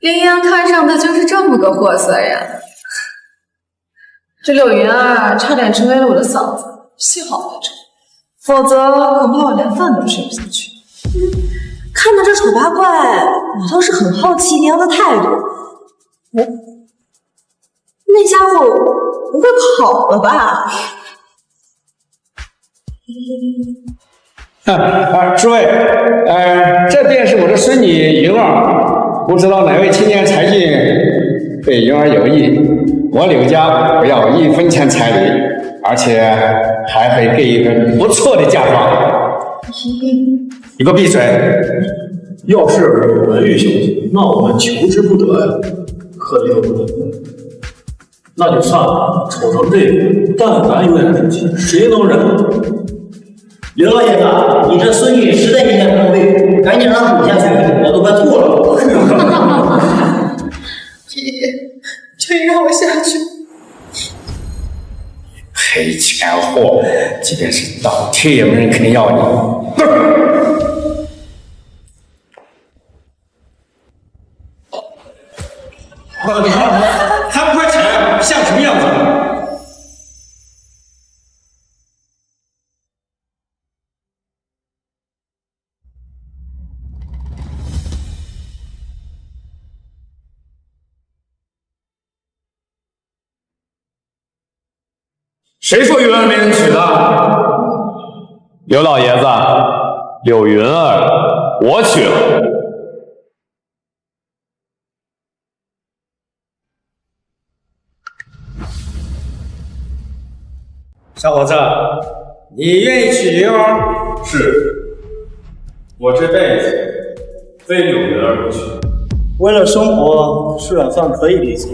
林阳看上的就是这么个货色呀！这柳云儿差点成为了我的嫂子，幸好没成，否则恐怕我连饭都吃不下去。看到这丑八怪，我倒是很好奇林阳的态度。那家伙不会跑了吧？诸位，这便是我的孙女云儿，不知道哪位青年才俊对云儿有意，我柳家不要1分钱彩礼，而且还会给一份不错的嫁妆。你给我闭嘴！要是有文玉小姐，那我们求之不得呀。可怜我，那就算了，丑成这样，但凡有点出息，谁能忍？刘老爷子，你这孙女实在有点不能喂，赶紧让她补下去，我都快吐了。这让我下去。黑钱货，即便是倒贴也没人肯定要你。还不快起来，像什么样子？谁说云儿没人娶的？刘老爷子，柳云儿，我娶了。小伙子，你愿意娶云儿？是，我这辈子非柳云儿不娶。为了生活，吃软饭可以理解，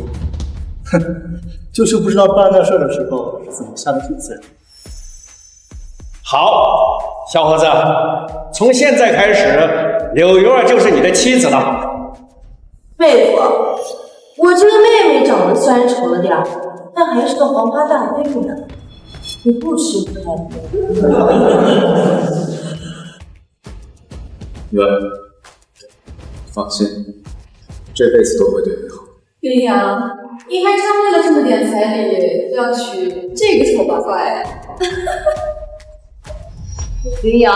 就是不知道办那事的时候怎么下的主子。好，小伙子，从现在开始，柳云儿就是你的妻子了。妹夫，我这个妹妹长得虽然丑了点儿，但还是个黄花大闺女呢。你不吃不开心。云儿，放心，这辈子都会对你好。林阳，你还真为了这么点彩礼就要娶这个丑八怪？林阳，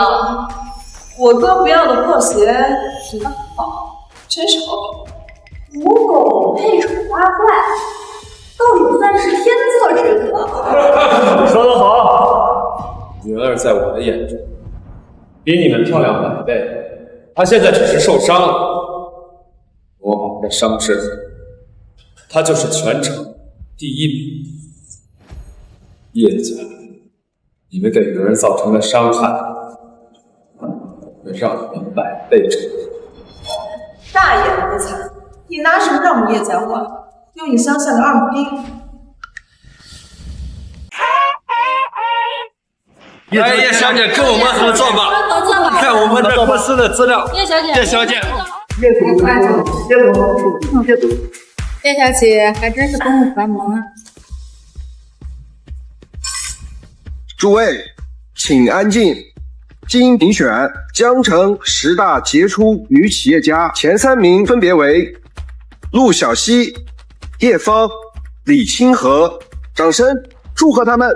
我哥不要的破鞋值得好，真是好。母狗配丑八怪，到底算是天作之合。说得好，云儿在我的眼中比你们漂亮100倍，她现在只是受伤了，我把她的伤治好，她就是全城第1名。叶家，你们给云儿造成了伤害，会让你们100倍偿还。大言不惭！你拿什么让我们叶家还？用你乡下的二母钉！叶小姐，跟我们合作吧，看我们的公司的资料。叶小姐，叶小姐，叶小姐还真是公务繁忙啊。诸位，请安静。经评选，江城10大杰出女企业家前3名分别为陆小西、叶芳、李清河，掌声祝贺他们。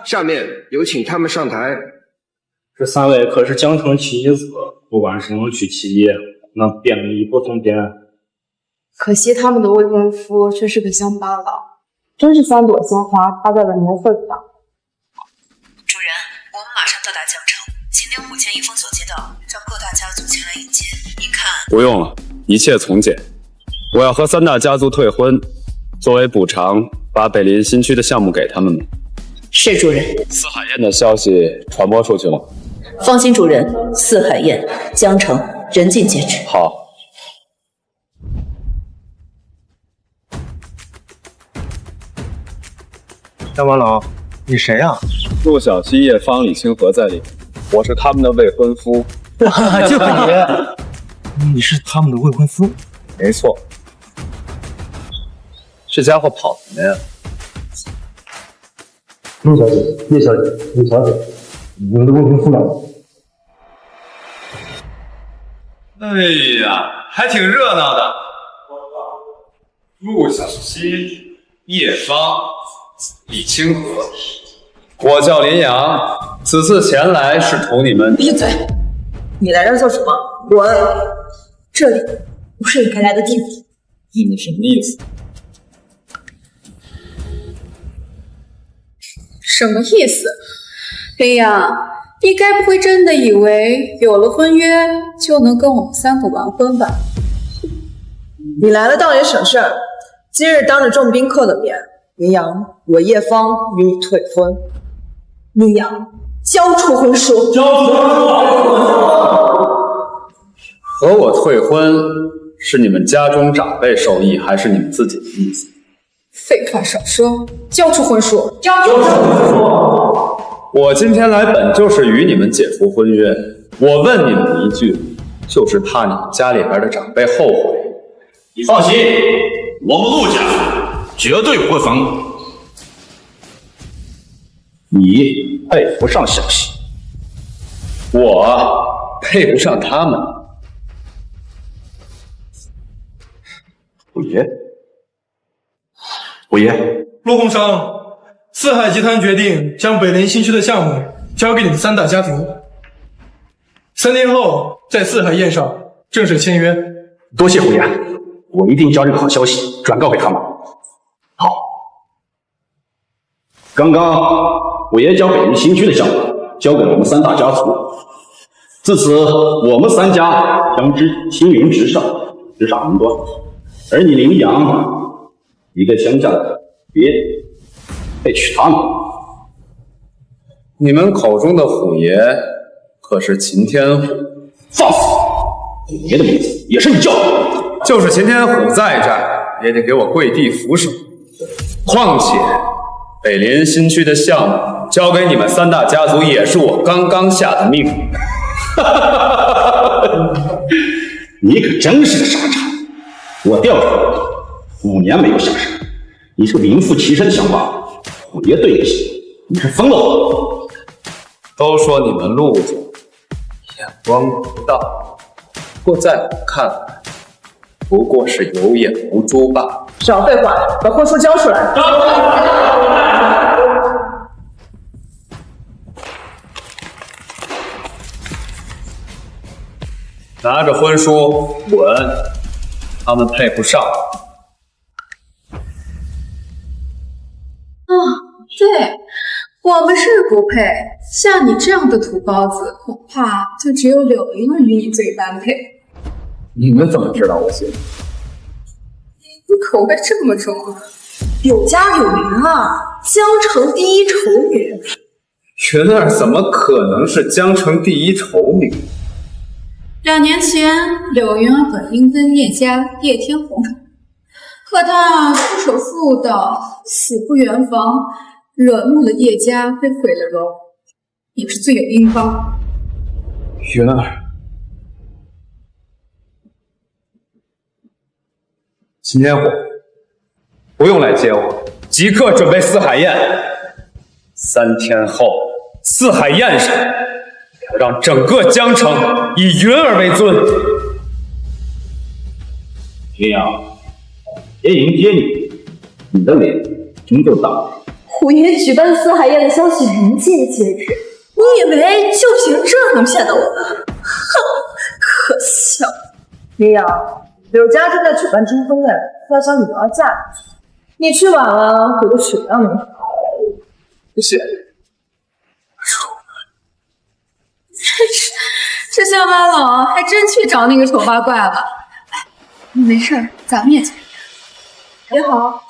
下面有请他们上台。这3位可是江城奇子，不管是能取其一，那便利不同边。可惜他们的未婚夫却是个乡巴佬，真是3朵鲜花插在了牛粪上。主人，我们马上到达江城，请您虎前一封所接到，让各大家族前来迎接。您看，不用了，一切从简。我要和3大家族退婚，作为补偿，把北林新区的项目给他们们。是主人。四海宴的消息传播出去了。放心，主人，四海宴，江城人尽皆知。好。大王老，你谁啊？陆小西、叶芳、李清河在里面，我是他们的未婚夫。就你，你是他们的未婚夫？没错。这家伙跑什么呀？陆小姐、叶小姐、李小姐，你们的未婚夫呢？哎呀，还挺热闹的。陆小西、叶芳、李清河，我叫林阳，此次前来是同你们。闭嘴！你来这儿做什么？滚！这里不是你该来的地方。你什么意思？什么意思？林阳，你该不会真的以为有了婚约就能跟我们三个完婚吧？你来了倒也省事儿。今日当着众宾客的面，林阳，我叶芳与你退婚。林阳，交出婚书。交出婚书！和我退婚是你们家中长辈授意，还是你们自己的意思？废话少说，交出婚书！交出婚书！我今天来本就是与你们解除婚约。我问你们一句，就是怕你们家里边的长辈后悔。你放心，我们陆家绝对不会分。你配不上小西，我配不上他们。五爷，陆工商，四海集团决定将北林新区的项目交给你们三大家族，3天后在四海宴上正式签约。多谢五爷，我一定将这个好消息转告给他们。好，刚刚五爷将北林新区的项目交给了我们三大家族，自此我们三家将青云直上，直上云端。而你林阳，一个乡下的别配娶他们。你们口中的虎爷可是秦天虎？放肆！虎爷的名字也是你叫的。就是秦天虎在这儿，也得给我跪地俯首。况且北林新区的项目交给你们三大家族，也是我刚刚下的命令。你可真是个傻叉！我调查5年没有下山，你这个名副其实的想法，虎爷对不起，你是疯了我。都说你们陆家眼光独到，不过在我看来，不过是有眼无珠罢了。少废话，把婚书交出来。拿着婚书滚，他们配不上。对，我们是不配。像你这样的土包子，恐怕就只有柳云儿与你最般配。你们怎么知道我姓？你口味这么重啊！柳家柳云啊，江城第一丑女。云儿怎么可能是江城第一丑女？2年前，柳云儿本应跟叶家叶天红成，可她出手妇道，死不圆房，惹怒了叶家，被毁了容，也是罪有应当。云儿，秦天虎，不用来接我，即刻准备四海宴。3天后，四海宴上，要让整个江城以云儿为尊。云阳，爷迎接你，你的脸真够大。虎爷举办四海宴的消息人尽皆知，你以为就凭这能骗到我们？哼，可笑！林阳，柳家正在举办征婚宴，要想女儿嫁出去，你去晚了会有血量没好。谢谢。这下班了，还真去找那个丑八怪了。哎，没事儿，咱们也去。你好。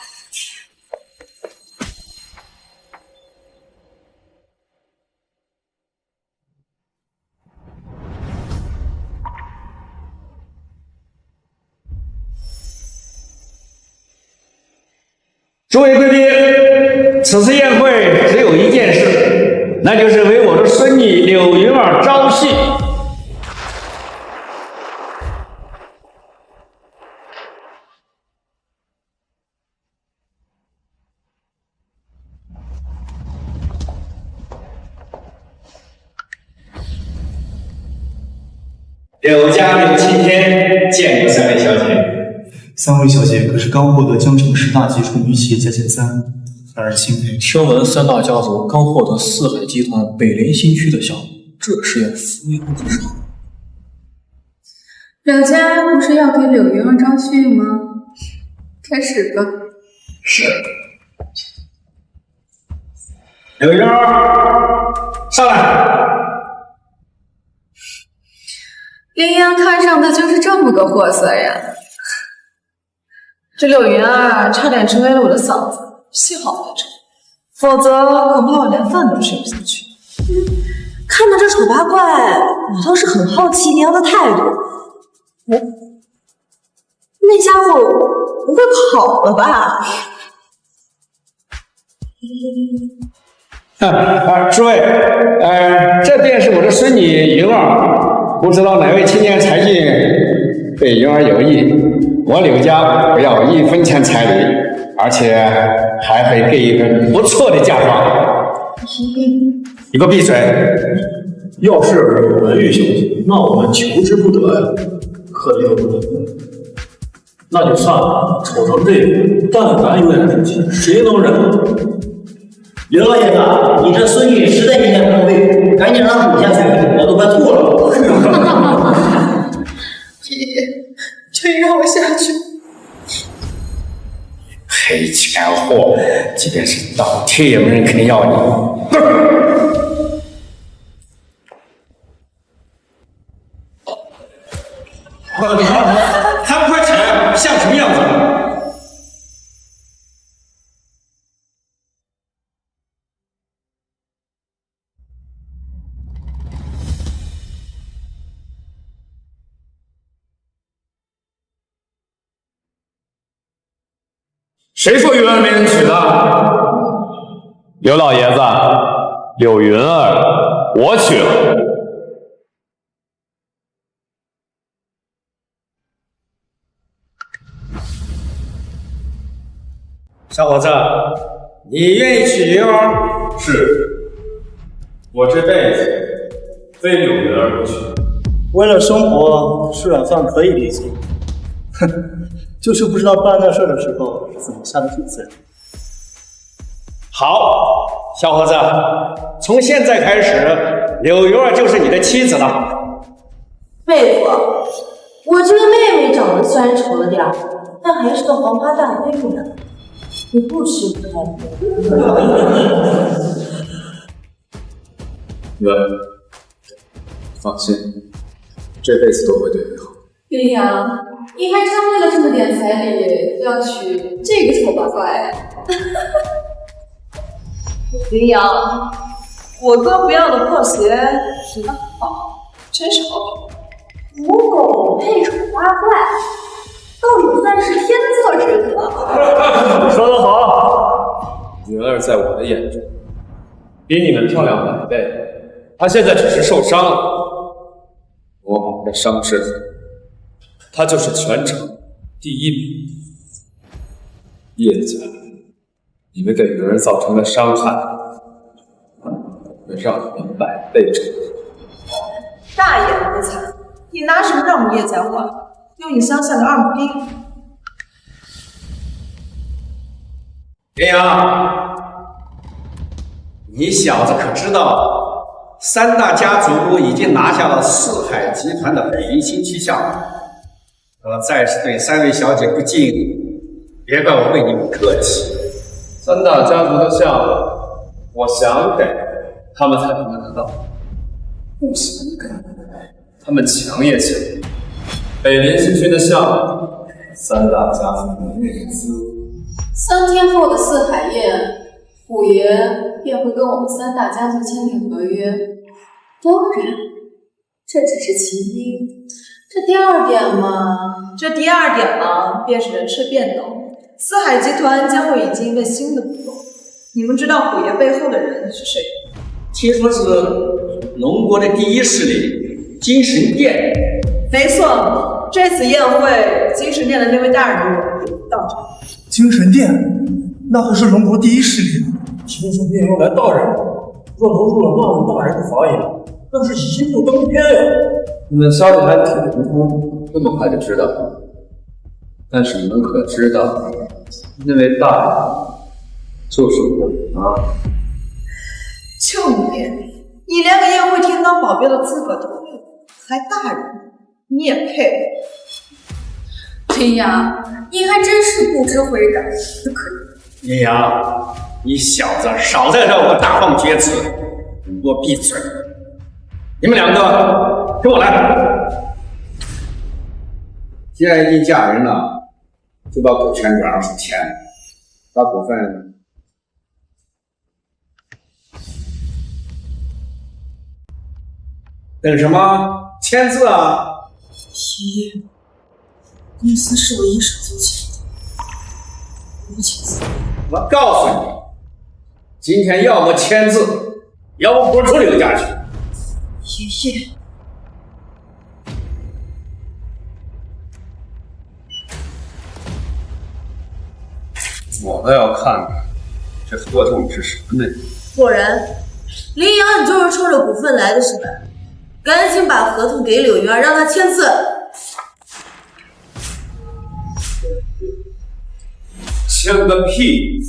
诸位贵宾，此次宴会只有一件事，那就是为我的孙女柳云儿招戏。柳家柳青天，见过三三位小姐可是刚获得江城10大杰出女企业家前3，让人钦佩。听闻三大家族刚获得四海集团北林新区的项目，这是要扶摇直上。柳家不是要给柳云儿招训吗？开始吧。是。柳云儿，上来。林阳看上的就是这么个货色呀！这柳云儿差点成为了我的嫂子，幸好没成，否则恐怕我连饭都吃不下去。看到这丑八怪，我倒是很好奇林阳的态度。那家伙不会跑了吧？诸位，这便是我的孙女云儿，不知道哪位青年才俊对云儿有意，我柳家不要1分钱彩礼，而且还会给一个不错的嫁妆。你给我闭嘴！要是有文玉小姐，那我们求之不得呀，可留不得。那就算了，瞅成这个，但凡有点出息，谁能忍？刘老爷子，你这孙女实在念念不对，赶紧让她补下去，我都快吐了。请让我下去。黑钱货，即便是倒贴也没人肯要你。3块钱像什么样子？谁说云儿没人娶的？刘老爷子，柳云儿，我娶了。小伙子，你愿意娶云儿？是，我这辈子非柳云儿不娶。为了生活吃软饭可以理解，哼，就是不知道办那事的时候是怎么下的主子。好，小伙子，从现在开始，柳云儿就是你的妻子了。妹夫，我这个妹妹长得虽然丑了点儿，但还是个黄花大闺女呢。你不吃不开心。云儿，放心，这辈子都会对你好。林阳，你还真为了这么点彩礼要娶这个丑八怪？林阳，我哥不要的破鞋值得好，真是好。母狗配丑八怪，倒也算是天作之合。说得好，云儿在我的眼中比你们漂亮100倍，她现在只是受伤了，我把她的伤治好，她就是全城第1名。叶家，你们给云儿造成的伤害，会让你们100倍偿还。大言不惭！你拿什么让我们叶家还？用你乡下的2亩地？林阳，你小子可知道，3大家族已经拿下了四海集团的北林新区项目。我再是对3位小姐不敬，别怪我为你们客气。3大家族的项目，我想给，他们才能得到；不想给，他们抢也抢。北林新区的项目，3大家族的内资。3天后的四海宴，虎爷便会跟我们3大家族签订合约。当然，这只是其一。这第2点嘛，便是人事变动。四海集团将会引进一位新的股东，你们知道虎爷背后的人是谁？听说是龙国的第1势力金神殿。没错，这次宴会，金神殿的那位大人物到场。精神殿，那可是龙国第1势力。听说便要来大人，若能入了那位大人的法眼，那是一步登天呀！你们消息还挺灵通，这么快就知道了。但是你们可知道，那位大人就是我啊！就你连个宴会厅当保镖的资格都没有，还大人，你也配？林阳，你还真是不知悔改，可以。林阳，你小子少在这给我大放厥词，给我闭嘴！你们两个跟我来。既然已经嫁人了，就把股权转让成钱，把股份等什么？签字啊！爷爷，公司是我一手租起的，不签字。我告诉你，今天要么签字，要么滚出刘家去。爷爷，我倒要看看这合同是什么内容。果然，林阳，你就是冲着股份来的是吧？赶紧把合同给柳云儿，让她签字。签个屁！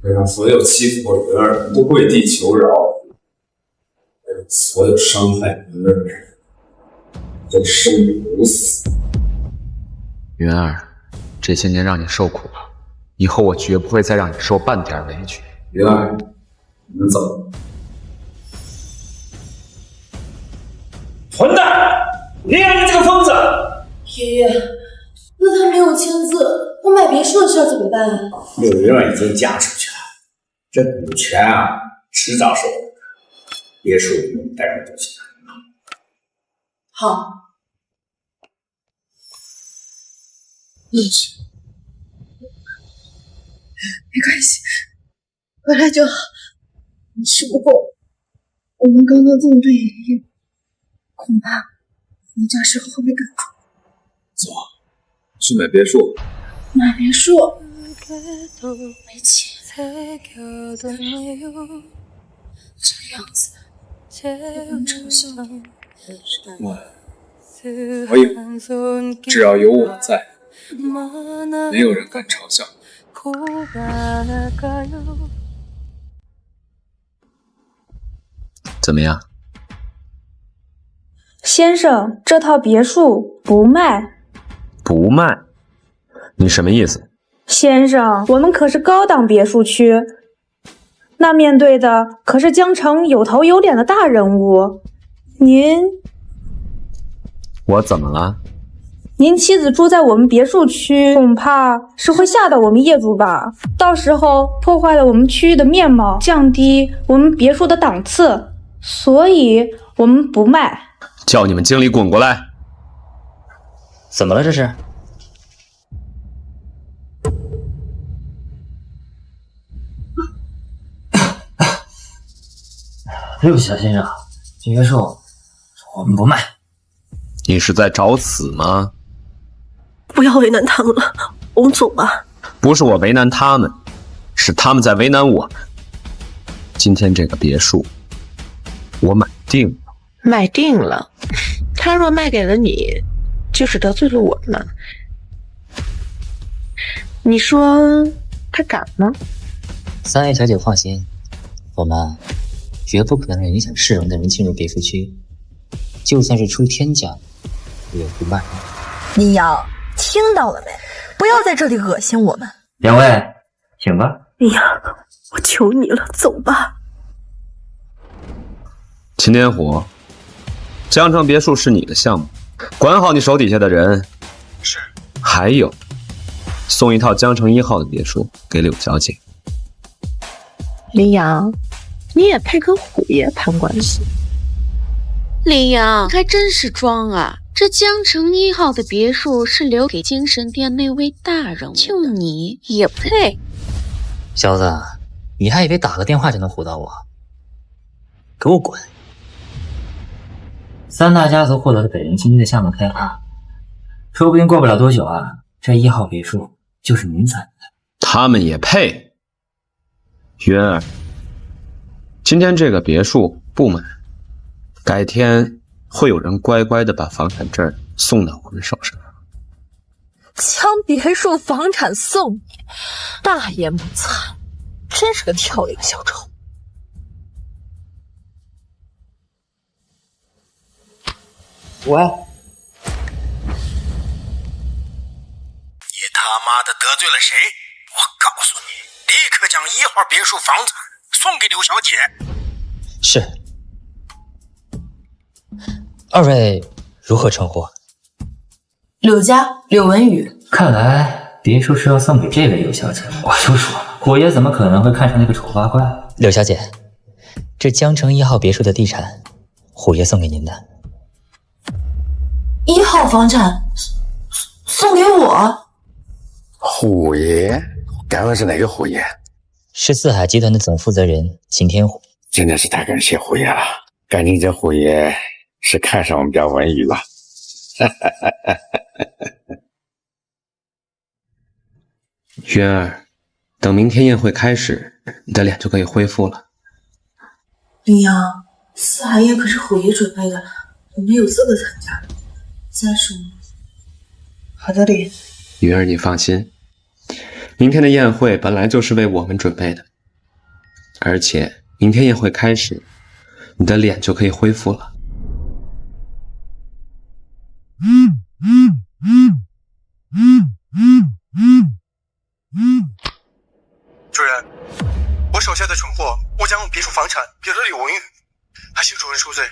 让所有欺负我人儿都跪地求饶，还有所有伤害人儿的人都生不如死。云儿，这些年让你受苦了，以后我绝不会再让你受半点委屈。云儿，你们走。混蛋！林阳，你这个疯子！爷爷，那他没有签字，我买别墅的事怎么办啊？柳云儿已经嫁出去了，这股权啊，迟早是我的。别墅你带上就行。好。没关系，回来就好。只不过我们刚刚这么对爷爷，恐怕回家时候会被赶出。走，去买别墅。买别墅，没钱，这样子也能嘲笑你。我有，只要有我在，没有人敢嘲笑。怎么样？先生，这套别墅不卖。不卖？你什么意思？先生，我们可是高档别墅区，那面对的可是江城有头有脸的大人物。我怎么了？您妻子住在我们别墅区，恐怕是会吓到我们业主吧？到时候破坏了我们区域的面貌，降低我们别墅的档次，所以我们不卖。叫你们经理滚过来！怎么了这是？对不起啊，先生，这别墅我们不卖。你是在找死吗？不要为难他们了，我们走吧。不是我为难他们，是他们在为难我们。今天这个别墅，我买定了。买定了？他若卖给了你，就是得罪了我们。你说他敢吗？三位小姐放心，我们绝不可能让影响市容的人进入别墅区，就算是出天价，也不卖。林阳，听到了没？不要在这里恶心我们。两位，请吧。林阳，我求你了，走吧。秦天虎，江城别墅是你的项目，管好你手底下的人。是。还有，送一套江城1号的别墅给柳小姐。林阳，你也配跟虎爷攀关系？林阳，还真是装啊！这江城1号的别墅是留给精神殿那位大人物的，就你也配？小子，你还以为打个电话就能唬到我？给我滚！三大家族获得了北陵新区的项目开发，说不定过不了多久啊，这1号别墅就是您攒的。他们也配？云儿，今天这个别墅不买，改天会有人乖乖的把房产证送到我们手上。将别墅房产送你，大言不惭，真是个跳梁小丑。喂，你他妈的得罪了谁？我告诉你，立刻将1号别墅房产送给刘小姐。是。二位如何称呼？柳家柳文宇。看来别墅是要送给这位刘小姐。我就说了，虎爷怎么可能会看上那个丑八怪？刘小姐，这江城1号别墅的地产，虎爷送给您的。1号房产送给我？虎爷？敢问是哪个虎爷？是四海集团的总负责人秦天虎。真的是太感谢虎爷了，感情这虎爷是看上我们家文宇了。云儿，等明天宴会开始，你的脸就可以恢复了。林阳，四海宴可是虎爷准备的，我没有资格参加。再说，好的，林。云儿，你放心，明天的宴会本来就是为我们准备的，而且明天宴会开始，你的脸就可以恢复了。主人，我手下的蠢货误将别墅房产给了柳文宇，还请主人恕罪。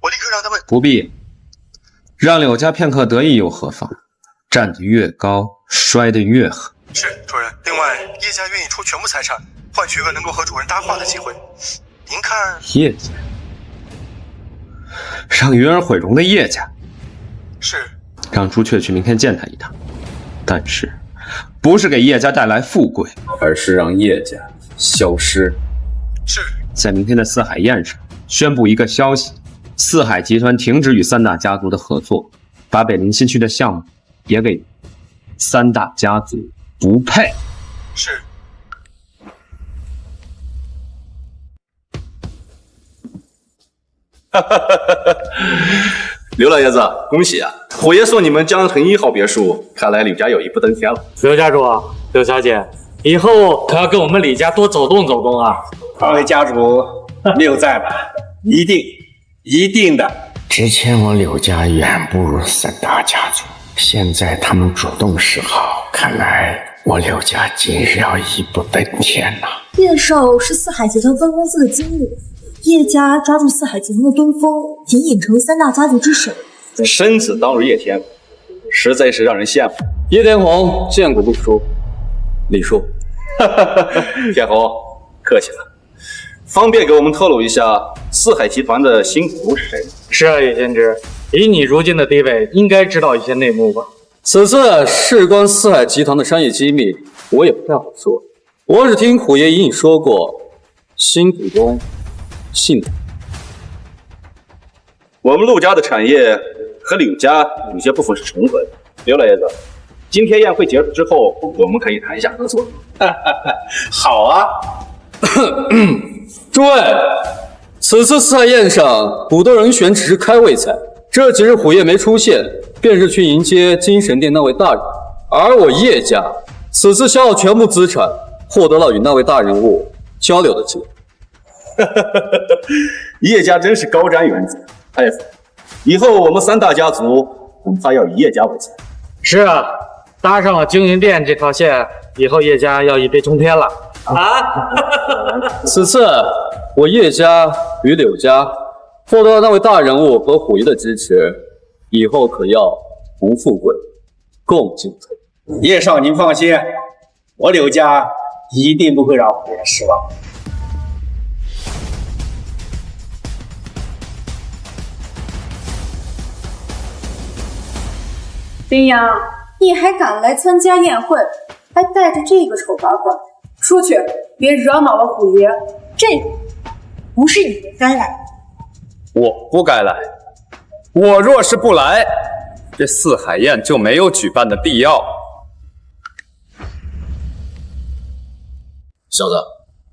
我立刻让他们不必，让柳家片刻得意又何妨？站得越高，摔得越狠。是主人。另外，叶家愿意出全部财产，换取个能够和主人搭话的机会。您看？叶家，让云儿毁容的叶家。是。让朱雀去明天见他一趟，但是不是给叶家带来富贵，而是让叶家消失。是。在明天的四海宴上宣布一个消息：四海集团停止与三大家族的合作，把北陵新区的项目也给三大家族，不配。是。刘老爷子，恭喜啊！虎爷送你们江城1号别墅，看来柳家有一步登天了。刘家主，刘小姐，以后可要跟我们李家多走动走动啊！二位家主六在吧？一定的。之前我柳家远不如三大家族，现在他们主动示好，看来我柳家今日要一步登天了。叶少是四海集团分公司的经理，叶家抓住四海集团的东风，隐隐成为三大家族之首。生子当如叶天虎，实在是让人羡慕。叶天红见过陆叔、李叔，天红客气了。方便给我们透露一下四海集团的新股东是谁？是啊，叶先知，以你如今的地位，应该知道一些内幕吧？此次事关四海集团的商业机密，我也不太好说。我只听虎爷隐隐说过，新股东姓柳。我们陆家的产业和柳家有些部分是重合的。刘老爷子，今天宴会结束之后，我们可以谈一下合作。好啊。诸位，此次四海宴上股东人选只是开胃菜，这几日虎爷没出现，便是去迎接精神殿那位大人。而我叶家此次消耗全部资产，获得了与那位大人物交流的机会。叶家真是高瞻远瞩，佩服。以后我们三大家族恐怕要以叶家为财。是啊，搭上了经营店这条线，以后叶家要一飞冲天了啊！此次我叶家与柳家获得了那位大人物和虎爷的支持，以后可要同富贵，共进退。叶少，您放心，我柳家一定不会让虎爷失望。林阳，你还敢来参加宴会，还带着这个丑八怪，出去，别惹恼了虎爷。这不是你们该来的。我不该来，我若是不来，这四海宴就没有举办的必要。小子，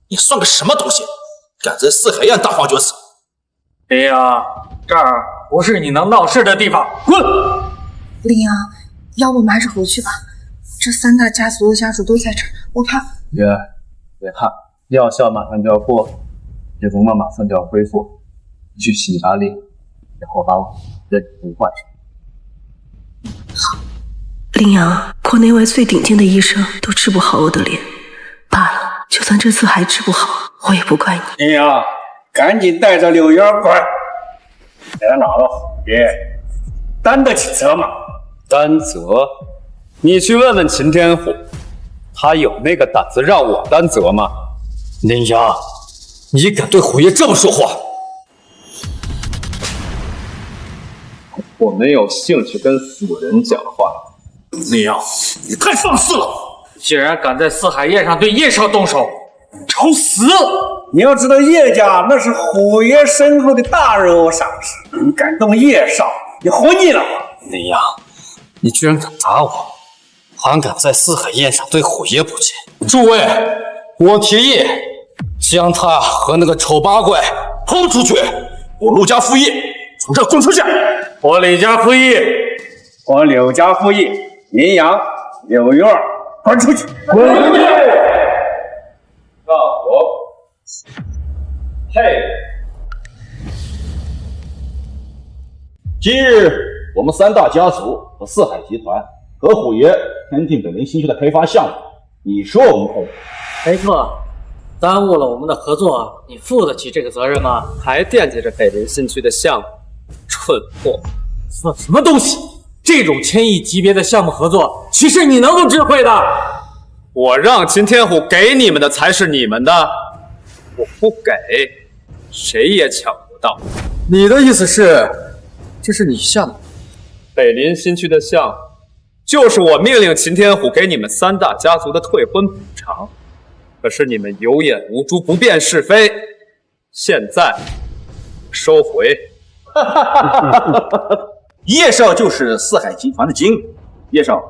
你算个什么东西？敢在四海宴大放厥词！林阳，这儿不是你能闹事的地方，滚！林阳，要不我们还是回去吧。这三大家族的家属都在这儿，我怕。别怕，药效马上就要过，叶宗茂马上就要恢复，去洗把脸，然后把我认成坏人。好，林阳，国内外最顶尖的医生都治不好我的脸，罢了，就算这次还治不好，我也不怪你。林阳，赶紧带着柳园过来。别闹了，别担得起责吗？担责？你去问问秦天虎，他有那个胆子让我担责吗？林阳，你敢对虎爷这么说话？我没有兴趣跟死人讲话。林阳，你太放肆了！既然敢在四海宴上对叶少动手，找死！你要知道，叶家那是虎爷身后的大人物赏识，你敢动叶少，你活腻了吗？林阳，你居然敢打我，还敢在四海宴上对虎爷不敬！诸位，我提议将他和那个丑八怪轰出去。我陆家副义从这滚出去！我李家副义，我柳家副义，林阳、柳院滚出去！滚出去！让我嘿！今日我们三大家族和四海集团和虎爷签订北陵新区的开发项目，你说我们配合？没错，耽误了我们的合作，你负得起这个责任吗？还惦记着北陵新区的项目，蠢货！算什么东西？这种千亿级别的项目合作，岂是你能够智慧的？我让秦天虎给你们的才是你们的，我不给，谁也抢不到。你的意思是，这是你下的？北林新区的项目，就是我命令秦天虎给你们三大家族的退婚补偿。可是你们有眼无珠，不辨是非，现在收回。叶少就是四海集团的经理。叶少，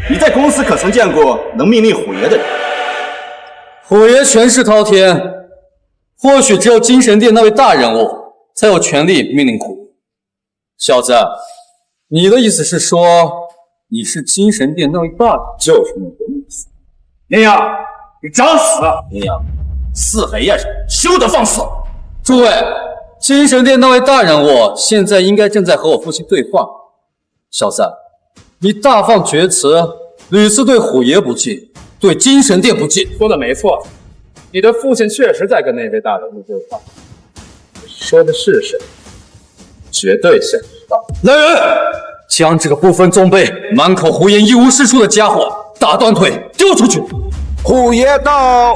你在公司可曾见过能命令虎爷的人？虎爷权势滔天，或许只有精神殿那位大人物才有权利命令虎爷。小子，你的意思是说你是精神殿那位大人？就是那个意思。林阳，你找死！林阳，四海宴上休得放肆！诸位，精神殿那位大人物现在应该正在和我父亲对话。小子，你大放厥词，屡次对虎爷不敬，对精神殿不敬。说的没错，你的父亲确实在跟那位大人物对话。说的是谁？绝对想知道。来人，将这个不分宗辈、满口胡言、一无是处的家伙打断腿丢出去！虎爷到。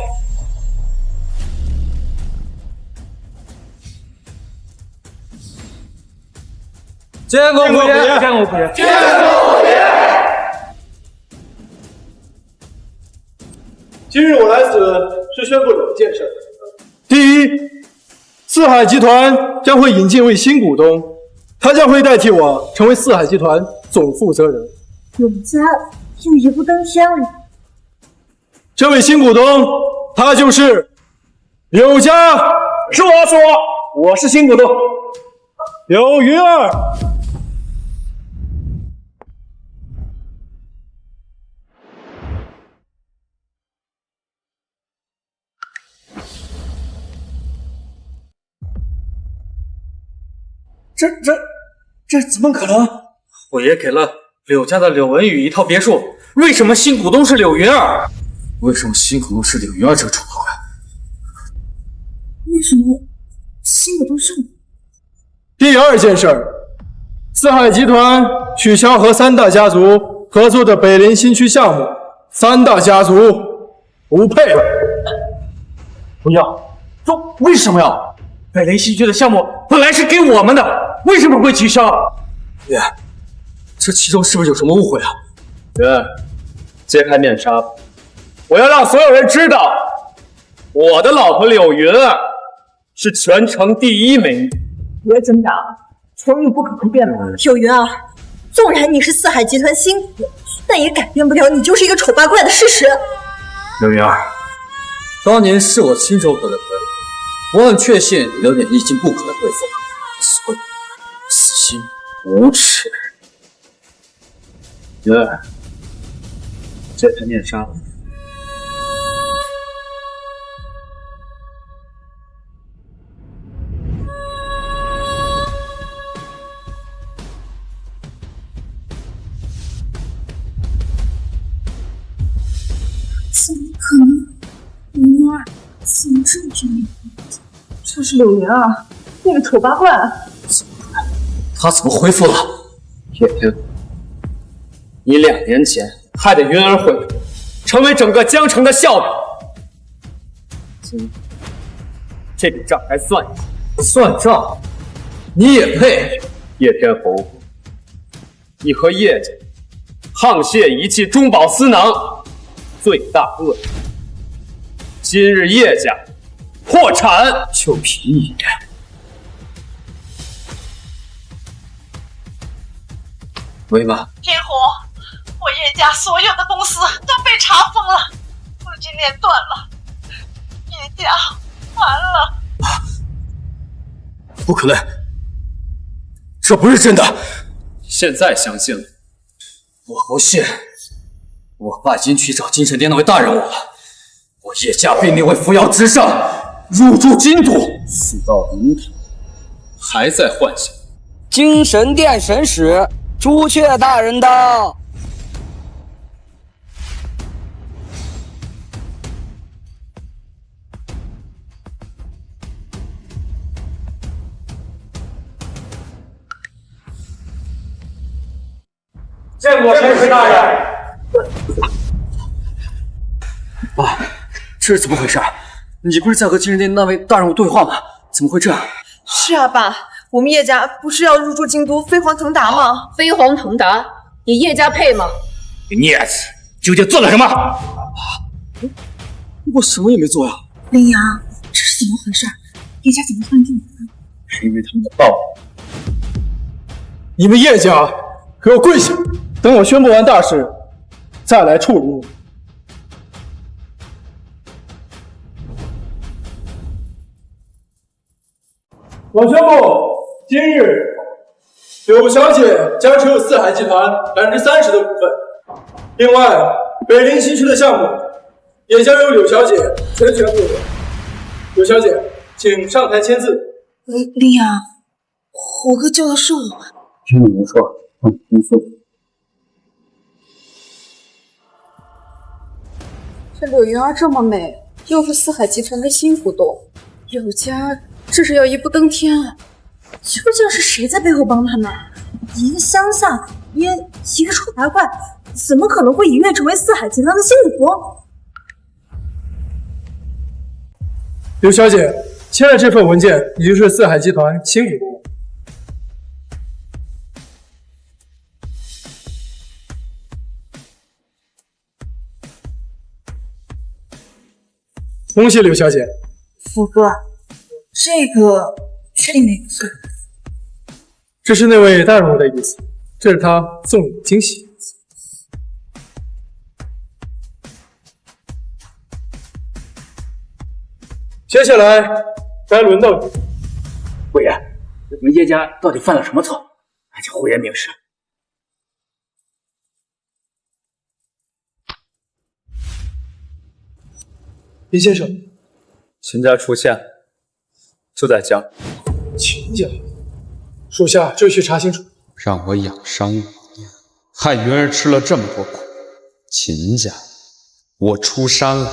见过虎爷，见过虎爷，见过虎爷。今日我来此是宣布两件事。第一，四海集团将会引进一位新股东，他将会代替我成为四海集团总负责人。柳家就一步登天了。这位新股东，他就是柳家。是我，我是新股东，柳云儿。这怎么可能？虎爷给了柳家的柳文宇一套别墅，为什么新股东是柳云儿？为什么新股东是柳云儿这个丑八怪？为什么新股东是我？第二件事，四海集团取消和三大家族合作的北林新区项目，三大家族不配了。不要，为什么要？北林新区的项目本来是给我们的，为什么会取消？爷，这其中是不是有什么误会啊？人，揭开面纱吧，我要让所有人知道，我的老婆柳云儿是全城第一美女。别挣扎，成语不可能变的。柳云儿，纵然你是四海集团新股，但也改变不了你就是一个丑八怪的事实。柳云儿，当年是我亲手可的可以，我很确信你的脸已经不可能对付，所以死心无耻。云儿，这盘面纱。怎么可能？云儿，怎么这么证明？这是柳云儿，那个丑八怪。他怎么恢复了？叶天，你2年前害得云儿毁，成为整个江城的笑柄。今天这笔账该算一下。算账？你也配？叶天侯，你和叶家沆瀣一气，中饱私囊，罪大恶极。今日叶家破产，就凭你！为嘛？天侯，我叶家所有的公司都被查封了，资金链断了，叶家完了！不可能，这不是真的。现在相信了？我不信。我爸已经去找金神殿那位大人物了，我叶家被列为扶摇直上，入住京都，死到临头，还在幻想。金神殿神使朱雀大人到。见过神使大人。爸，这是怎么回事？你不是在和金神殿那位大人物对话吗？怎么会这样？是啊，爸，我们叶家不是要入驻京都飞黄腾达吗？飞黄腾达，你叶家配吗？你孽子，究竟做了什么？我什么也没做呀。林阳，这是怎么回事？叶家怎么换定了？是因为他们的报复。你们叶家给我跪下！等我宣布完大事，再来处理。我宣布，今日柳小姐将持有四海集团30%的股份，另外北陵西区的项目也将由柳小姐全权负责。柳小姐，请上台签字。林阳，虎哥救的是我们。真的没错，没错。这柳云儿这么美，又是四海集团的新股东，柳家这是要一步登天啊！究竟是谁在背后帮他们？一个乡下，一个丑八怪，怎么可能会一跃成为四海集团的新股东？刘小姐，签了这份文件，你就是四海集团新股东。恭喜刘小姐。福哥，这个确定没错。这是那位大人物的意思，这是他送你的惊喜。接下来该轮到你。魏延，我们叶家到底犯了什么错？还请胡言明示。林先生，秦家出现，就在江。秦家，属下就去查清楚。让我养伤5年，害云儿吃了这么多苦。秦家，我出山了。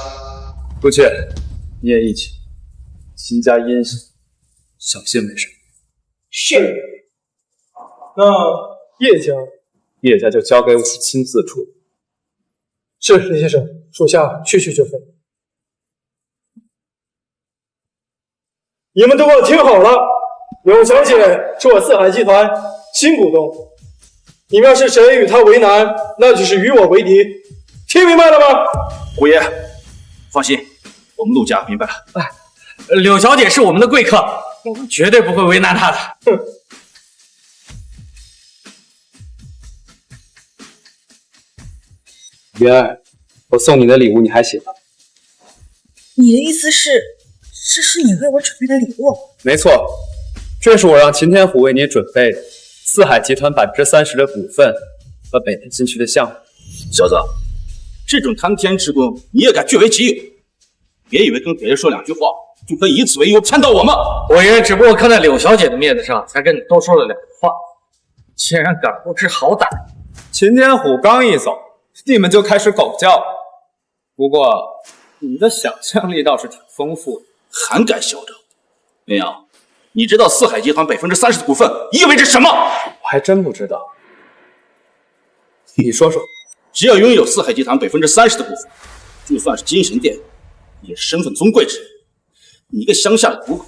朱雀，你也一起。秦家阴险，小心为上。是。那叶家，叶家就交给我亲自处理。是，林先生，属下去就分。你们都给我听好了，柳小姐是我四海集团新股东，你们要是谁与她为难，那就是与我为敌，听明白了吗？胡爷，放心，我们陆家明白了。柳小姐是我们的贵客，我们绝对不会为难她的。哼。云儿，我送你的礼物你还喜欢？你的意思是，这是你为我准备的礼物？没错，这是我让秦天虎为你准备的四海集团30%的股份和北田新区的项目。小子，这种谈天之功你也敢据为己有？别以为跟别人说两句话就可以以此为由骗到我们。我爷只不过看在柳小姐的面子上，才跟你多说了2句话。竟然敢不知好歹！秦天虎刚一走，你们就开始狗叫。不过你的想象力倒是挺丰富的，还敢嚣张！林阳，你知道四海集团30%的股份意味着什么？我还真不知道。你说说，只要拥有四海集团30%的股份，就算是精神殿，也是身份尊贵之人。你个乡下的土狗，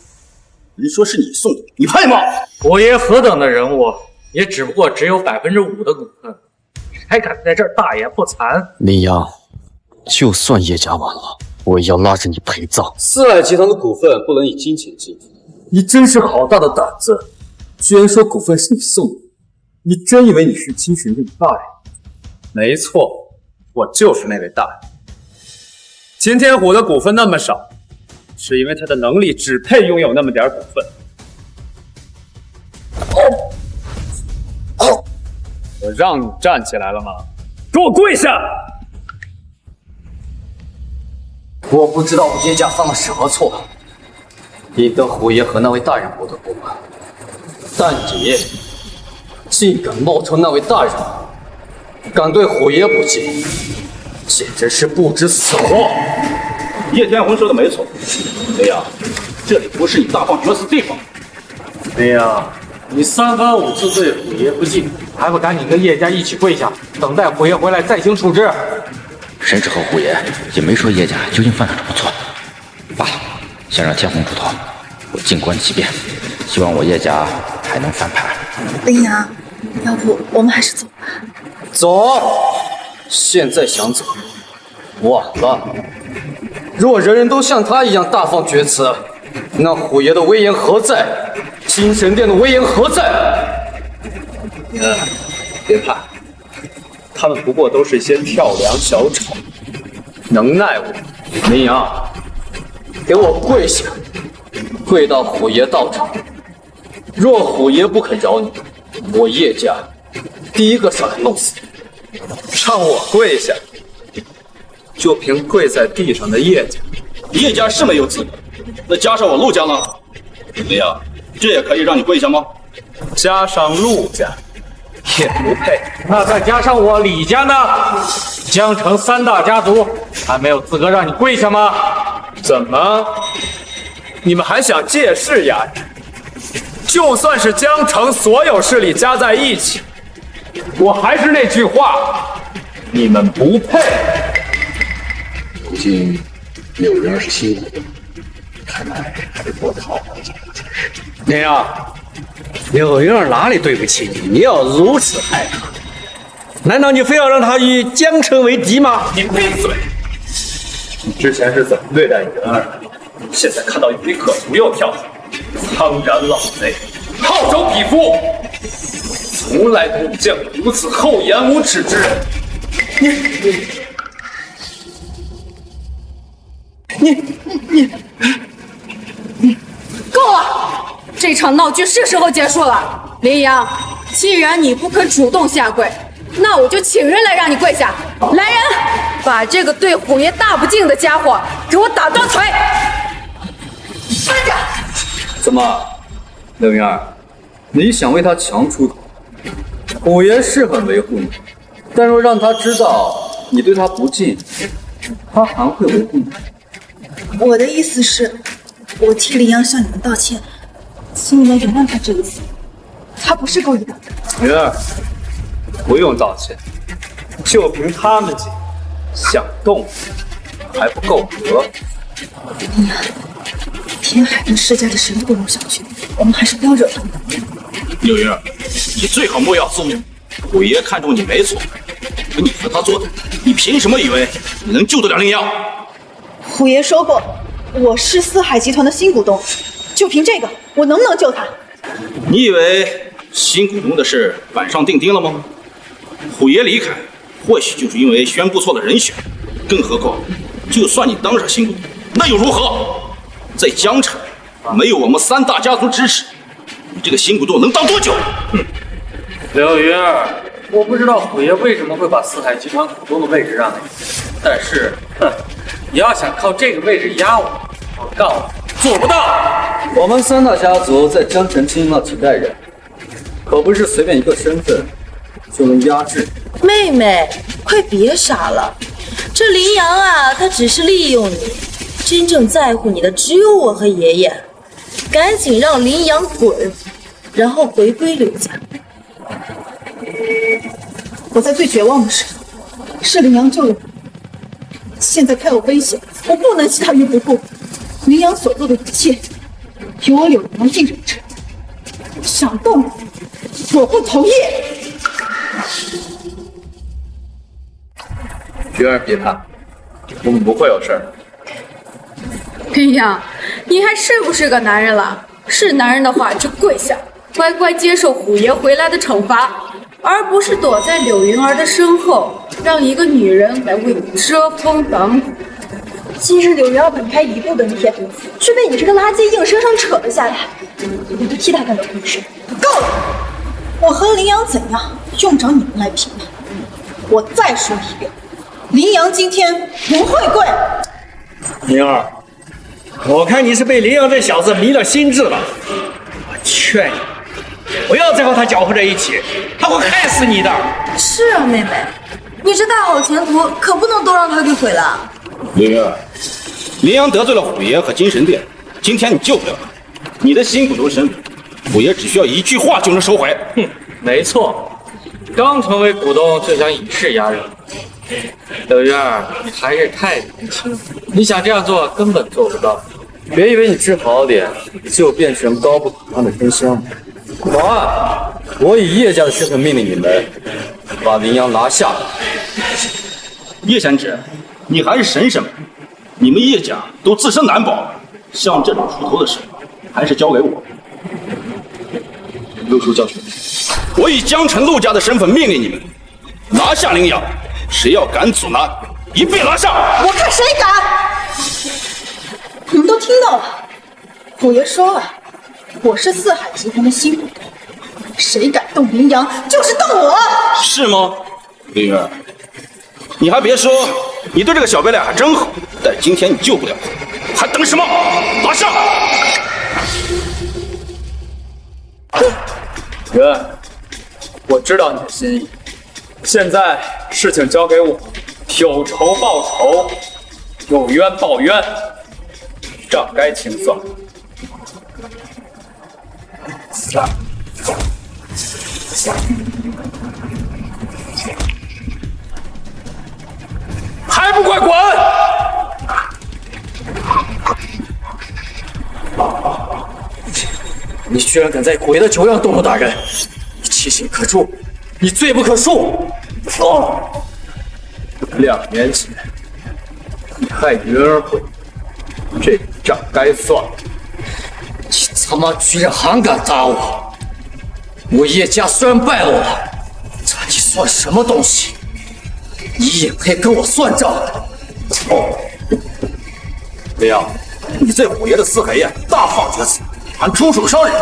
人说是你送的，你配吗？我爷何等的人物，也只不过只有5%的股份，还敢在这儿大言不惭？林阳，就算叶家完了，我也要拉着你陪葬。四海集团的股份不能以金钱计价。你真是好大的胆子，居然说股份是你送的！你真以为你是金神殿大人？没错，我就是那位大人。秦天虎的股份那么少，是因为他的能力只配拥有那么点股份。我让你站起来了吗？给我跪下！我不知道叶家犯了什么错，引得虎爷和那位大人不得不管，但你竟敢冒充那位大人，敢对虎爷不敬，简直是不知死活！叶天魂说的没错，林阳，这里不是你大放厥词的地方。林阳，你3番5次对虎爷不敬，还不赶紧跟叶家一起跪下，等待虎爷回来再行处置？神旨和虎爷也没说叶家究竟犯了什么错，罢了，先让天虹出头，我静观其变，希望我叶家还能翻盘。林阳，要不我们还是走吧。走，现在想走，晚了。若人人都像他一样大放厥词，那虎爷的威严何在？金神殿的威严何在？别怕，他们不过都是些跳梁小丑，能奈我？林阳，给我跪下，跪到虎爷到场。若虎爷不肯饶你，我叶家第一个上来弄死你。让我跪下？就凭跪在地上的叶家，叶家是没有资格，那加上我陆家呢？林阳，这也可以让你跪下吗？加上陆家也不配。那再加上我李家呢？江城3大家族还没有资格让你跪下吗？怎么，你们还想借势压人？就算是江城所有势力加在一起，我还是那句话，你们不配。如今柳云儿是新股东，看来还得多讨好一下。林阳，柳云儿哪里对不起你？你要如此爱她，难道你非要让她与江城为敌吗？你闭嘴！你之前是怎么对待云儿的？现在看到有利可图又跳出来，苍然老贼，好手匹夫，从来都不见过如此厚颜无耻之人。你够了！这场闹剧是时候结束了。林阳，既然你不肯主动下跪，那我就请人来让你跪下。来人，把这个对虎爷大不敬的家伙给我打断腿！蹲着！怎么，柳云儿，你想为他强出头？虎爷是很维护你，但若让他知道你对他不敬，他还会维护你。我的意思是，我替林阳向你们道歉，请你们原谅他这一次，他不是故意的。云儿，不用道歉，就凭他们几个想动还不够格。林阳，天海跟施家的谁都不容小觑，我们还是不要惹他们。柳云儿，你最好莫要自误。虎爷看中你没错，可你和他作对，你凭什么以为你能救得了林阳？虎爷说过，我是四海集团的新股东，就凭这个，我能不能救他？你以为新股东的事板上钉钉了吗？虎爷离开，或许就是因为宣布错了人选，更何况，就算你当上新股东，那又如何？在江城，没有我们3大家族支持，你这个新股东能当多久？柳云儿，我不知道虎爷为什么会把四海集团股东的位置让给你，但是，你要想靠这个位置压我，我告诉你，做不到。我们三大家族在江城经营了几代人，可不是随便一个身份就能压制。妹妹，快别傻了，这林阳啊，他只是利用你，真正在乎你的只有我和爷爷。赶紧让林阳滚，然后回归柳家。我在最绝望的时候，是林阳救了我。现在他有危险，我不能弃他于不顾。林阳所做的一切，由我柳阳定人之。想动我不同意。菊儿，别怕，我们不会有事儿。林阳，你还是不是个男人了？是男人的话就跪下，乖乖接受虎爷回来的惩罚，而不是躲在柳云儿的身后，让一个女人来为你遮风挡雨。今日柳云儿本该一步登天，却被你这个垃圾硬生生扯了下来，我都替他感到亏损。够了！我和林阳怎样，用着你们来评判。我再说一遍，林阳今天不会跪。灵儿，我看你是被林阳这小子迷了心智了。我劝你，不要再和他搅和在一起，他会害死你的。是啊，妹妹，你这大好前途可不能都让他给毁了。灵儿，林阳得罪了虎爷和金神殿，今天你救不了他，你的新股东身份，虎爷只需要一句话就能收回。哼，没错，刚成为股东就想以势压人。柳云儿，你还是太年轻了，你想这样做根本做不到。别以为你治好脸就变成高不可攀的天香。保安，我以叶家的身份命令你们把林阳拿下。叶贤侄，你还是省省吧，你们叶家都自身难保，像这种出头的事，还是交给我。陆叔教训，我以江城陆家的身份命令你们拿下林阳，谁要敢阻拦，一并拿下！我看谁敢！你们都听到了，虎爷说了，我是四海集团的新股东，谁敢动林阳，就是动我。是吗，林儿？你还别说，你对这个小白脸还真好。但今天你救不了他，还等什么？拿下！云，我知道你的心意，现在事情交给我，有仇报仇，有冤报冤，账该清算。还不快滚！你居然敢在虎爷的酒宴动怒大人，你其行可诛，你罪不可恕！哦，2年前你害云儿回，这账该算。你他妈居然还敢打我！我叶家虽然败落了，但你算什么东西？你也配跟我算账？哦，林阳，你在虎爷的四海宴大放厥词，还出手伤人，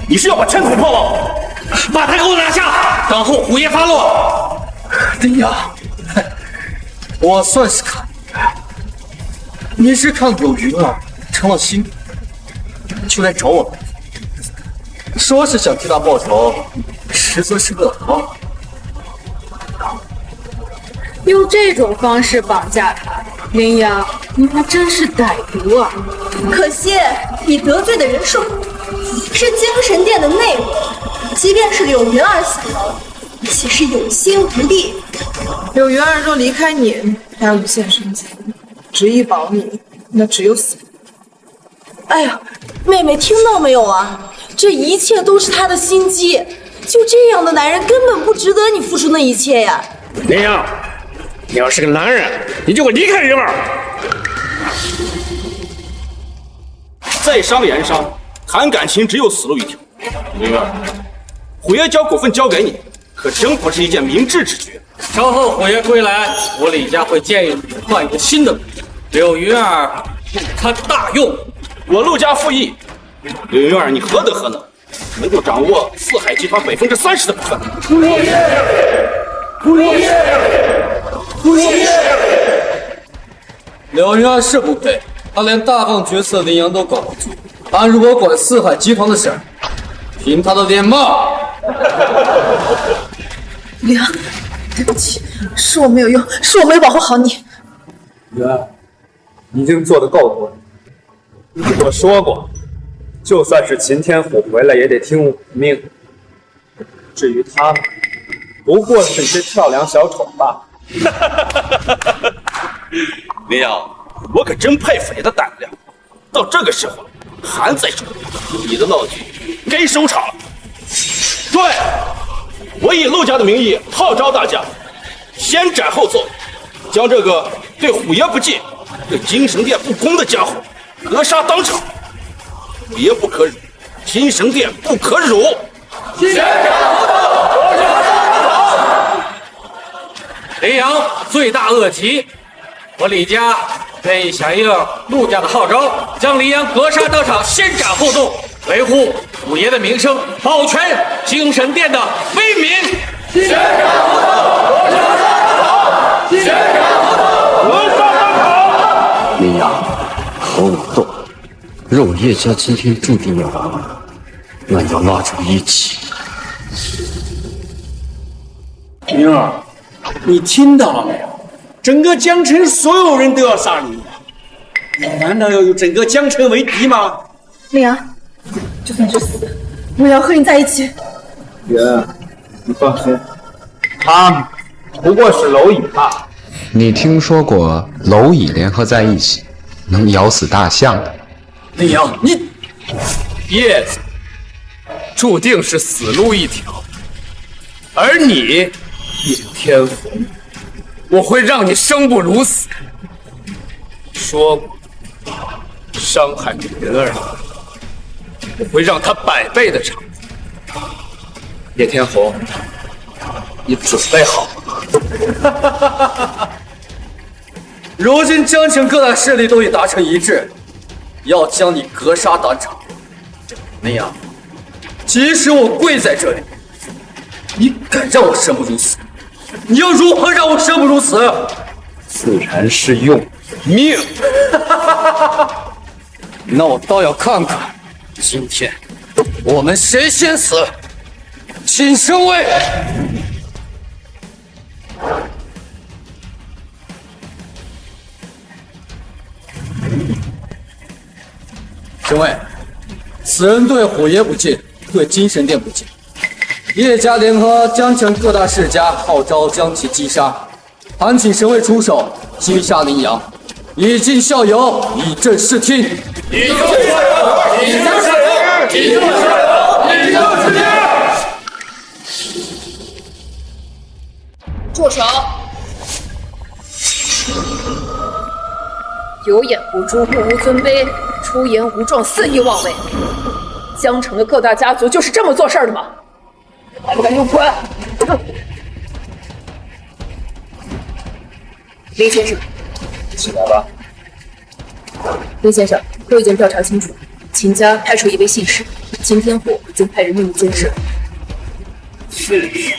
你是要把天土破了？把他给我拿下，等候虎爷发落。林阳，我算是看你是看柳云儿成了心，就来找我们，说是想替他报仇，实则是为了逃。用这种方式绑架他，林阳，你还真是歹毒啊！可惜你得罪的人是我，是精神殿的内务，即便是柳云儿死了，也是有心无力。柳云儿若离开你，还要无限生机，执意保你，那只有死。哎呀，妹妹听到没有啊？这一切都是他的心机，就这样的男人根本不值得你付出那一切呀！林阳，你要是个男人，你就给我离开云儿。在商言商，谈感情只有死路一条。云儿，虎爷将股份交给你，可真不是一件明智之举。稍后虎爷归来，我李家会建议你换一个新的柳云儿，他大用。我陆家附议，柳云儿，你何德何能，能够掌握四海集团30%的股份？虎爷。不柳云儿是不配，他连大放角色羚羊都管不住。俺如果管四海集团的事儿，凭他的脸吗？羚羊，对不起，是我没有用，是我没有保护好你。云儿，你已经做得够多了。我说过，就算是秦天虎回来，也得听我命。至于他们，不过是一些跳梁小丑罢了。林阳，我可真佩服你的胆量，到这个时候了还在说，你的闹剧该收场了。对，我以陆家的名义号召大家，先斩后奏，将这个对虎爷不敬、对精神殿不公的家伙格杀当场。虎爷不可辱，精神殿不可辱。先斩后奏，羚羊罪大恶极，我李家愿意响应陆家的号召，将羚羊格杀当场，先斩后奏，维护虎爷的名声，保全精神殿的威名。先斩后奏，先斩后奏，格杀当场。羚羊，和我斗，肉叶家今天注定要完，俺要拉着你一起。云儿，你听到了没有？整个江城所有人都要杀你，你难道要与整个江城为敌吗？羚羊，就算是死，我也要和你在一起。云儿，你放心，他们不过是蝼蚁罢了。你听说过蝼蚁联合在一起能咬死大象的？羚羊，你叶子注定是死路一条，而你叶天红，我会让你生不如死。说过，伤害云儿，我会让他100倍的偿还。叶天红，你准备好了？如今江城各大势力都已达成一致，要将你格杀当场。那样，即使我跪在这里，你敢让我生不如死？你要如何让我生不如死？自然是用命。那我倒要看看，今天我们谁先死？请升位。升位，此人对虎爷不敬，对精神殿不敬。叶家联合江城各大世家，号召将其击杀。还请神位出手，击杀羚羊，以儆效尤，以正视听。以正视听，以正视听，以正视听，以正视听。住手！有眼无珠，目无尊卑，出言无状，肆意妄为。江城的各大家族就是这么做事的吗？还不赶紧滚！林先生，起来吧。林先生，都已经调查清楚，秦家派出一位信使，秦天虎已经派人秘密监视。信使，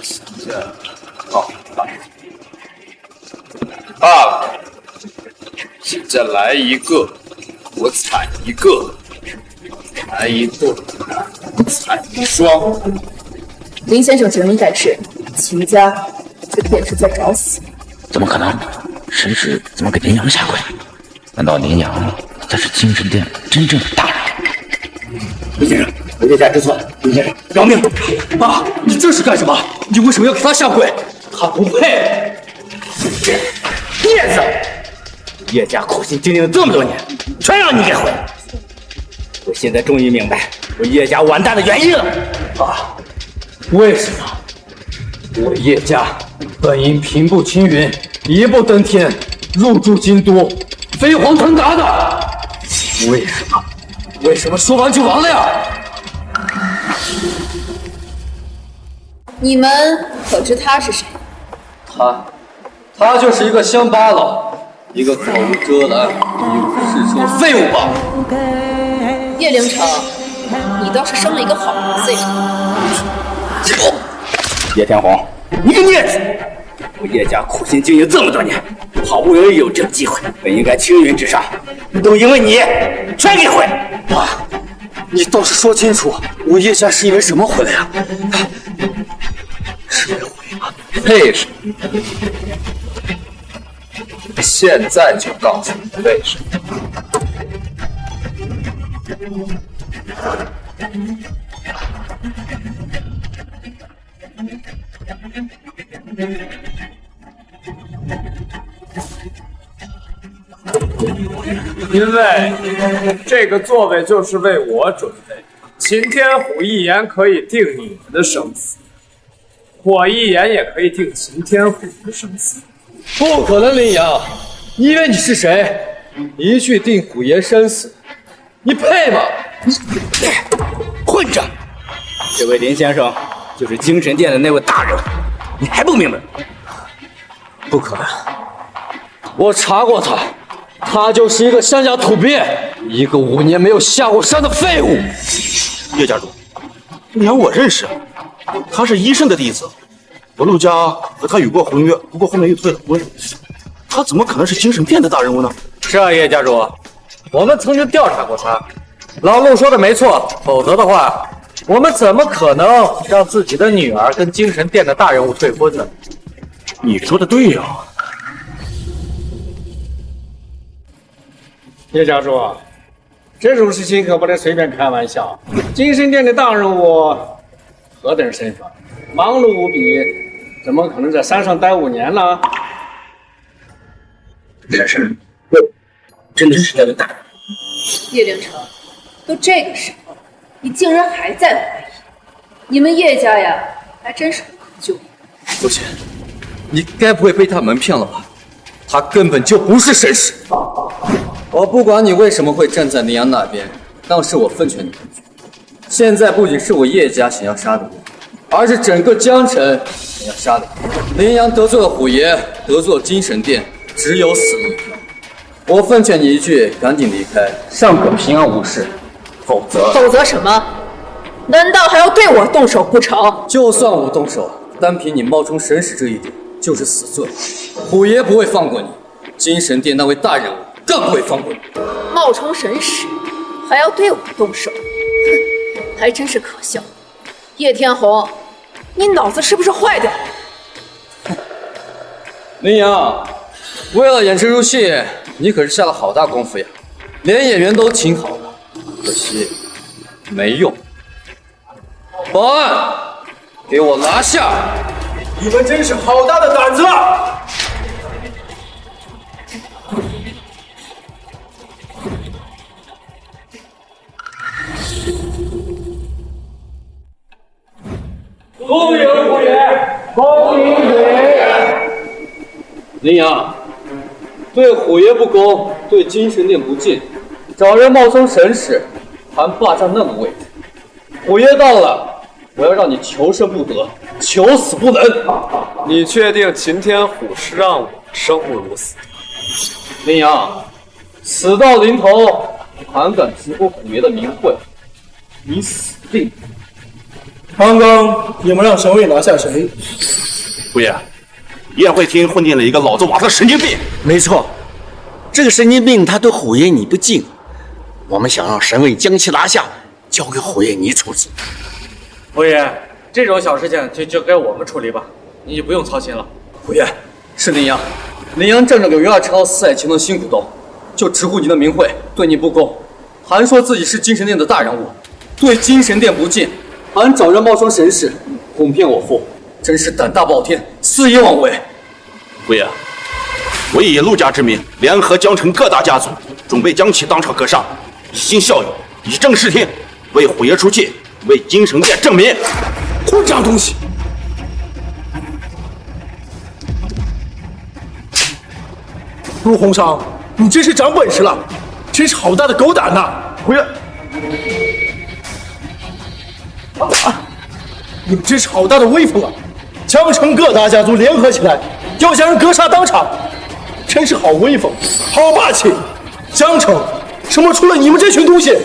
秦家，好，罢了。现在来一个，我踩一个；来一对，踩一双。林先生指名带刺，秦家这便是在找死。怎么可能？神使怎么给羚羊下跪？难道羚羊才是精神殿真正的大人？林先生，我叶家知错，林先生饶命！爸，你这是干什么？你为什么要给他下跪？他不配！叶子，叶家苦心经营了这么多年，全让你给毁了。我现在终于明白我叶家完蛋的原因了。爸，为什么？我叶家本应平步青云，一步登天，入驻京都，飞黄腾达的。为什么？为什么说完就完了呀？你们可知他是谁？他就是一个乡巴佬，一个口无遮拦、一无是处的废物吧。叶凌城，你倒是生了一个好儿子呀！叶天红，你个孽子！我叶家苦心经营这么多年，好不容易有这个机会，本应该青云直上，都因为你全给毁。爸，你倒是说清楚，我叶家是因为什么回来呀？是为了毁吗？配什么？现在就告诉你为什么。因为这个座位就是为我准备，秦天虎一言可以定你们的生死，我一言也可以定秦天虎的生死。不可能，林阳，你以为你是谁？一句定虎爷生死，你配吗？混账！这位林先生就是精神殿的那位大人物，你还不明白？不可能，我查过他，他就是一个乡下土鳖，一个5年没有下过山的废物。叶家主，林阳我认识，他是医生的弟子，我陆家和他有过婚约，不过后面又退了婚。他怎么可能是精神殿的大人物呢？是啊，叶家主，我们曾经调查过他，老陆说的没错，否则的话，我们怎么可能让自己的女儿跟精神殿的大人物退婚呢？你说的对呀。叶家主，这种事情可不能随便开玩笑。精神殿的大人物何等身份，忙碌无比，怎么可能在山上待5年呢？这事真的是那位大人。叶凌城，都这个时候，你竟然还在怀疑？你们叶家呀，还真是不可救药。父亲，你该不会被他蒙骗了吧？他根本就不是神使。我不管你为什么会站在林阳那边，当时我奉劝你一句，现在不仅是我叶家想要杀的我，而是整个江城想要杀的我。林阳得罪了虎爷，得罪了精神殿，只有死路一条。我奉劝你一句，赶紧离开，尚可平安无事，否则……否则什么？难道还要对我动手不成？就算我动手，单凭你冒充神使这一点就是死罪，虎爷不会放过你，精神殿那位大人物更不会放过你。冒充神使，还要对我动手，哼，还真是可笑。叶天红，你脑子是不是坏掉了？林阳，为了演这出戏，你可是下了好大功夫呀，连演员都请好了，可惜没用。保安，给我拿下！你们真是好大的胆子啊！恭迎虎爷，恭迎虎爷！林阳，对虎爷不恭，对精神殿不敬，找人冒充神使，还霸占那个位置。虎爷到了，我要让你求生不得，求死不能。你确定秦天虎是让我生不如死？林阳，死到临头还敢直呼虎爷的名讳，你死定了！刚刚你们让神卫拿下谁？虎爷，宴会厅混进了一个老子瓦特神经病。没错，这个神经病他对虎爷你不敬，我们想让神卫将其拿下，交给虎爷你处置。虎爷，这种小事情就交给我们处理吧，你就不用操心了。虎爷，是林阳，林阳仗着柳月超四海情的辛苦洞，就直呼你的名讳，对你不公，还说自己是精神殿的大人物，对精神殿不敬，还找人冒充神使，哄骗我父，真是胆大包天，肆意妄为。虎爷，我以陆家之名，联合江城各大家族，准备将其当场格杀，以儆效尤，以正视听，为虎爷出气，为精神殿正名。混账东西！陆洪商，你真是长本事了，真是好大的狗胆呐！虎爷，你们真是好大的威风啊！江城各大家族联合起来，要将人格杀当场，真是好威风，好霸气！江城什么出了你们这群东西？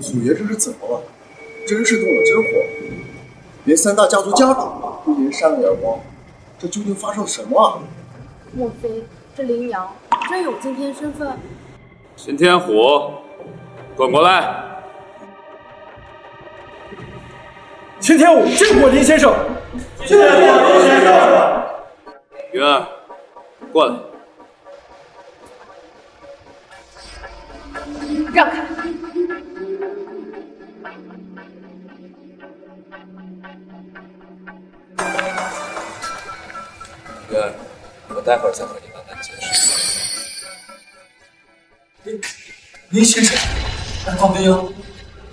虎爷这是怎么了？真是动了真火。连三大家族家主都连杀而亡，这究竟发生什么啊？莫非这羚羊真有今天身份？秦天虎，滚过来！秦天武见过林先生。见过林先生。云儿，过来。让开！云儿，我待会儿再和你慢慢解释。林先生，难道飞鹰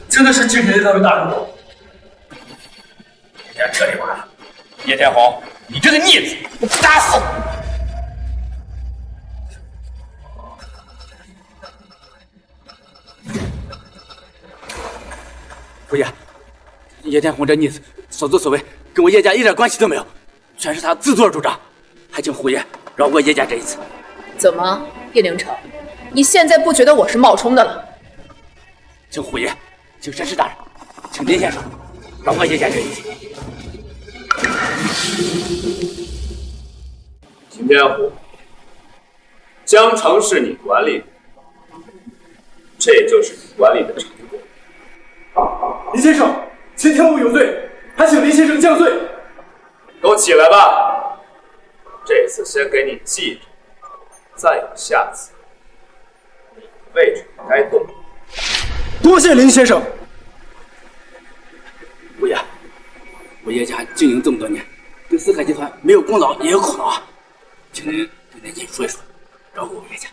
真的是精神那位大人物？你彻底完了！叶天红，你这个孽子，我打死你！胡爷，叶天红这逆子所作所为跟我叶家一点关系都没有，全是他自作主张，还请胡爷饶过叶家这一次。怎么，叶凌城，你现在不觉得我是冒充的了？请胡爷，请绅士大人，请林先生饶过叶家这一次。秦天虎，江城是你管理的，这就是你管理的成果。林先生，秦天武有罪，还请林先生降罪。给我起来吧！这次先给你记着，再有下次，位置该动。多谢林先生。胡爷，我叶家经营这么多年，对四海集团没有功劳也有苦劳啊，请您对年轻人说一说，饶过我叶家。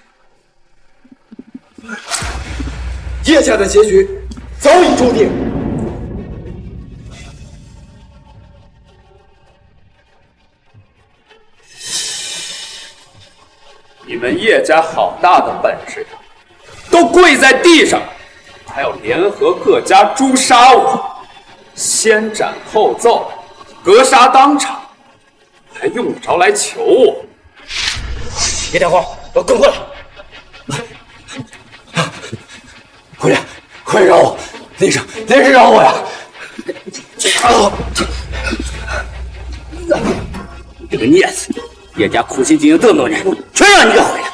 叶家的结局早已注定。你们叶家好大的本事呀！都跪在地上，还要联合各家诛杀我，先斩后奏，格杀当场，还用得着来求我？叶天红，给我滚过来！胡爷，快饶我！林生饶我呀！你这个孽子，叶家苦心经营这么多年，全让你给毁了！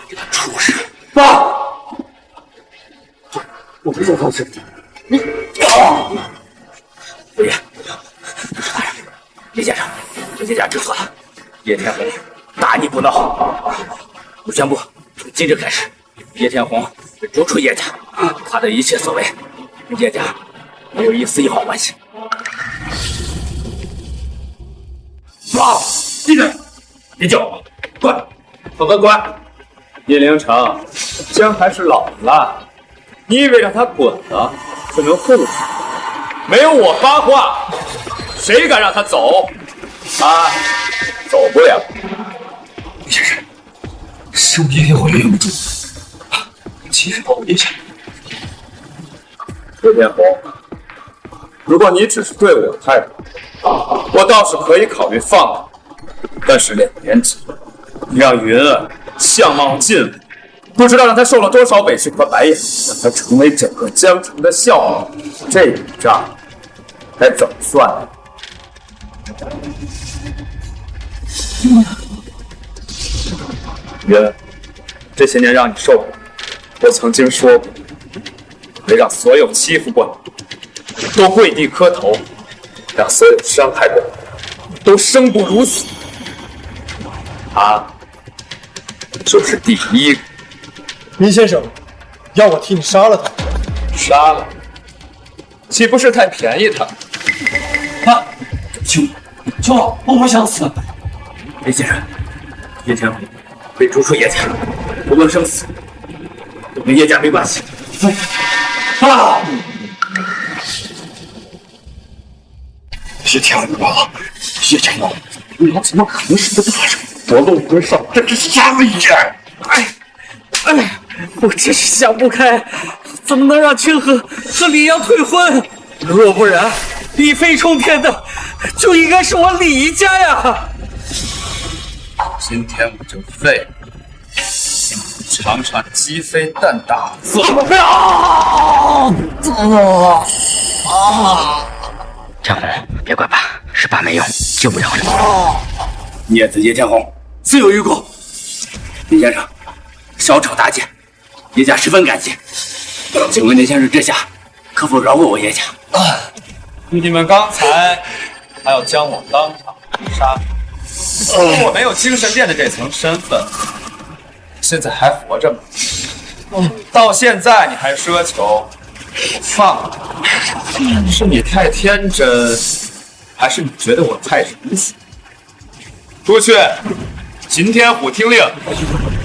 这个畜生！爸，我不想放弃你。胡爷，主持大人，叶先生，这叶家知错了，叶天红大逆不道。我宣布，从今日开始，叶天红被逐出叶家，他的一切所为跟叶家没有一丝一毫关系。爸，闭嘴！别叫我，滚！滚！叶凌城，姜还是老的辣，你以为让他滚了就能护他？没有我发话，谁敢让他走？啊，走不了。先生，是我叶天红忍不住，请饶我叶家。叶天红，如果你只是对我太好，我倒是可以考虑放了。但是2年前，你让云儿相貌尽毁，不知道让她受了多少委屈和白眼，让她成为整个江城的笑话，这笔账该怎么算呢？云儿，这些年让你受苦，我曾经说过，会让所有欺负过你都跪地磕头，让所有伤害过你都生不如死。他就是第一个。林先生，要我替你杀了他？杀了，岂不是太便宜他？爸，求我不想死。林先生，叶天红被逐出叶家，无论生死，都跟叶家没关系。爸，叶天红，叶天红，你怎么可能是个大人？我陆坤少，这是杀了人！我真是想不开，怎么能让清河和李阳退婚？若不然，李飞冲天的就应该是我李家呀！今天我就废了，尝尝鸡飞蛋打的滋味。家人，别怪爸，是爸没用，救不了你。孽子叶天红自有余辜。林先生，少吵大剑，叶家十分感激。请问林先生这下可否饶过我叶家？你们刚才还要将我当场杀，我没有精神殿的这层身份，现在还活着吗？到现在你还奢求我放了？是你太天真，还是你觉得我太仁慈？出去！秦天虎听令。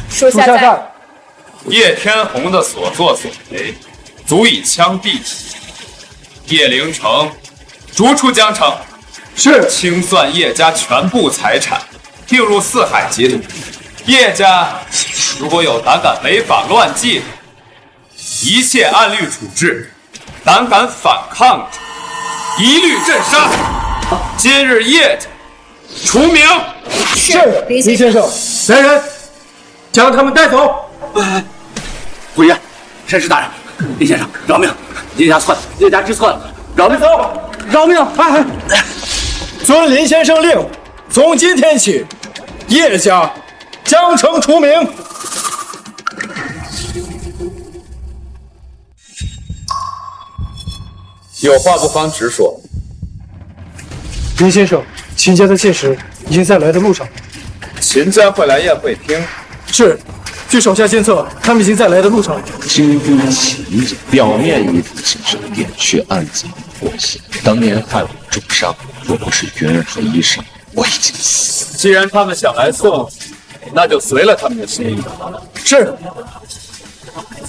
属下在。叶天红的所作所为，足以枪毙。叶凌城，逐出江城。是。清算叶家全部财产，并入四海集团。叶家如果有胆敢违法乱纪，一切按律处置；胆敢反抗者，一律镇杀。今日叶家除名。是，林先生。来人，将他们带走。虎爷，申氏大人，林先生，饶命！叶家错了，叶家知错了，饶命！饶命！遵林先生令，从今天起，叶家江城除名。有话不妨直说。林先生，秦家的剑士已经在来的路上。秦家会来宴会厅？是，据手下监测，他们已经在来的路上。惊呼秦家，表面依附秦神殿，却暗藏祸心。当年害我重伤，若不是云儿和医生，我已经死。既然他们想来送，那就随了他们的心意。是。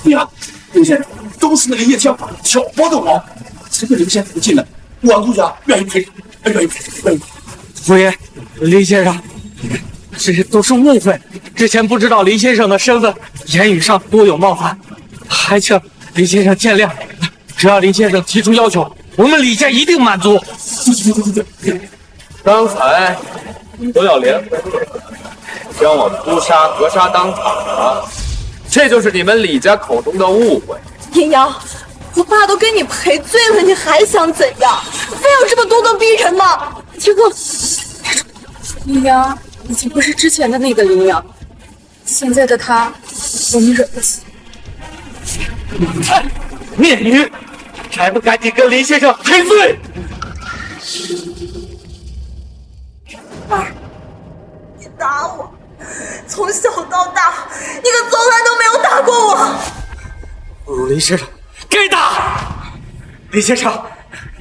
呀，林先生，都是那个叶天法挑拨的我，这个林先生进来，我陆家愿意赔，愿意。夫爷，林先生，这都是误会。之前不知道林先生的身份，言语上多有冒犯，还请林先生见谅。只要林先生提出要求，我们李家一定满足。对。刚才都要联合将我诛杀格杀当场了，这就是你们李家口中的误会。阴阳，我爸都跟你赔罪了，你还想怎样？非要这么咄咄逼人吗？这个阴阳已经不是之前的那个阴阳，现在的他，我们忍不起。孽女，还不赶紧跟林先生赔罪！二，你打我，从小到大，你可从来都没有打过我。不如林先生该打。林先生，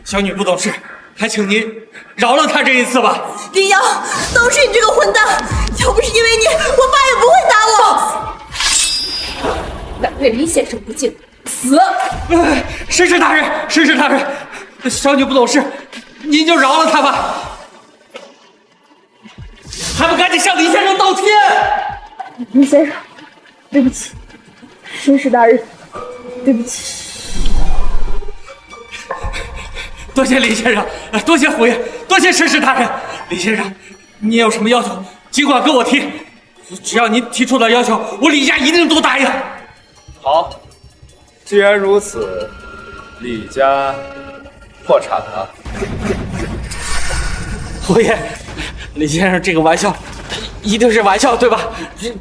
小女不懂事，还请您饶了她这一次吧。林阳，都是你这个混蛋！要不是因为你，我爸也不会打我。敢对林先生不敬，死！申氏大人，申氏大人，小女不懂事，您就饶了她吧。还不赶紧向林先生道歉！林先生，对不起，申氏大人，对不起。多谢林先生，多谢虎爷，多谢申氏大人。林先生，您有什么要求，尽管跟我提，只要您提出的要求，我李家一定都答应。好，既然如此，李家破产了。虎爷，林先生这个玩笑一定是玩笑对吧？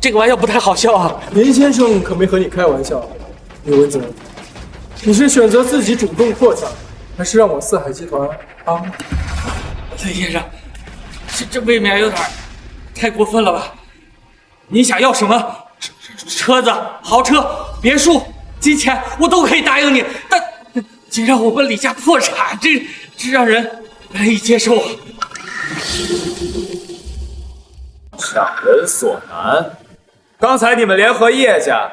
这个玩笑不太好笑啊。林先生可没和你开玩笑。刘文泽，你是选择自己主动破产，还是让我四海集团帮？林先生，这未免有点太过分了吧？你想要什么？车子、豪车、别墅、金钱，我都可以答应你。但仅让我们李家破产，这让人难以接受啊！强人所难。刚才你们联合叶家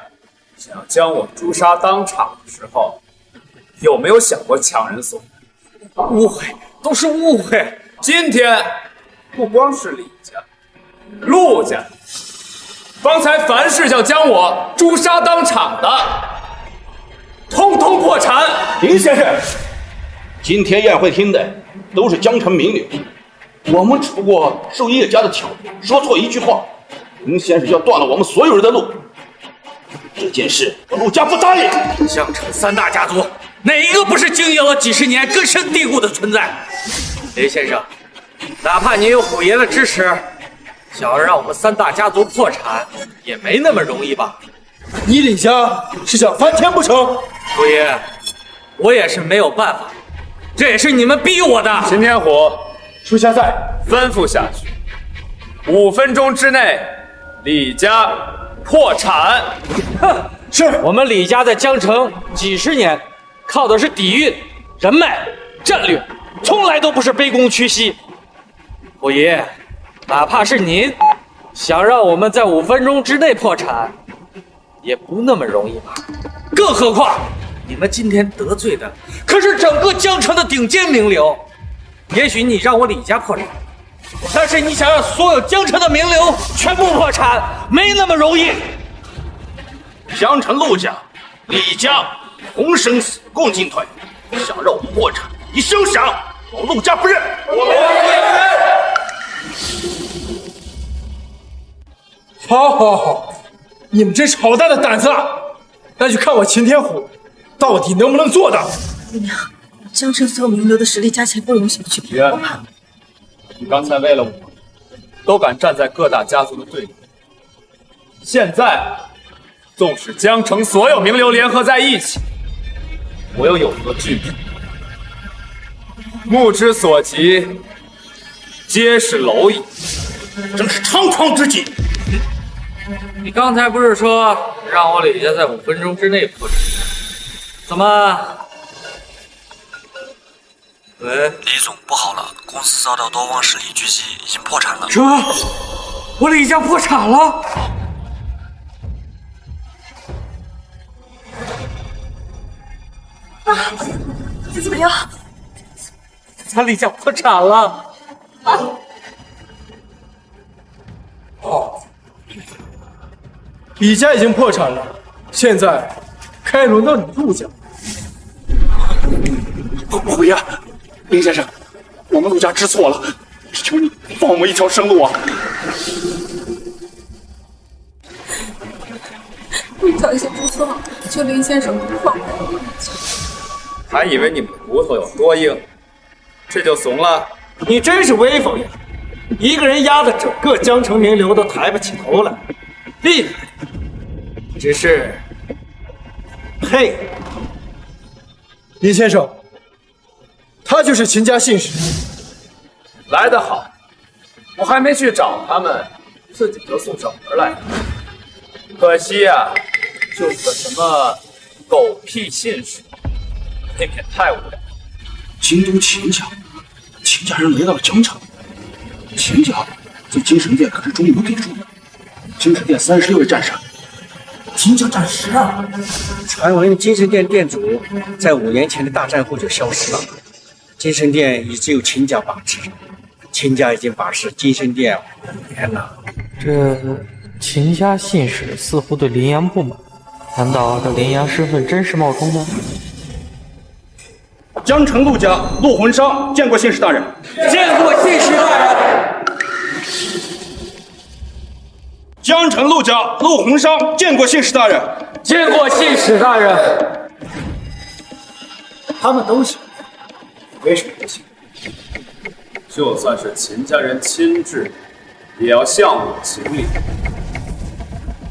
想要将我诛杀当场的时候，有没有想过强人所难？误会，都是误会。今天不光是李家、陆家，方才凡是想将我诛杀当场的，通通破产。林先生，今天宴会厅的都是江城名流，我们只不过受叶家的挑拨，说错一句话，林先生就要断了我们所有人的路。这件事我陆家不答应。江城三大家族哪一个不是经营了几十年根深蒂固的存在？雷先生，哪怕您有虎爷的支持，想要让我们三大家族破产，也没那么容易吧？你李家是想翻天不成？虎爷，我也是没有办法，这也是你们逼我的。秦天虎，属下在，吩咐下去，5分钟之内，李家破产。哼，是我们李家在江城几十年，靠的是底蕴、人脉、战略，从来都不是卑躬屈膝。虎爷，哪怕是您想让我们在5分钟之内破产，也不那么容易吧？更何况你们今天得罪的可是整个江城的顶尖名流。也许你让我李家破产，但是你想让所有江城的名流全部破产，没那么容易。江城陆家、李家同生死共进退，想让我们破产，你休想！我陆家不认。好，你们真是好大的胆子啊！那就看我秦天虎到底能不能做到。姑娘，江城所有名流的实力加起来不容小觑。袁，你刚才为了我，都敢站在各大家族的对立。现在，纵使江城所有名流联合在一起，我又有何惧处？目之所及，皆是蝼蚁，正是猖狂之极。你刚才不是说让我李家在5分钟之内破产？怎么？喂，李总，不好了，公司遭到多方势力狙击，已经破产了。什么？我李家破产了？啊！你怎么样？咱李家破产了。好，李家已经破产了，现在该轮到你陆家。虎爷，林先生，我们陆家知错了，求你放我们一条生路啊！陆小姐知错了，求林先生放过我们。还以为你们的骨头有多硬，这就怂了？你真是威风呀！一个人压得整个江城名流都抬不起头来，厉害！只是，嘿，林先生，他就是秦家信使。来得好，我还没去找他们，自己就送上门来了。可惜呀，就是个什么狗屁信使，未免太无聊。京都秦家，秦家人来到了江城。秦家在精神殿可是忠于给出的，精神殿36位战士，秦家战士啊！传闻精神殿殿主在5年前的大战后就消失了，精神殿已只有秦家把持，秦家已经把持精神殿5年了。这秦家信使似乎对林阳不满，难道这林阳身份真是冒充的？江城陆家陆魂商见过信使大人。见过信使大人。江城陆家陆魂商见过信使大人。见过信使大人。他们都行，为什么不行？就算是秦家人亲至，也要向我行礼。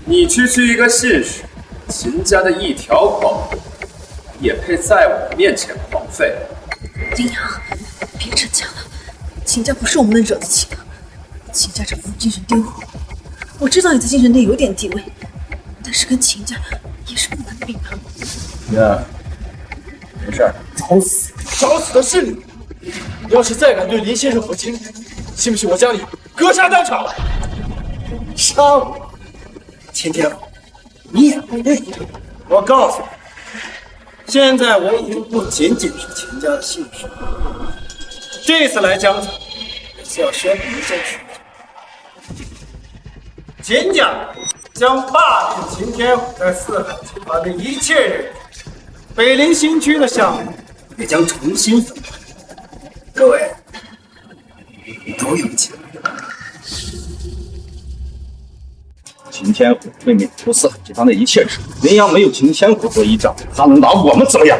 你区区一个信使，秦家的一条口，也配在我面前狂吠？林阳，别逞强了，秦家不是我们能惹得起的。秦家这副精神颠覆，我知道你在精神殿有点地位，但是跟秦家也是不能并的。爷，没事。找死的是你！你要是再敢对林先生和亲，信不信我将你格杀当场？杀我！秦天虎，你也不对。我告诉你，现在我已经不仅仅是秦家的信使，这次来江城是要宣布一件事。秦家将罢免秦天虎在四海集团的一切人员，北陵新区的项目也将重新分配。各位都有请。秦天虎会免除四海集团的一切职务，林阳没有秦天虎做依仗，他能拿我们怎么样？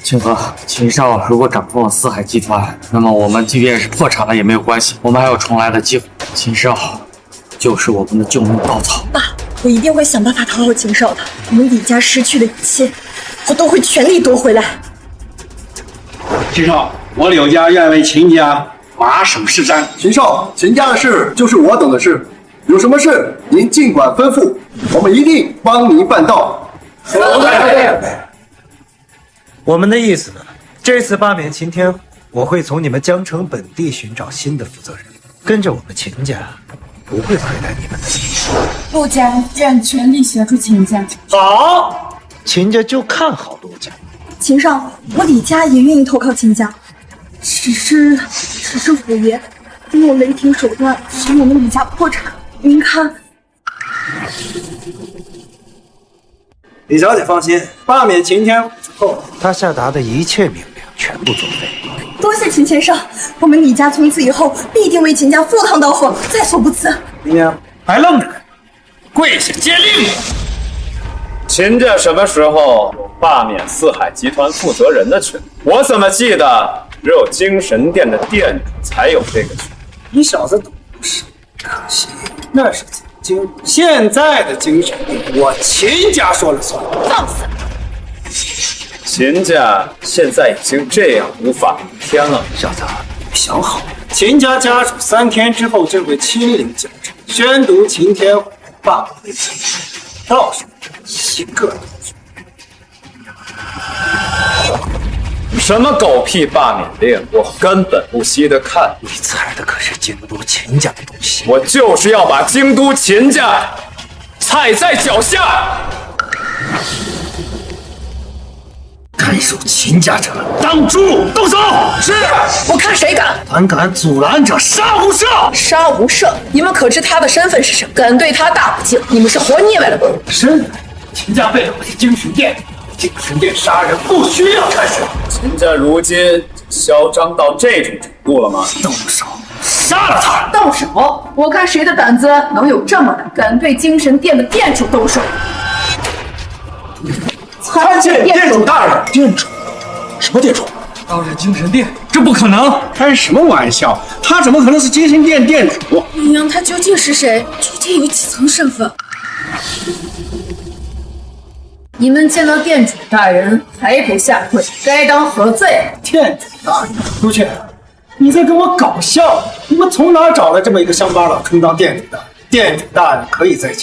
清河，秦少如果掌控了四海集团，那么我们即便是破产了也没有关系，我们还有重来的机会。秦少就是我们的救命稻草。爸，我一定会想办法讨好秦少的。我们李家失去的一切，我都会全力夺回来。秦少，我柳家愿为秦家马首是瞻。秦少，秦家的事就是我懂的事，有什么事您尽管吩咐，我们一定帮您办到。我们的意思呢？这次罢免秦天，我会从你们江城本地寻找新的负责人，跟着我们秦家，不会亏待你们的。陆家愿全力协助秦家。好，秦家就看好陆家。秦少，我李家也愿意投靠秦家，只是虎爷用雷霆手段使我们李家破产，您看。李小姐放心，罢免秦天之后，他下达的一切命令全部作废。多谢秦先生，我们李家从此以后必定为秦家赴汤蹈火，在所不辞。林娘，还愣着干？跪下接令！秦家什么时候有罢免四海集团负责人的权利？我怎么记得只有精神殿的殿主才有这个权利？你小子懂事，可惜那是曾经，现在的精神殿我秦家说了算。放肆！秦家现在已经这样无法无天了。小子，想好了，秦家家主3天之后就会亲临江城，宣读秦天罢免令，到时一个都什么狗屁罢免令，我根本不稀得看。你踩的可是京都秦家的东西，我就是要把京都秦家踩在脚下。看守秦家者，当诛！动手！是，我看谁敢！胆敢阻拦者，杀无赦！杀无赦！你们可知他的身份是什么？敢对他大不敬，你们是活腻歪了吗？身份？秦家背后是精神殿，精神殿杀人不需要看守。秦家如今嚣张到这种程度了吗？动手！杀了他！动手！我看谁的胆子能有这么大，敢对精神殿的殿主动手！参见殿主大人。殿主？什么殿主？当然精神殿，这不可能！开什么玩笑？他怎么可能是精神殿殿主？林阳他究竟是谁？究竟有几层身份？你们见到殿主大人还不下跪，该当何罪？殿主大人，朱雀，你在跟我搞笑？你们从哪找来这么一个乡巴佬充当殿主的？殿主大人可以在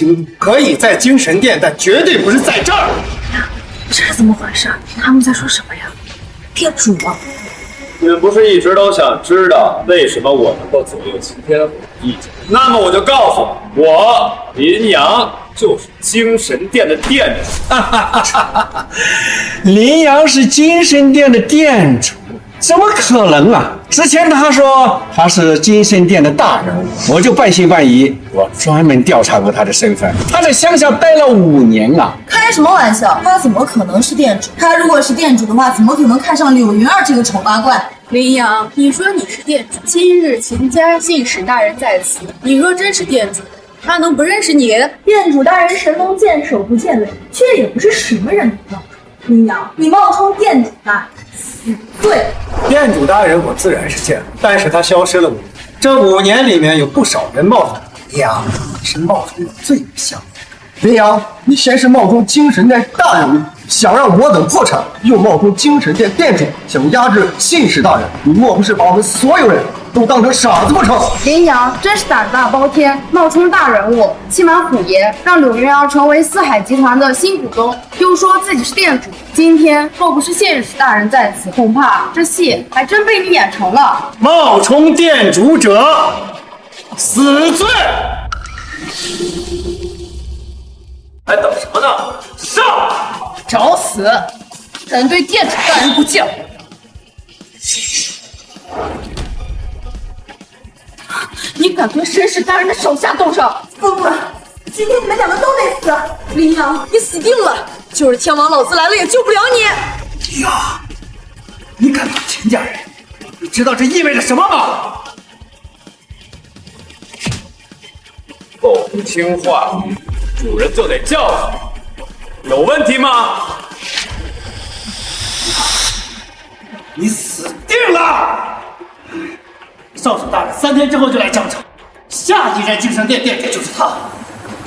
精神殿，但绝对不是在这儿。这是怎么回事？他们在说什么呀？殿主啊！你们不是一直都想知道为什么我能够左右秦天虎的意见？那么我就告诉你，我林阳就是精神殿的殿主。林阳是精神殿的殿主？怎么可能啊！之前他说他是精神殿的大人物，我就半信半疑。我专门调查过他的身份，他在乡下待了5年啊！开什么玩笑？他怎么可能是殿主？他如果是殿主的话，怎么可能看上柳云儿这个丑八怪？林阳，你说你是殿主，今日秦家信使大人在此，你若真是殿主，他能不认识你？殿主大人神龙见首不见尾，却也不是什么人都冒充。林阳，你冒充殿主大人，死罪！殿主大人我自然是见了，但是他消失了5年，这5年里面有不少人冒充林阳，你是冒充的最不像样。林阳，你先是冒充精神殿大人物，想让我等破产，又冒充精神殿殿主，想压制信使大人，你莫不是把我们所有人都当成傻子不成？林阳真是胆大包天，冒充大人物，欺瞒虎爷，让柳云儿成为四海集团的新股东，又说自己是殿主。今天若不是信使大人在此，恐怕这戏还真被你演成了。冒充殿主者，死罪！还等什么呢？上！找死！敢对殿主大人不敬！你敢对绅士大人的手下动手？疯了！今天你们2个都得死！林阳，你死定了！就是天王老子来了也救不了你！呀，你敢打秦家人？你知道这意味着什么吗？狗不听话，主人就得教训，有问题吗？你死定了！少主大人3天之后就来江城，下一任精神殿殿主就是他。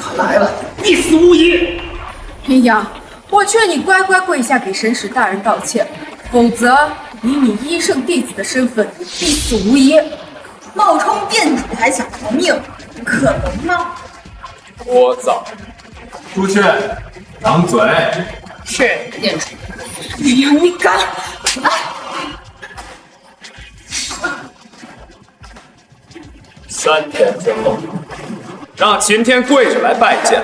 他来了，必死无疑。林阳，我劝你乖乖跪下给神使大人道歉，否则以你医圣弟子的身份，你必死无疑。冒充店主还想逃命，可能吗？聒噪！出去，掌嘴！是店主。林阳，你敢！啊3天之后，让秦天跪着来拜见，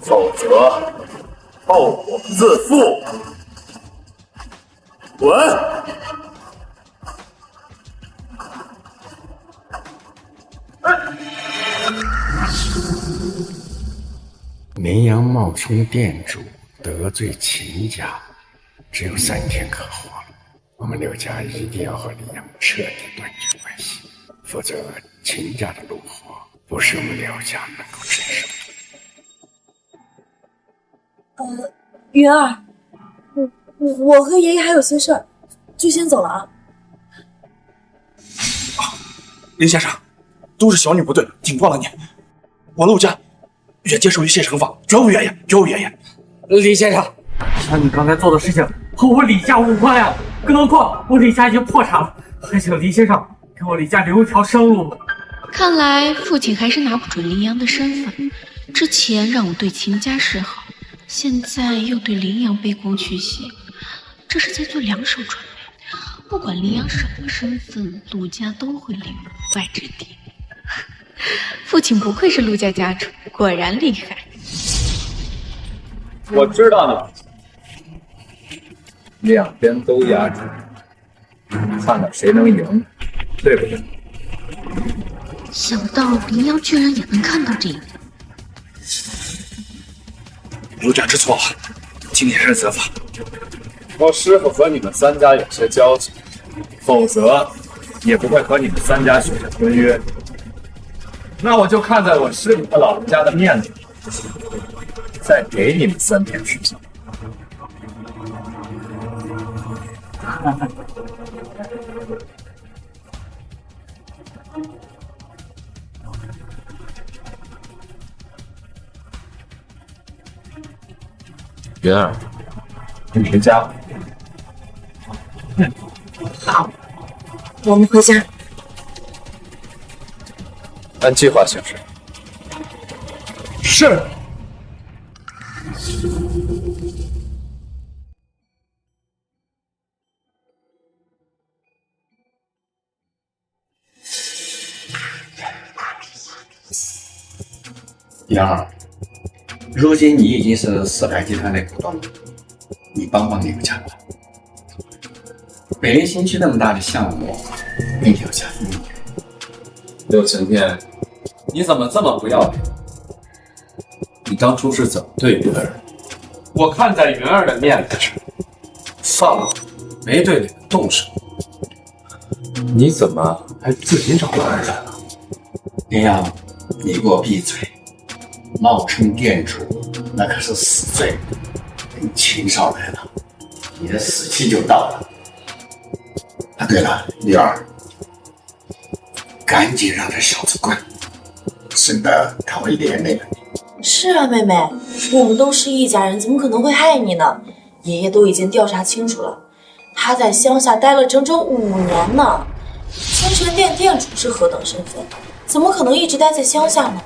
否则后果自负。滚！林阳冒充店主得罪秦家，只有3天可活了。我们刘家一定要和林阳彻底断绝关系，否则秦家的怒火不是我们刘家能够承受的。云儿，我和爷爷还有些事儿，就先走了啊。林先生，都是小女不对，顶撞了你。我陆家愿接受一切惩罚，绝无怨言，绝无怨言。李先生，像你刚才做的事情和我李家无关呀，更何况我李家已经破产了，还请李先生给我李家留一条生路。看来父亲还是拿不准林阳的身份，之前让我对秦家示好，现在又对林阳卑躬屈膝，这是在做2手准备。不管林阳什么身份，陆家都会立于不败之地。父亲不愧是陆家家主，果然厉害。我知道你两边都压制，看看谁能赢，对不对？想不到林阳居然也能看到这一点。陆家知错了，今天是责罚。我师傅和你们3家有些交情，否则也不会和你们3家许下婚约。那我就看在我师傅和老人家的面子上，再给你们3天时间。云儿，你回家。好，我们回家。按计划行事。是。杨儿，如今你已经是四海集团的股东了，你帮帮刘家吧。北陵新区那么大的项目，你留下分。刘晴天，你怎么这么不要脸？你当初是怎么对云儿？我看在云儿的面子上，放了，没对你们动手。你怎么还自己找麻烦了？林阳，你给我闭嘴！冒充店主，那可是死罪。等秦少来了，你的死期就到了。啊，对了，女儿，赶紧让这小子滚，省得他会连累了你。是啊，妹妹，我们都是一家人，怎么可能会害你呢？爷爷都已经调查清楚了，他在乡下待了整整5年呢。清泉殿殿主是何等身份，怎么可能一直待在乡下呢？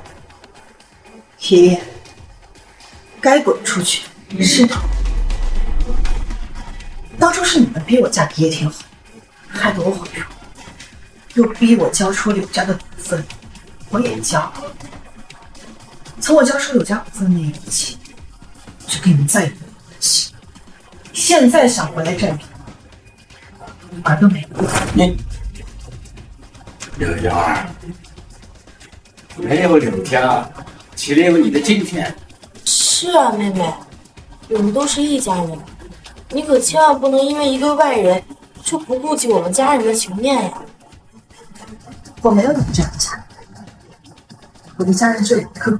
爷爷，该滚出去。是的，当初是你们逼我嫁给叶天华，害得我悔书，又逼我交出柳家的股份，我也交了。从我交出柳家股份那一刻起，我就跟你们再也没有关系。现在想回来占便宜，玩都没有。你柳瑶儿，没有柳家，岂能有你的今天？是啊，妹妹，我们都是一家人，你可千万不能因为一个外人就不顾及我们家人的情面呀。我没有你们这样的家人，我的家人只有一个，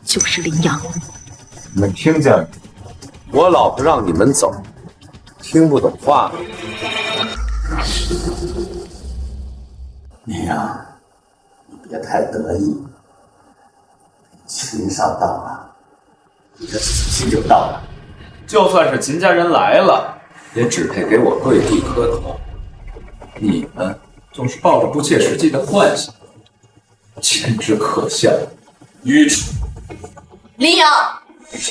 就是林阳。你们听见没？我老婆让你们走，听不懂话。你呀，你别太得意，秦少到了，你的死期就到了。就算是秦家人来了，也只配给我跪地磕头。你们总是抱着不切实际的幻想，简直可笑，愚蠢。林阳，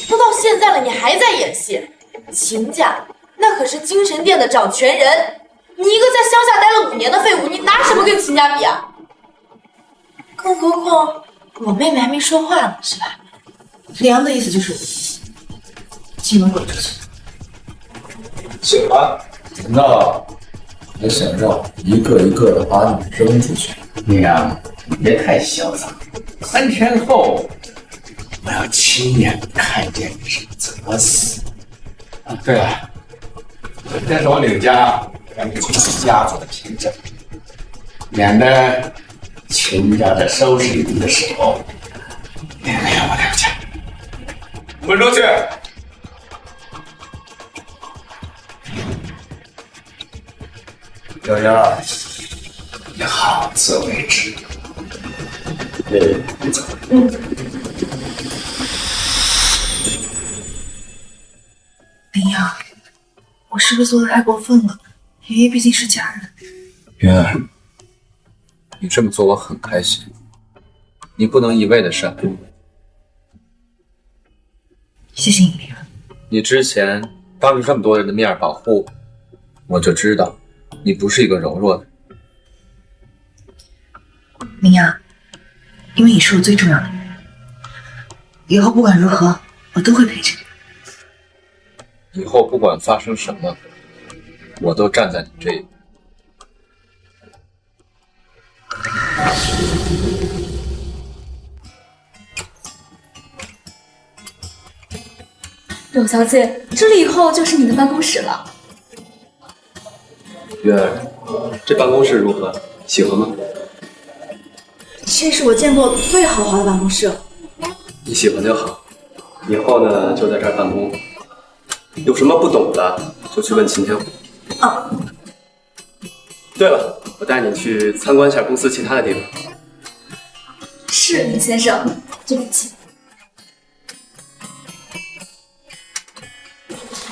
都到现在了，你还在演戏？秦家那可是精神殿的掌权人，你一个在乡下待了5年的废物，你拿什么跟秦家比啊？更何况我妹妹还没说话呢，是吧？林阳的意思就是进门滚出去。行了，那我想让一个一个的把你扔出去。你呀，你别太嚣张。3天后，我要亲眼看见你是怎么死。啊，对了，这是我柳家让你去家族的凭证，免得秦家在收拾你的时候连累我柳家。滚出去！柳儿，你好自为之。你走。林阳，我是不是做的太过分了？爷爷毕竟是家人。云儿，你这么做我很开心，你不能一味的善良。谢谢你，林阳。你之前当着这么多人的面保护我，就知道你不是一个柔弱的人。林阳，因为你是我最重要的人，以后不管如何，我都会陪着你。以后不管发生什么，我都站在你这一边。柳小姐，这里以后就是你的办公室了。月儿，这办公室如何？喜欢吗？这是我见过最豪华的办公室了。你喜欢就好，以后呢就在这儿办公。有什么不懂的就去问秦天虎。啊。对了，我带你去参观一下公司其他的地方。是，林先生，对不起。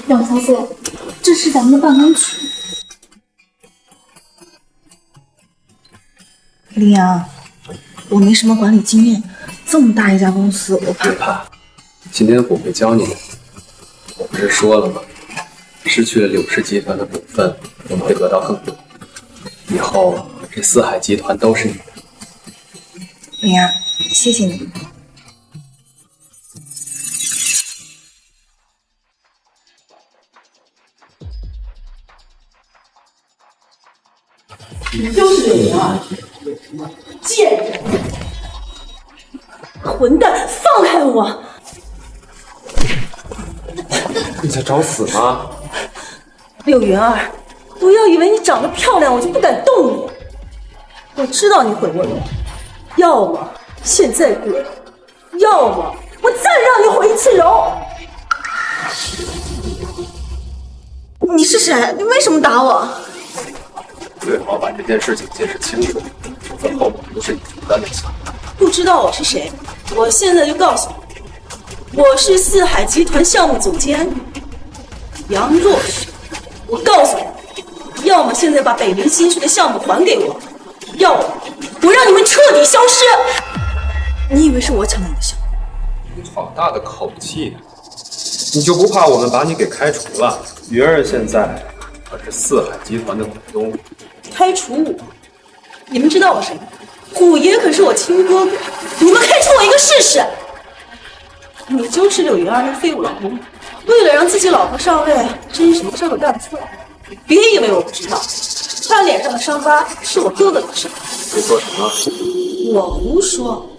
柳小姐，这是咱们的办公区。林阳，我没什么管理经验，这么大一家公司，我怕。别怕，秦天虎会教你的。我不是说了吗？失去了柳氏集团的股份，我们会得到更多。以后这四海集团都是你的。林阳，谢谢你。就是柳云儿，贱人，混蛋，放开我！你在找死吗？柳云儿，不要以为你长得漂亮，我就不敢动你。我知道你会问我，要么现在滚，要么我再让你回一次楼。你是谁？你为什么打我？最好把这件事情解释清楚，否则后果不是你承担得起。不知道我是谁？我现在就告诉你，我是四海集团项目总监杨若水。我告诉你，要么现在把北陵新区的项目还给我，要么我让你们彻底消失。你以为是我抢了你的项目？你好大的口气！你就不怕我们把你给开除了？云儿现在可是四海集团的股东。开除我？你们知道我谁吗？虎爷可是我亲哥哥，你们开除我一个试试。你就是柳云儿那废物老公，为了让自己老婆上位，真什么事都干得出来。别以为我不知道，他脸上的伤疤是我哥哥的伤。你说什么？我胡说。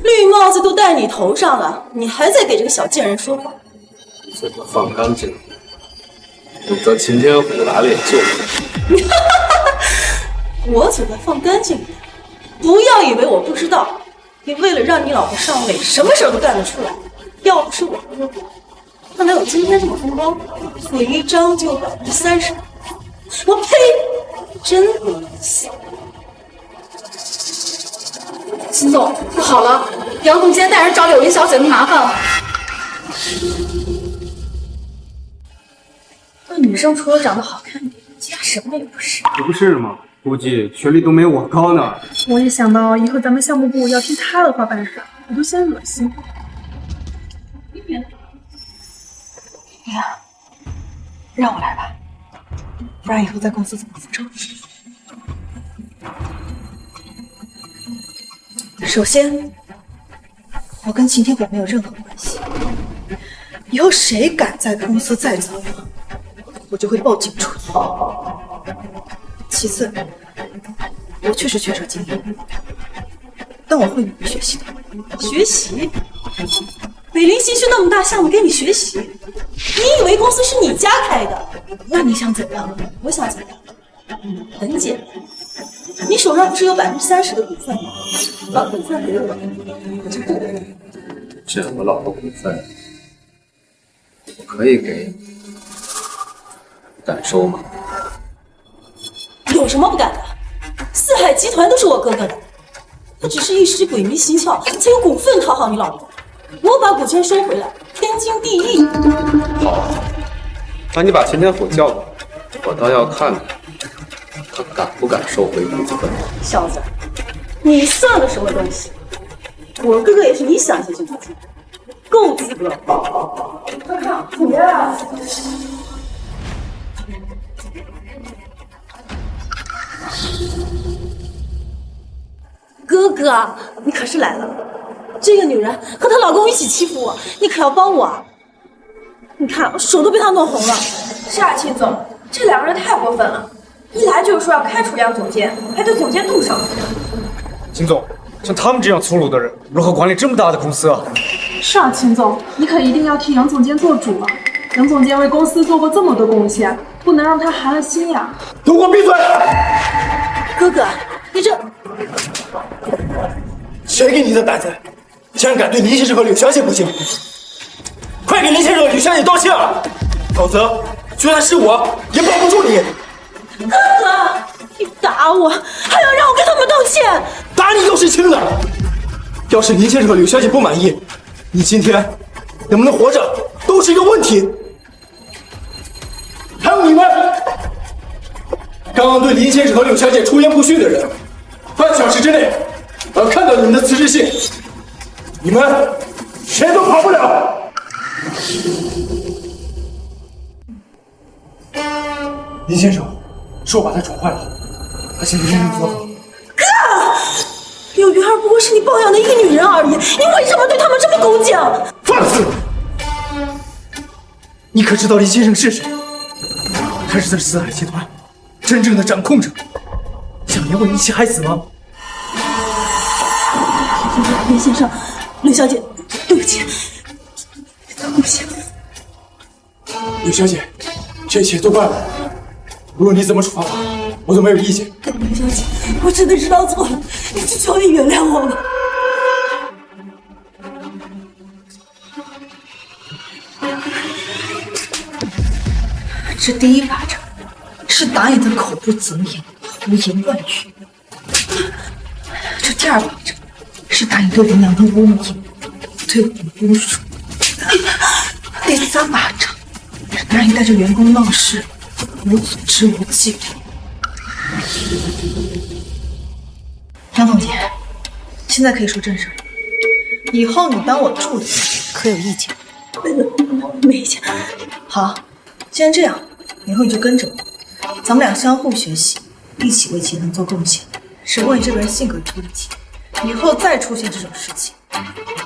绿帽子都戴你头上了，你还在给这个小贱人说话？嘴巴放干净，否则秦天虎拿脸就你。我嘴巴放干净点，不要以为我不知道。你为了让你老婆上位，什么事都干得出来。要不是我哥哥，哪有今天这么风光？我一张就30%，我呸！真恶心！秦总，不好了，杨总监带人找柳云小姐的麻烦了。那女生除了长得好看一点，其他什么也不是。可不是吗？估计学历都没我高呢。我一想到以后咱们项目部要听他的话办事，我都嫌恶心。哎呀，让我来吧，不然以后在公司怎么复仇？首先，我跟秦天火没有任何关系。以后谁敢在公司再造访，我就会报警处理。其次，我确实缺少经验，但我会努力学习的。学习？北林新区那么大项目给你学习？你以为公司是你家开的？那你想怎样？我想怎样？很简单，你手上不是有30%的股份吗？把股份给我，我就不给。这我老婆股份，我可以给你，敢收吗？有什么不敢的？四海集团都是我哥哥的，他只是一时鬼迷心窍，才有股份讨好你老婆。我把股权收回来，天经地义。好，那你把秦天火叫过来，我倒要看看他敢不敢收回股份。小子，你算个什么东西？我哥哥也是你想进就能进，够资格。快看，怎么样？哥哥，你可是来了。这个女人和她老公一起欺负我，你可要帮我啊！你看，我手都被她弄红了。是啊，秦总，这两个人太过分了，一来就是说要开除杨总监，还对总监动手。秦总，像他们这样粗鲁的人，如何管理这么大的公司啊？是啊，秦总，你可一定要替杨总监做主啊！杨总监为公司做过这么多贡献，不能让他寒了心呀！都给我闭嘴！哥哥，你这……谁给你的胆子，竟然敢对林先生和柳小姐不敬？快给林先生和柳小姐道歉啊！否则，就算是我也保不住你。哥哥，你打我，还要让我跟他们道歉？打你都是轻的。要是林先生和柳小姐不满意，你今天能不能活着都是一个问题。还有你们，刚刚对林先生和柳小姐出言不逊的人，半小时之内我要看到你们的辞职信，你们谁都跑不了。林先生，是我把他宠坏了，他现在认真说法。哥，柳云儿不过是你包养的一个女人而已，你为什么对他们这么恭敬？放肆！你可知道林先生是谁？他是这四海集团真正的掌控者，想连我一起害死吗？林先生，柳小姐，对不起，对不起。柳小姐，这一切都怪我。无论你怎么处罚我，我都没有意见。柳小姐，我真的知道错了，求你原谅我吧。这第一巴掌是打你的口不择言、胡言乱语，这第二巴掌是打你对林阳的污蔑、对我的侮辱，第三巴掌是打你带着员工闹事、无组织无纪律。杨总监，现在可以说正事了。以后你当我助理，可有意见？没意见。好，既然这样，以后你就跟着我，咱们俩相互学习，一起为集团做贡献。只不过你这个人性格出了题，以后再出现这种事情，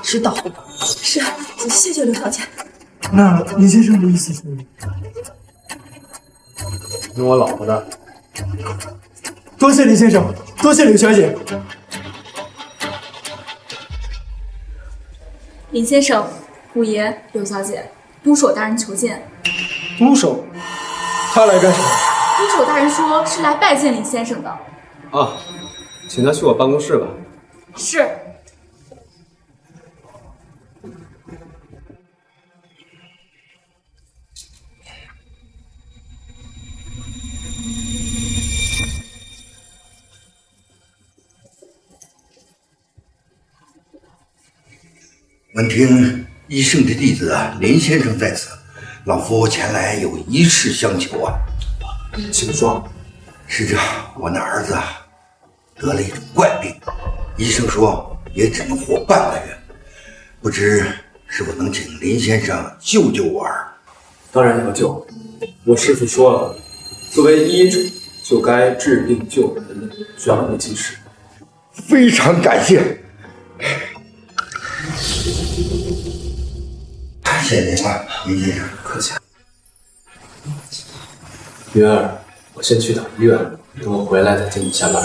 知道后报。是，谢谢刘小姐。那林先生的意思是？听我老婆的。多谢林先生，多谢柳小姐。林先生、五爷、柳小姐，督手大人求见。督手，他来干什么？督手大人说是来拜见林先生的。啊，请他去我办公室吧。是。闻听医圣的弟子林先生在此，老夫前来有一事相求啊。请说。是这，我那儿子得了一种怪病，医生说也只能活半个月，不知是否能请林先生救救我儿？当然要救。我师父说了，作为医者，就该治病救人，需要不及时。非常感谢。谢谢您啊，林先生。客气。云儿，我先去趟医院，等我回来再接你下班。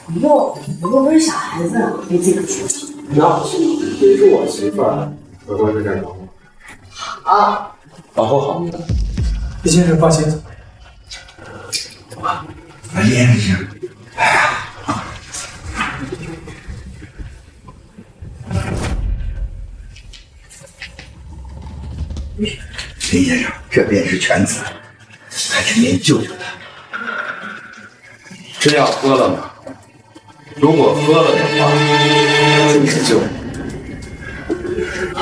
不用，我不是小孩子，没这个出息。那你是我媳妇儿，乖乖在这儿等我。好，保护好。李先生放心。走吧。林先生，哎呀。林先生，这便是犬子，还请您救救他。这药喝了吗？如果喝了的话，就是救。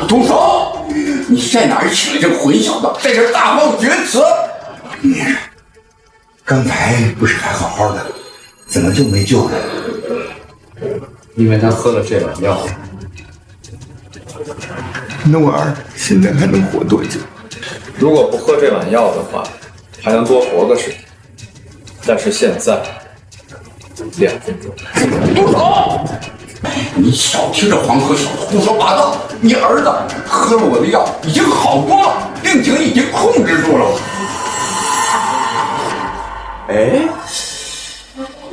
动手！你在哪儿请了这个混小子，在这大放厥词？你刚才不是还好好的，怎么就没救呢？因为他喝了这碗药。那我儿现在还能活多久？如果不喝这碗药的话，还能多活个10天。但是现在2分钟。动手！你少听这黄河小子胡说八道！你儿子喝了我的药，已经好多了，病情已经控制住了。哎，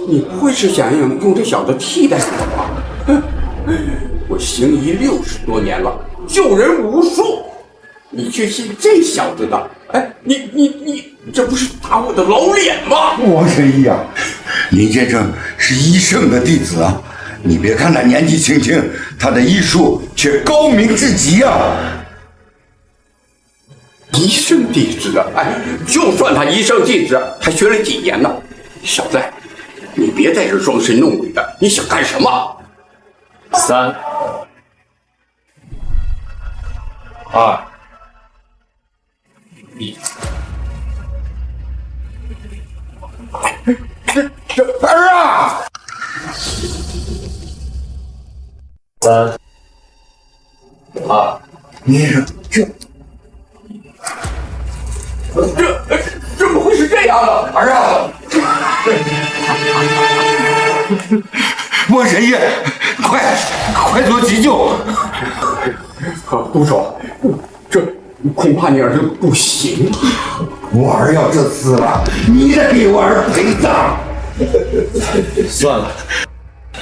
你不会是想用这小子替代我吧？我行医60多年了，救人无数，你却信这小子的？哎，你这不是打我的老脸吗？王神医啊，林先生是医圣的弟子啊，你别看他年纪轻轻，他的医术却高明至极啊。医圣弟子啊，哎，就算他医圣弟子，还学了几年呢？小子，你别在这装神弄鬼的，你想干什么？3、2、1。这儿啊！3、2，你怎么会是这样的？儿啊！莫神医，快做急救！督手，这恐怕你儿子不行。我儿要是死了，你得给我儿陪葬。算了，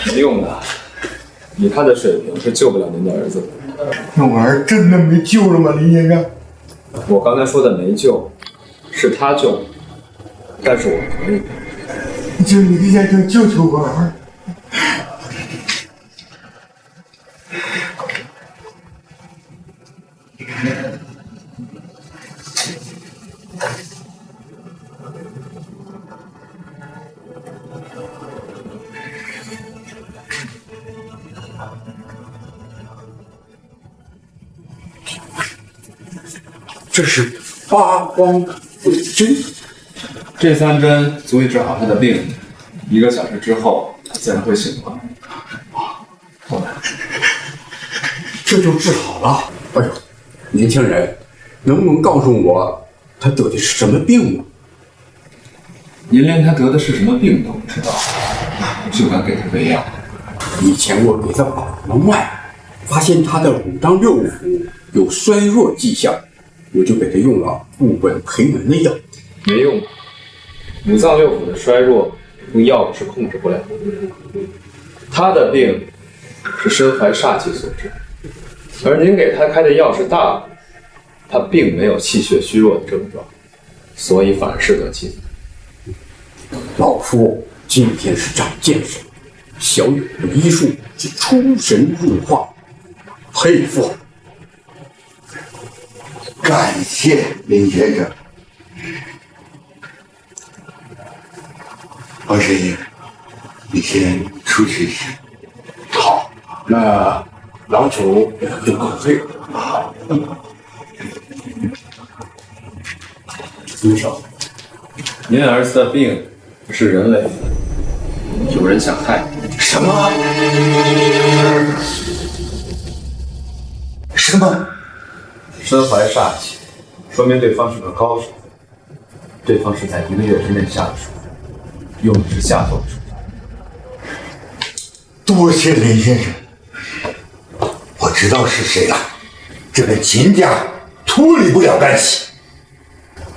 没用的，以他的水平是救不了您的儿子的。那我儿真的没救了吗，林先生？我刚才说的没救，是他救，但是我可以。请林先生救救我儿。这是发光鬼针，这3针足以治好他的病，1个小时之后他自然会醒过来。这就治好了。哎呦，年轻人，能不能告诉我他得的是什么病呢？您连他得的是什么病都不知道，就敢给他喂药？以前我给他把了脉，发现他的5脏6腑有衰弱迹象，我就给他用了固本培元的药。没用，5脏6腑的衰弱用药是控制不了的。他的病是身怀煞气所致，而您给他开的药是大补，他并没有气血虚弱的症状，所以反而适得其反。老夫今天是长见识，小友的医术是出神入化，佩服。感谢林先生。王神医，你先出去一下。好，那郎主就告退。陆少，您儿子的病不是人为的，有人想害你。什么？什么？身怀煞气，说明对方是个高手。对方是在1个月之内下的手，用的是下作的手段。多谢林先生，我知道是谁了。这跟秦家脱离不了干系。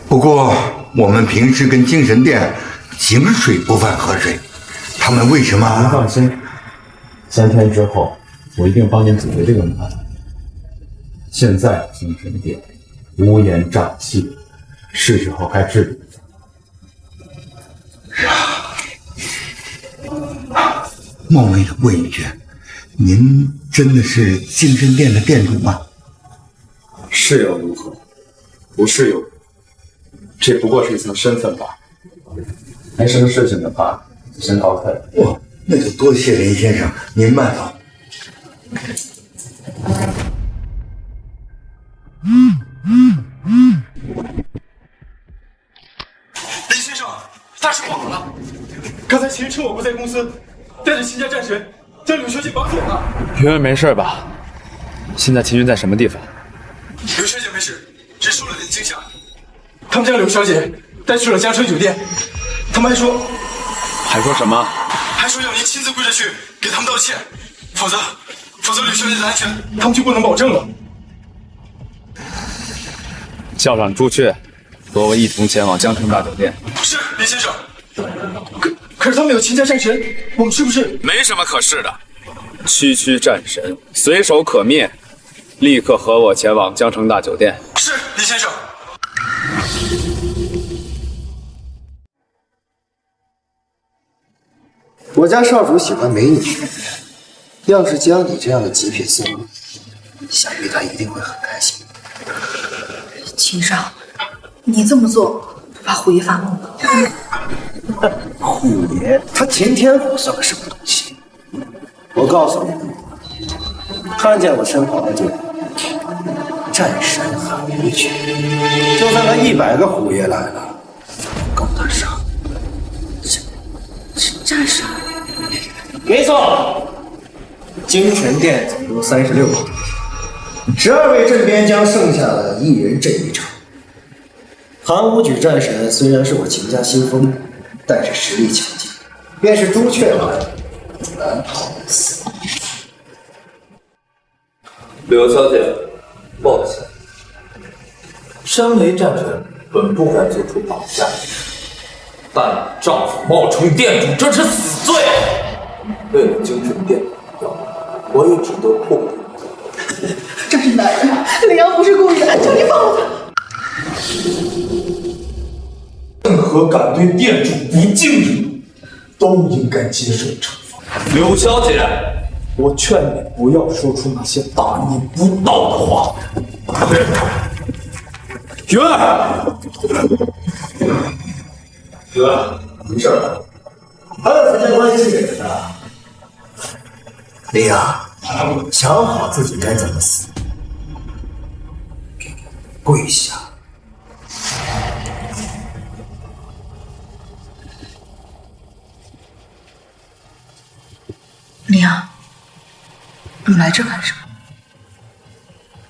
不过我们平时跟精神殿井水不犯河水，他们为什么？您放心，3天之后我一定帮您解决这个麻烦。现在精神殿乌烟瘴气，是时候该治理。冒昧的问一句，您真的是精神殿的殿主吗？是又如何？不是又如何？这不过是一层身份罢了。没什么事情的话，先告退。哇，那就多谢林先生，您慢走。林先生，大事不好了！刚才秦趁我不在公司，带着秦家战神将柳小姐绑走了。云儿没事吧？现在秦军在什么地方？柳小姐没事，只受了点惊吓。他们将柳小姐带去了嘉诚酒店，他们还说什么？还说要您亲自跪着去给他们道歉，否则柳小姐的安全他们就不能保证了。叫上朱雀，和我一同前往江城大酒店。是，林先生。可是他们有秦家战神，我们是不是？没什么可是的，区区战神随手可灭，立刻和我前往江城大酒店。是，林先生。我家少主喜欢美女，要是将你这样的极品送礼，想必他一定会很开心。秦少，你这么做不怕虎爷发怒吗？虎爷他秦天虎算个什么东西？我告诉你，看见我身旁的这个战神喊回去，就算他100个虎爷来了，够他上。战神？没错，京城殿总共36位，12位镇边将剩下的1人镇一场。韩武举战神虽然是我秦家新封，但是实力强劲，便是朱雀来，难逃一死。柳小姐，抱歉，身为战神，本不该做出绑架，但丈夫冒充店主，这是死罪。为了精神殿的，我也只得破例。战神大人，林阳不是故意的，求你放了他。任何敢对店主不敬的，都应该接受惩罚。柳小姐，我劝你不要说出那些大逆不道的话。云儿，云儿，没事吧？还有时间关心你的？林阳，想好自己该怎么死，跪下。林阳，你来这干什么？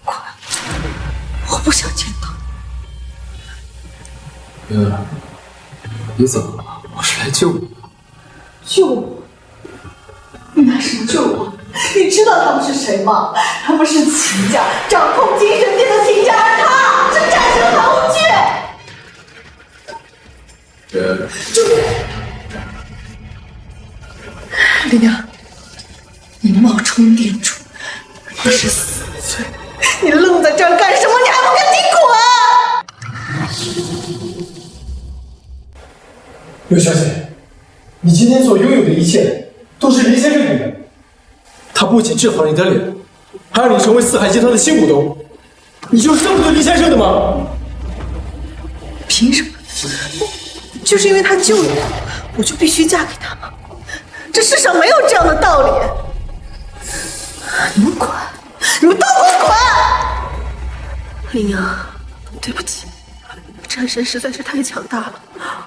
快，我不想见到你。云儿，你怎么了？我是来救你的。救我？你拿什么救我？你知道他们是谁吗？他们是秦家掌控精神殿的秦家，而他是战神韩无惧。救我！林阳，你冒充店主，你是死罪！你愣在这儿干什么？你还不赶紧滚！柳小姐，你今天所拥有的一切都是林先生给的。他不仅治好你的脸，还让你成为四海集团的新股东。你就是这么对林先生的吗？凭什么？就是因为他救了我，我就必须嫁给他吗？这世上没有这样的道理。你们滚！你们都给我滚！羚羊，对不起，战神实在是太强大了，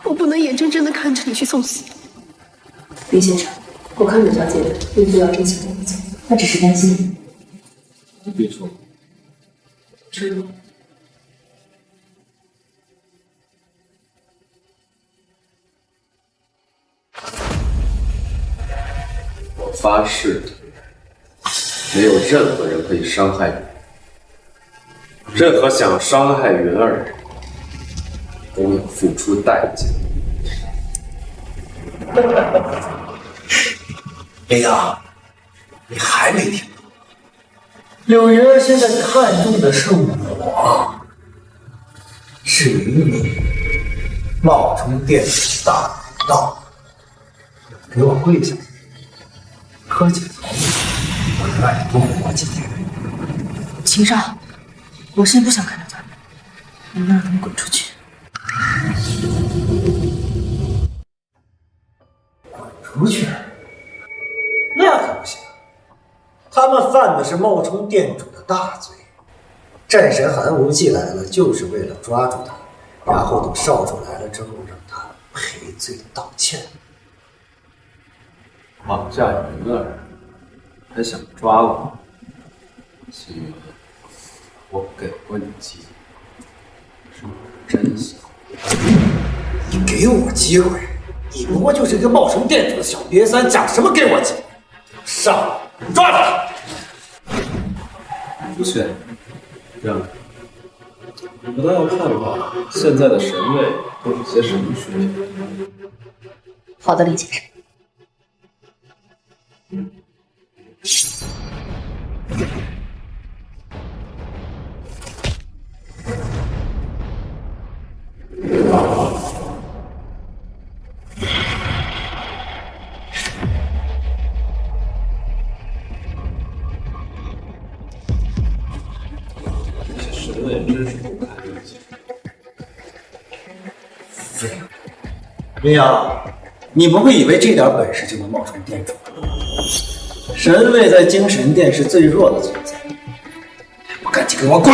我不能眼睁睁的看着你去送死。林先生，我看柳小姐并非要真情带你走，她只是担心你。你别说，知道。我发誓，没有任何人可以伤害你。任何想伤害云儿的人，都要付出代价。羚羊，你还没听懂？柳云儿现在看重的是我，是你，冒充殿主大盗，给我跪下！柯姐头，我让你多活几天。秦少，我先不想看到他们，你们让他们滚出去。出去？那可不行，他们犯的是冒充店主的大罪。战神韩无忌来了，就是为了抓住他，然后等少主来了之后，让他赔罪道歉。绑架云儿，还想抓我？心云，我给过你机会，是我真心。你给我机会？你不过就是个冒充店主的小瘪三，讲什么给我机会？上，抓住他！不是，这样，我倒要看看现在的神位都是些什么水平。好的，林先生。神位真是不堪一击。废物！羚羊，你不会以为这点本事就能冒充店主吧？神位在精神殿是最弱的存在，还不赶紧给我滚！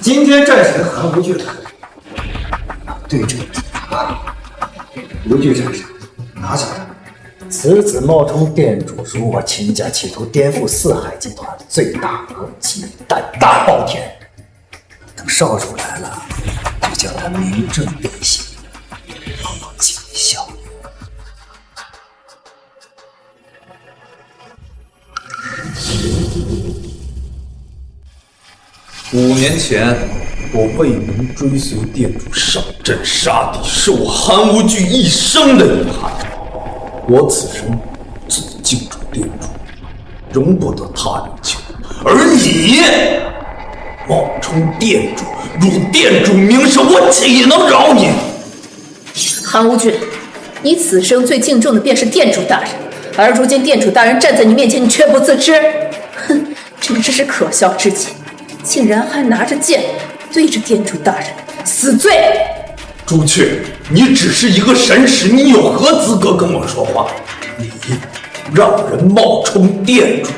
今天战神韩无惧来了，对着你打。无惧战神，拿下他！此子冒充店主，辱我秦家，企图颠覆四海集团，罪大恶极，胆大包天。等少主来了，就叫他明正变形，尽孝。5年前，我为民追随店主上阵杀敌，是我韩无惧一生的遗憾。我此生最敬重店主，容不得他人侵犯。而你冒充店主，辱店主名声，我岂能饶你？韩无惧，你此生最敬重的便是店主大人，而如今店主大人站在你面前，你却不自知，哼，真是可笑至极，竟然还拿着剑对着店主大人，死罪！朱雀，你只是一个神使，你有何资格跟我说话？你让人冒充店主，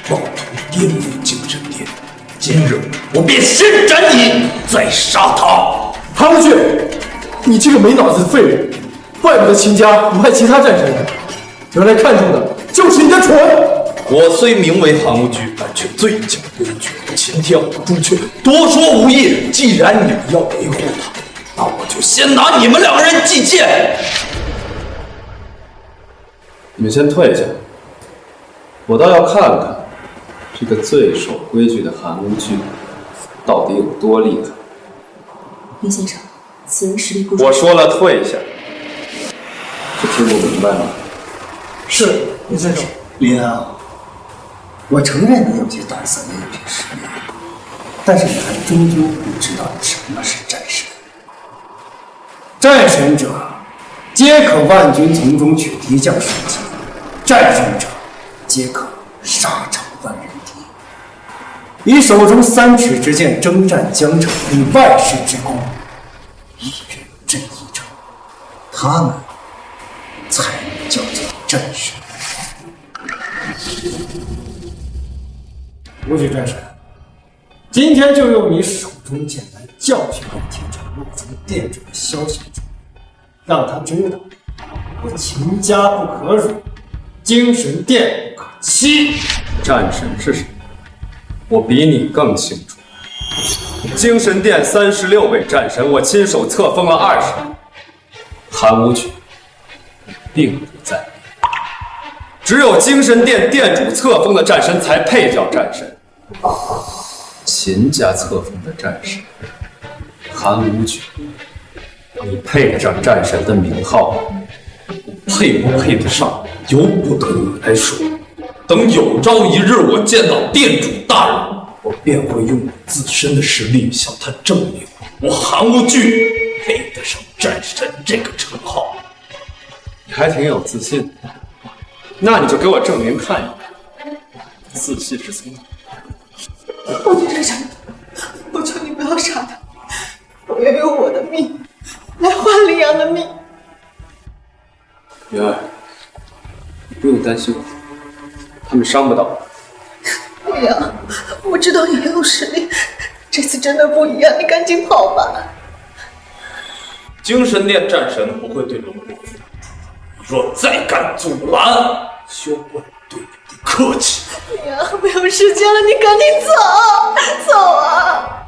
冒充颠覆精神殿，今日我便先斩你，再杀他！韩无惧，你这个没脑子的废物，怪不得秦家不派其他战神来，原来看中的就是你的蠢！我虽名为韩无惧，但却最讲规矩。秦天虎、朱雀多说无益，既然你们要维护他，那我就先拿你们2个人祭剑。你们先退下，我倒要看看这个最守规矩的韩无惧到底有多厉害。林先生，此人实力不弱。我说了退下，这听不明白吗？是，林先生。林安，我承认你有些胆色，也有些实力，但是你还终究不知道什么是战神。战神者，皆可万军从中取敌将首级；战神者，皆可杀场万人敌。以手中3尺之剑征战江城，以万世之功，一人镇一城，他们才能叫做战神。无惧战神，今天就用你手中剑来教训叶天成陆中店主的萧小姐，让他知道我秦家不可辱，精神殿不可欺。战神是谁？我比你更清楚。精神殿36位战神，我亲手册封了20人。韩无惧并不在，只有精神殿殿主册封的战神才配叫战神。秦家册封的战神，韩无惧，你配得上战神的名号吗？配不配得上，由不得你来说。等有朝一日我见到店主大人，我便会用我自身的实力向他证明，我韩无惧配得上战神这个称号。你还挺有自信的，那你就给我证明看一看，自信是从哪？无惧战神，我求你不要杀他，我愿用我的命来换林阳的命。云儿，你不用担心我，他们伤不到我。林阳，我知道你很有实力，这次真的不一样，你赶紧跑吧。精神殿战神不会对龙国服，你若再敢阻拦，休怪对你不客气。林阳，没有时间了，你赶紧走，走啊！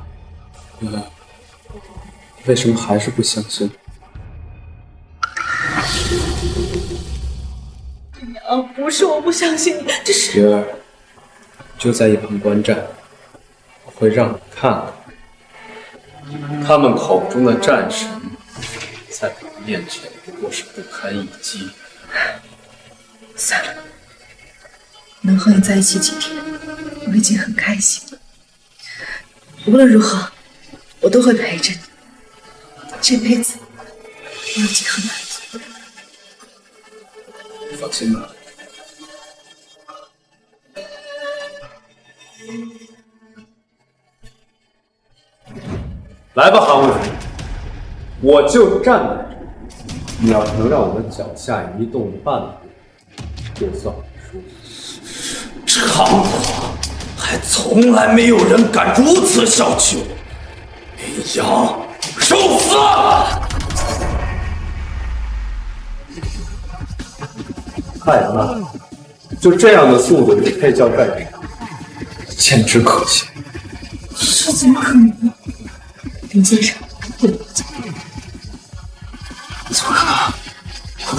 云儿，为什么还是不相信？林阳，不是我不相信你，这是……云儿，就在一旁观战，我会让你看看，他们口中的战神，在我面前不过是不堪一击。算了，能和你在一起几天，我已经很开心了。无论如何，我都会陪着你。这辈子，我已经很满足了。放心吧。来吧，韩无惧，我就站在这儿。你要是能让我的脚下移动半步，就算输。长话，还从来没有人敢如此小觑。林阳，受死！太慢，就这样的速度也配叫战神，简直可笑。这怎么可能呢？林先生，对不起。怎么可能？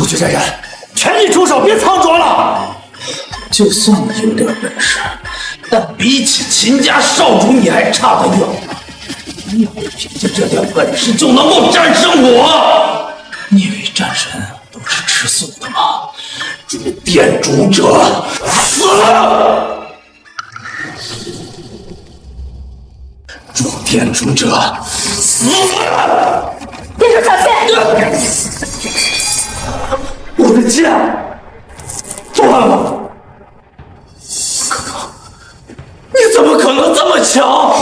无惧战神，全力出手，别藏拙了！就算你有点本事，但比起秦家少主，你还差得远呢。你以为凭借这点本事就能够战胜我？你以为战神都是吃素的吗？主殿主者，死！主殿主者，死！殿主小心！我的剑断了！你怎么可能这么强？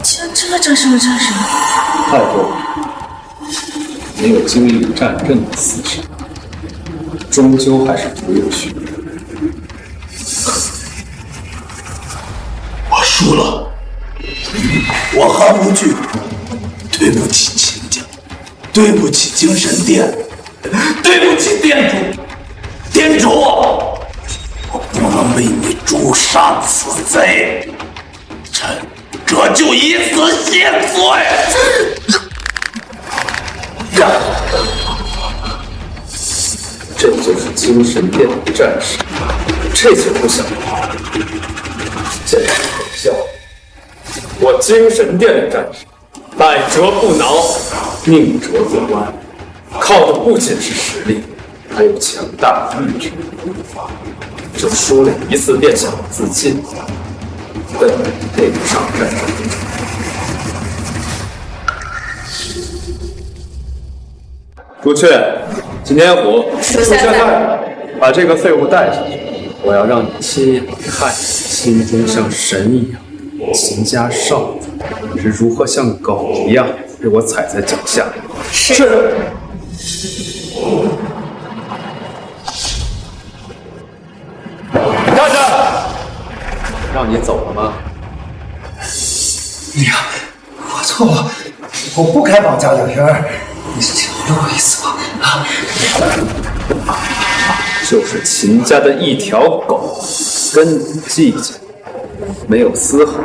竟然真的战胜了战神！太多了，没有经历战阵的厮杀，终究还是徒有虚名。我输了，我韩无惧，对不起秦家，对不起精神殿，对不起殿主，殿主，我不能为你诛杀此贼，臣这就以此谢罪。这就是精神殿的战士，这就不想跑了，简直可笑！我精神殿的战士，百折不挠，宁折不弯，靠的不仅是实力，还有强大的意志。就输了一次便想自尽，根本配不上战神。朱雀，金天虎，属下在。把这个废物带下去，我要让你亲眼看，心中像神一样。秦家少主是如何像狗一样被我踩在脚下。是。让你走了吗？李阳，我错了，我不该绑架柳云儿，你是饶了我一次吧？啊！就是秦家的一条狗，跟你计较，没有丝毫。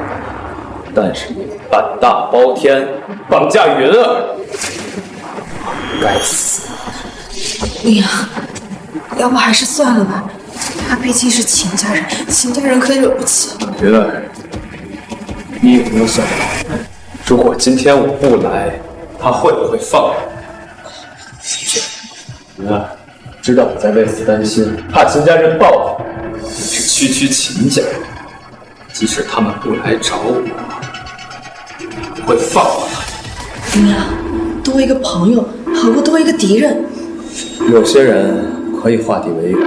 但是你胆大包天，绑架云儿，该死！李阳，要不还是算了吧，他毕竟是秦家人，秦家人可惹不起。云儿，你有没有想过，如果今天我不来，他会不会放我？云儿，知道我在为此担心，怕秦家人报复，你是区秦家，即使他们不来找我，不会放过他。林阳，多一个朋友好过多一个敌人。有些人可以化敌为友，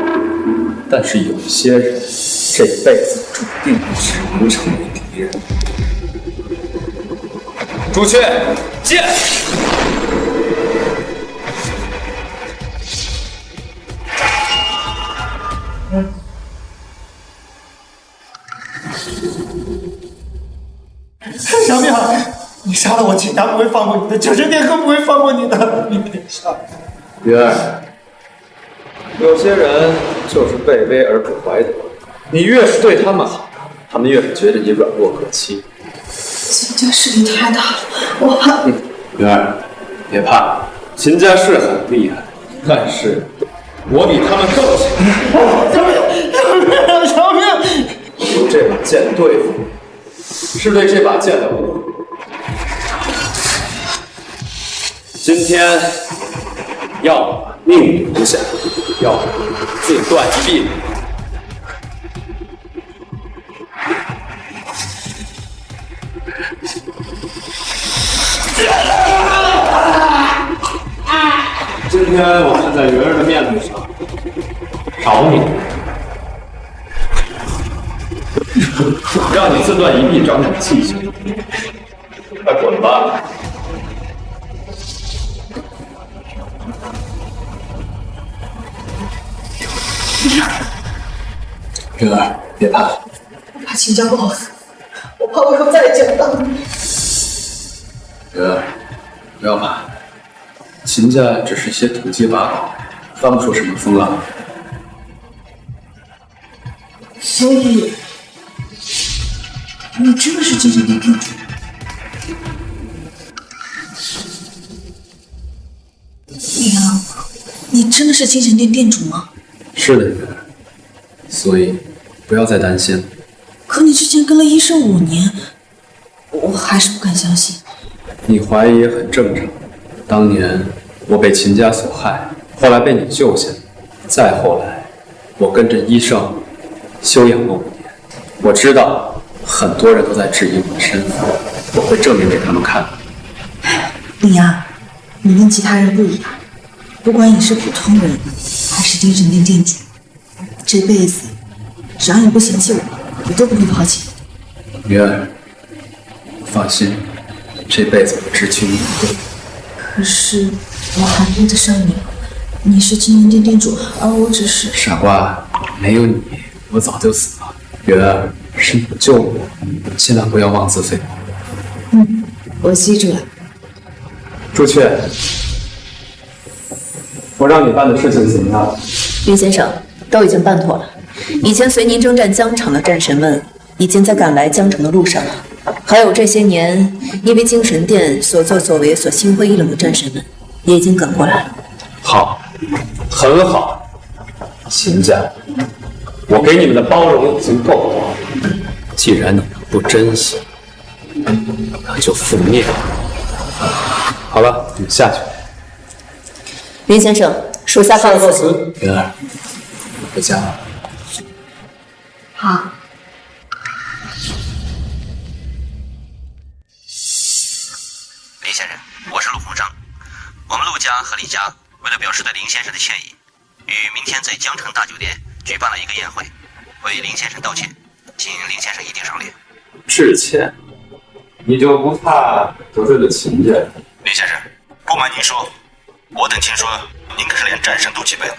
但是有些人这辈子注定只能成为敌人。朱雀，见！小淼，你杀了我，秦家不会放过你的，九神殿更不会放过你的，你别杀！云儿，有些人就是被威而不怀德，你越是对他们好，他们越是觉得你软弱可欺。秦家势力太大了，我怕。云儿，别怕，秦家是很厉害，但是我比他们更强。小淼，有这把剑对付你，是对这把剑的侮辱。今天要么命留下，要么自断一臂。今天我看在云儿的面子上，饶你，让你自断一臂，长点记性。快滚吧！云儿，别怕，我怕秦家报复，我怕我以后再也见不到你。云儿，不要怕，秦家只是些土鸡瓦狗，翻不出什么风浪。所以，你真的是精神殿殿主？李阳，你真的是精神殿殿主吗？是的，云儿。所以，不要再担心了。可你之前跟了医生5年，我还是不敢相信。你怀疑也很正常。当年我被秦家所害，后来被你救下，再后来，我跟着医生休养了5年。我知道很多人都在质疑我的身份，我会证明给他们看。李阳，你跟其他人不一样，不管你是普通人还是精神殿殿主，这辈子只要你不嫌弃我都不会抛弃你。云儿，放心，这辈子我只娶你一个。可是我还配得上你？你是精神殿殿主，而我只是……傻瓜，没有你，我早就死了。云儿，是你救我，千万不要妄自菲薄。我记住了。朱雀，我让你办的事情怎么样？林先生，都已经办妥了。以前随您征战疆场的战神们，已经在赶来疆城的路上了。还有这些年因为精神殿所作所为所心灰意冷的战神们，也已经赶过来了。好，很好。秦家，我给你们的包容已经够多了。既然你们不珍惜，那就覆灭了。好了，你们下去。林先生，属下告辞。云儿，回家吧。好。林先生，我是陆鸿章。我们陆家和李家为了表示对林先生的歉意，于明天在江城大酒店举办了一个宴会，为林先生道歉，请林先生一定赏脸。致歉？你就不怕得罪了秦家？林先生，不瞒您说，我等听说您可是连战神都具备了，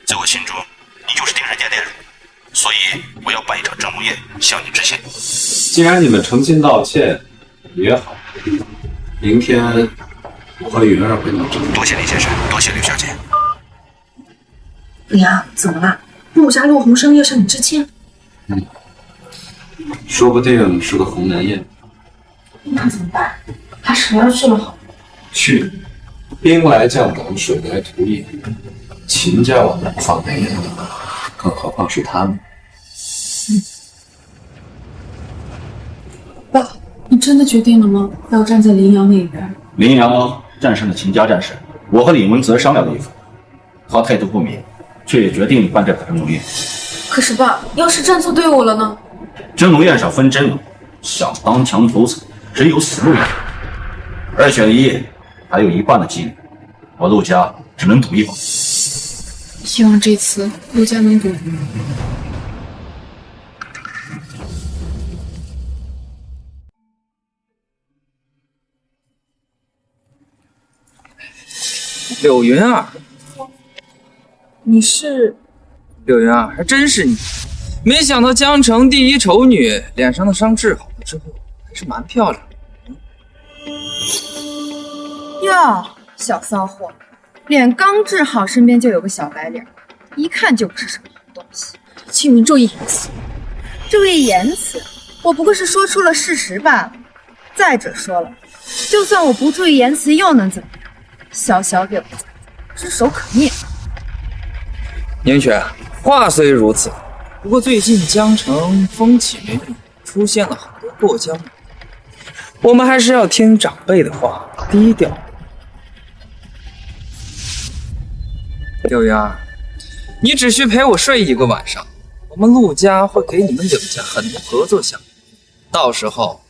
在我心中，您就是定神殿殿主，所以我要办一场正梦业向你致歉。既然你们诚心道歉，也好。明天我和雨儿会到这里。多谢林先生，多谢刘小姐。李阳，怎么了？陆家陆鸿生要向你致歉？说不定是个红蓝燕。那怎么办？他什么要去了好？去，兵来将挡，水来土掩。秦家我们不放在眼里，更何况是他们。爸，你真的决定了吗？要站在林阳那一边？林阳战胜了秦家战士，我和李文泽商量了一番，他态度不明，却也决定办这个蒸笼宴。可是爸，要是站错队伍了呢？蒸笼宴上分真龙，想当墙头草，只有死路一条。2选1，还有一半的几率，我陆家只能赌一把。希望这次陆家能赌赢。柳云儿，你是？柳云儿，还真是你！没想到江城第一丑女脸上的伤治好了之后，还是蛮漂亮的。哟，小骚货，脸刚治好，身边就有个小白脸，一看就不是什么好东西。请您注意言辞。注意言辞，我不过是说出了事实罢了。再者说了，就算我不注意言辞，又能怎么样？小小柳子，只手可灭。宁雪，话虽如此，不过最近江城风起云涌，出现了很多过江龙，我们还是要听长辈的话，低调。柳云儿，你只需陪我睡一个晚上，我们陆家会给你们柳家很多合作项目，到时候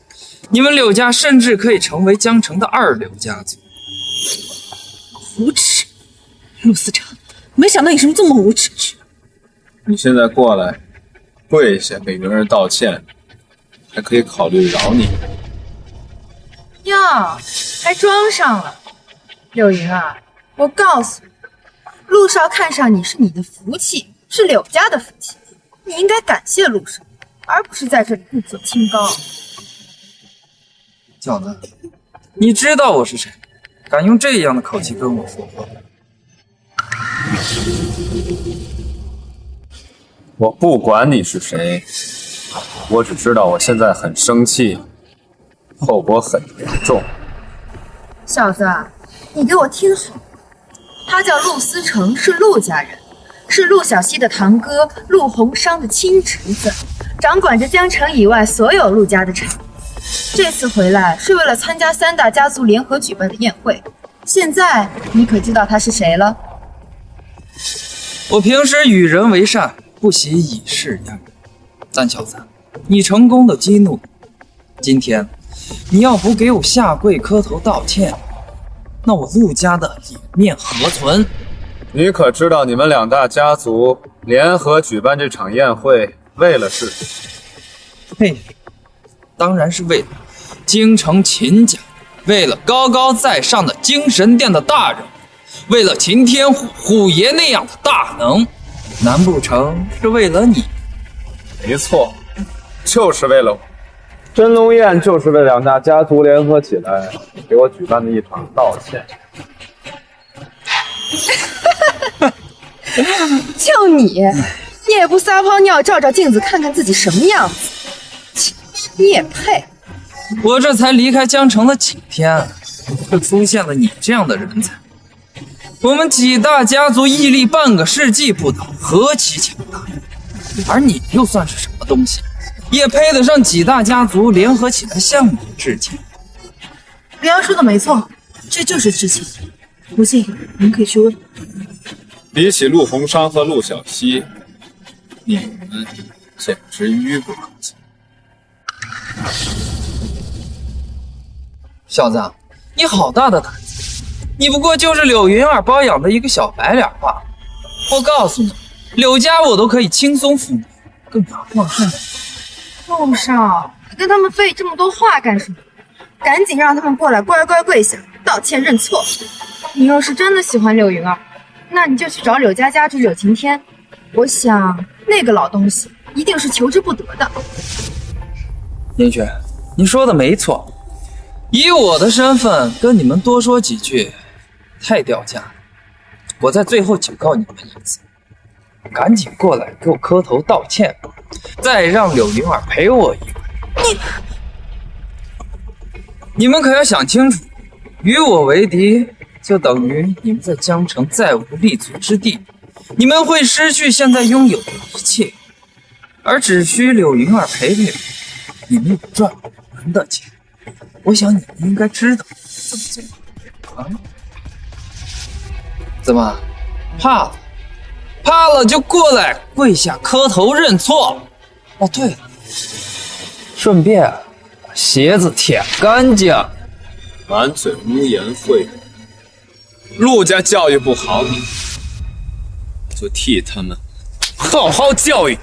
你们柳家甚至可以成为江城的2流家族。无耻，陆思成，没想到你是不是这么无耻去？你现在过来，跪下给云儿道歉，还可以考虑饶你。哟，还装上了。柳云儿，我告诉你，陆少看上你是你的福气，是柳家的福气，你应该感谢陆少，而不是在这里故作清高。小子，你知道我是谁？敢用这样的口气跟我说话？我不管你是谁，我只知道我现在很生气，后果很严重。小子，你给我听好，他叫陆思成，是陆家人，是陆小西的堂哥陆鸿商的亲侄子，掌管着江城以外所有陆家的产业。这次回来是为了参加3大家族联合举办的宴会，现在你可知道他是谁了？我平时与人为善，不喜以势压人，但小子，你成功的激怒我，今天你要不给我下跪磕头道歉，那我陆家的脸面何存？你可知道你们2大家族联合举办这场宴会，为了是什么？嘿，当然是为了京城秦家，为了高高在上的精神殿的大人，为了秦天虎爷那样的大能，难不成是为了你？没错，就是为了我。真龙宴就是为2大家族联合起来给我举办的一场道歉。就你也不撒泡尿照照镜子看看自己什么样子，你也配？我这才离开江城的几天，就出现了你这样的人才。我们几大家族屹立半个世纪不倒，何其强大！而你又算是什么东西，也配得上几大家族联合起来向你致歉？李阳说的没错，这就是致歉。不信您可以去问。比起陆鸿商和陆小西，你们简直愚不可及。小子，你好大的胆子！你不过就是柳云儿包养的一个小白脸罢了。我告诉你，柳家我都可以轻松覆灭，更何况是你。陆少，你跟他们费这么多话干什么？赶紧让他们过来，乖乖跪下道歉认错。你要是真的喜欢柳云儿，那你就去找柳家家主柳晴天，我想那个老东西一定是求之不得的。林雪，你说的没错，以我的身份跟你们多说几句，太掉价了。我在最后警告你们一次，赶紧过来给我磕头道歉，再让柳云儿陪我一回。你们可要想清楚，与我为敌，就等于你们在江城再无立足之地，你们会失去现在拥有的一切，而只需柳云儿陪陪我，你们也赚不完的钱。我想你们应该知道怎么做啊？怎么怕了？怕了就过来跪下磕头认错。哦，对了，顺便把鞋子舔干净。满嘴污言秽语，陆家教育不好你，就替他们好好教育你。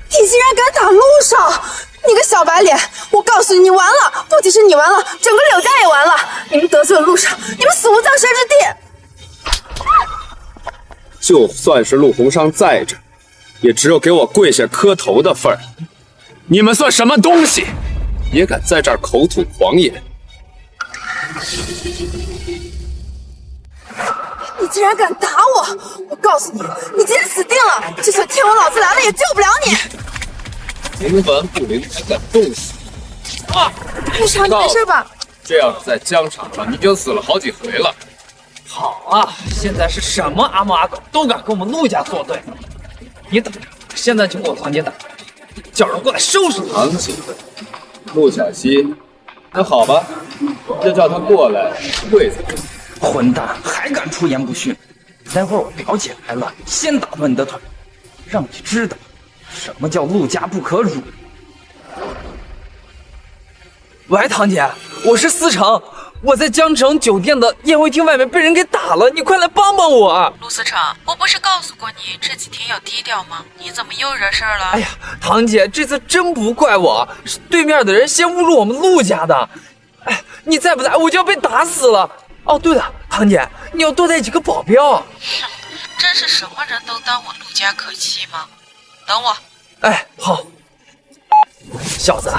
你竟然敢打陆少！你个小白脸！我告诉你，你完了！不仅是你完了，整个柳家也完了！你们得罪了陆少，你们死无葬身之地！就算是陆鸿昌在这，也只有给我跪下磕头的份儿。你们算什么东西？也敢在这儿口吐狂言！你竟然敢打我！我告诉你，你今天死定了！就算天王老子来了，也救不了你！冥顽不灵还敢动手！啊！陆少，你没事吧？这要是在疆场上，你就死了好几回了。好啊，现在是什么阿猫阿狗都敢跟我们陆家作对，你等着，现在就给我堂姐打，叫人过来收拾他。堂姐，陆小西，那好吧，就叫他过来跪下。混蛋，还敢出言不逊！待会儿我表姐来了，先打断你的腿，让你知道什么叫陆家不可辱。喂，堂姐，我是思成，我在江城酒店的宴会厅外面被人给打了，你快来帮帮我！陆思成，我不是告诉过你这几天要低调吗？你怎么又惹事儿了？哎呀，堂姐，这次真不怪我，是对面的人先侮辱我们陆家的。哎，你再不在，我就要被打死了。哦，对了，堂姐，你要多带几个保镖。哼，真是什么人都当我陆家可欺吗？等我。哎，好。小子，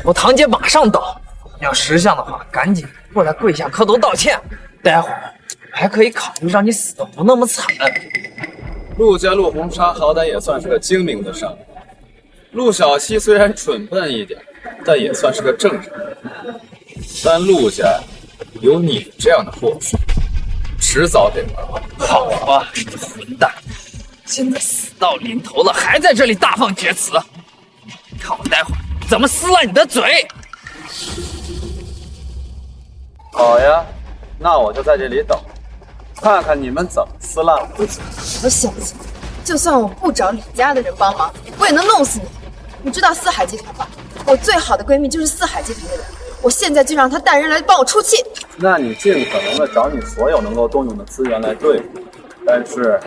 我堂姐马上到，要识相的话，赶紧过来跪下磕头道歉。待会儿还可以考虑让你死的不那么惨。陆家陆鸿昌好歹也算是个精明的商人，陆小西虽然蠢笨一点，但也算是个正人。但陆家有你这样的货色，迟早得玩。好吧，你个混蛋，现在死到临头了，还在这里大放厥词，看我待会儿怎么撕烂你的嘴！好呀，那我就在这里等，看看你们怎么撕烂我的嘴。我小子，就算我不找李家的人帮忙，我也能弄死你。你知道四海集团吧？我最好的闺蜜就是四海集团的人，我现在就让她带人来帮我出气。那你尽可能的找你所有能够动用的资源来对付，但是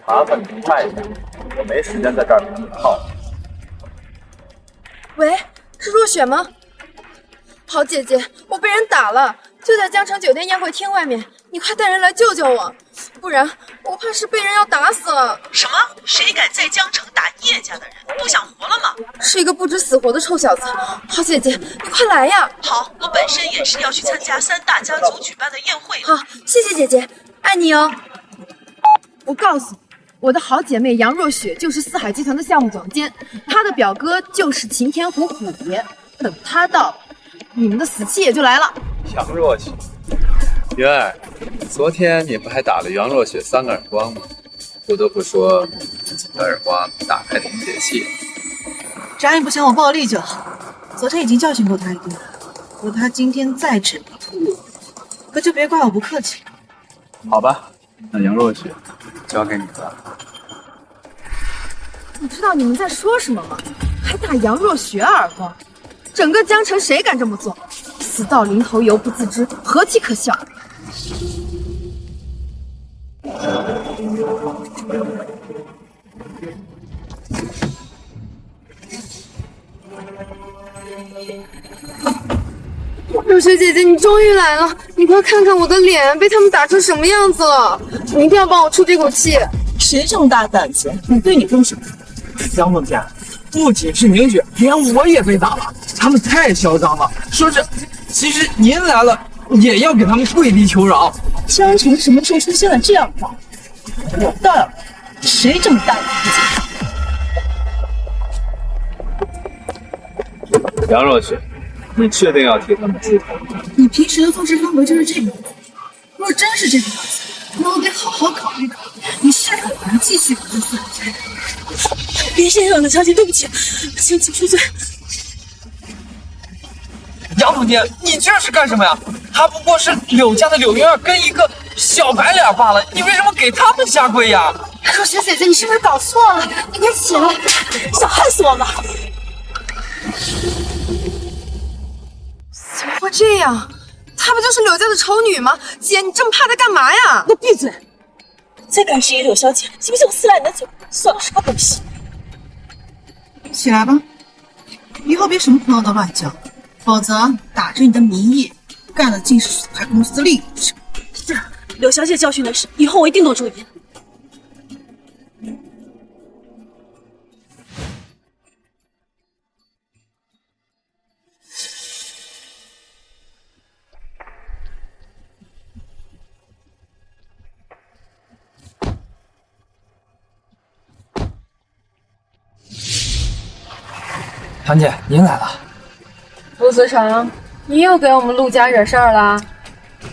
麻烦你快一点，我没时间在这儿陪你耗。喂，是若雪吗？好姐姐，我被人打了，就在江城酒店宴会厅外面，你快带人来救救我，不然我怕是被人要打死了。什么？谁敢在江城打叶家的人？不想活了吗？是一个不知死活的臭小子。好姐姐，你快来呀！好，我本身也是要去参加3大家族举办的宴会。好，谢谢姐姐，爱你哦。我告诉你，我的好姐妹杨若雪就是四海集团的项目总监，她的表哥就是秦天虎虎爷。等他到，你们的死期也就来了。杨若雪，云儿，昨天你不还打了杨若雪3个耳光吗？不得不说，几个耳光打开临界器。张毅不想我暴力就好，昨天已经教训过他一顿了，如果他今天再执迷，可就别怪我不客气。好吧，那杨若雪交给你了。你知道你们在说什么吗？还打杨若雪耳光？整个江城谁敢这么做？死到临头犹不自知，何其可笑！若雪姐姐，你终于来了！你快看看我的脸被他们打成什么样子了！你一定要帮我出这口气！谁这么大胆子，敢对你动手？杨总监，不仅是宁雪，连我也被打了，他们太嚣张了，说是其实您来了也要给他们跪地求饶。江城什么时候出现了这样的话？我倒要谁这么大胆不杨若雪，你确定要替他们出头？你平时的做事风格就是这个样子。若真是这个样子，那我得好好考虑考虑，你是否能继续留在四海斋。林先生，小姐，对不起，请恕罪。杨总监，你这是干什么呀？他不过是柳家的柳云儿跟一个小白脸罢了，你为什么给他们下跪呀？若雪姐姐，你是不是搞错了？你快起来，想害死我吗？怎么会这样？她不就是柳家的丑女吗？姐，你这么怕她干嘛呀？给我闭嘴！再敢质疑柳小姐，信不信我撕烂你的嘴？算了，什么东西？起来吧，以后别什么朋友都乱交，否则打着你的名义干的尽是损害公司利益的事。是，柳小姐教训的是，以后我一定多注意。堂姐，您来了。陆思成，你又给我们陆家惹事儿了？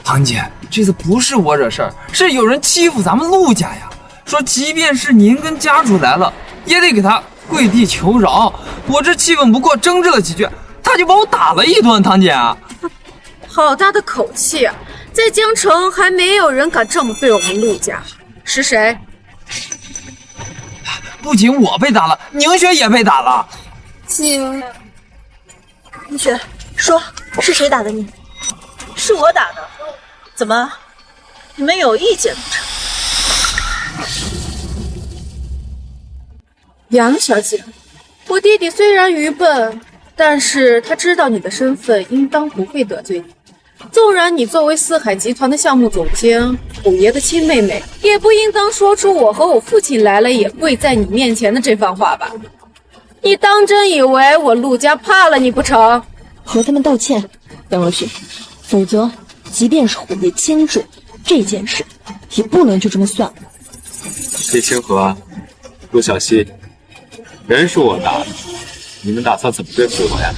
堂姐，这次不是我惹事儿，是有人欺负咱们陆家呀。说即便是您跟家主来了，也得给他跪地求饶。我这气愤不过，争执了几句，他就把我打了一顿。堂姐啊，好大的口气啊！在江城还没有人敢这么对我们陆家。是谁？不仅我被打了，宁雪也被打了。宁雪，说是谁打的你？是我打的。怎么，你们有意见不成？杨小姐，我弟弟虽然愚笨，但是他知道你的身份，应当不会得罪你。纵然你作为四海集团的项目总监，虎爷的亲妹妹，也不应当说出我和我父亲来了也跪在你面前的这番话吧？你当真以为我陆家怕了你不成？和他们道歉，杨若雪，否则即便是虎爷监制这件事，也不能就这么算了。李清河、陆小西，人是我打的，你们打算怎么对付我呀？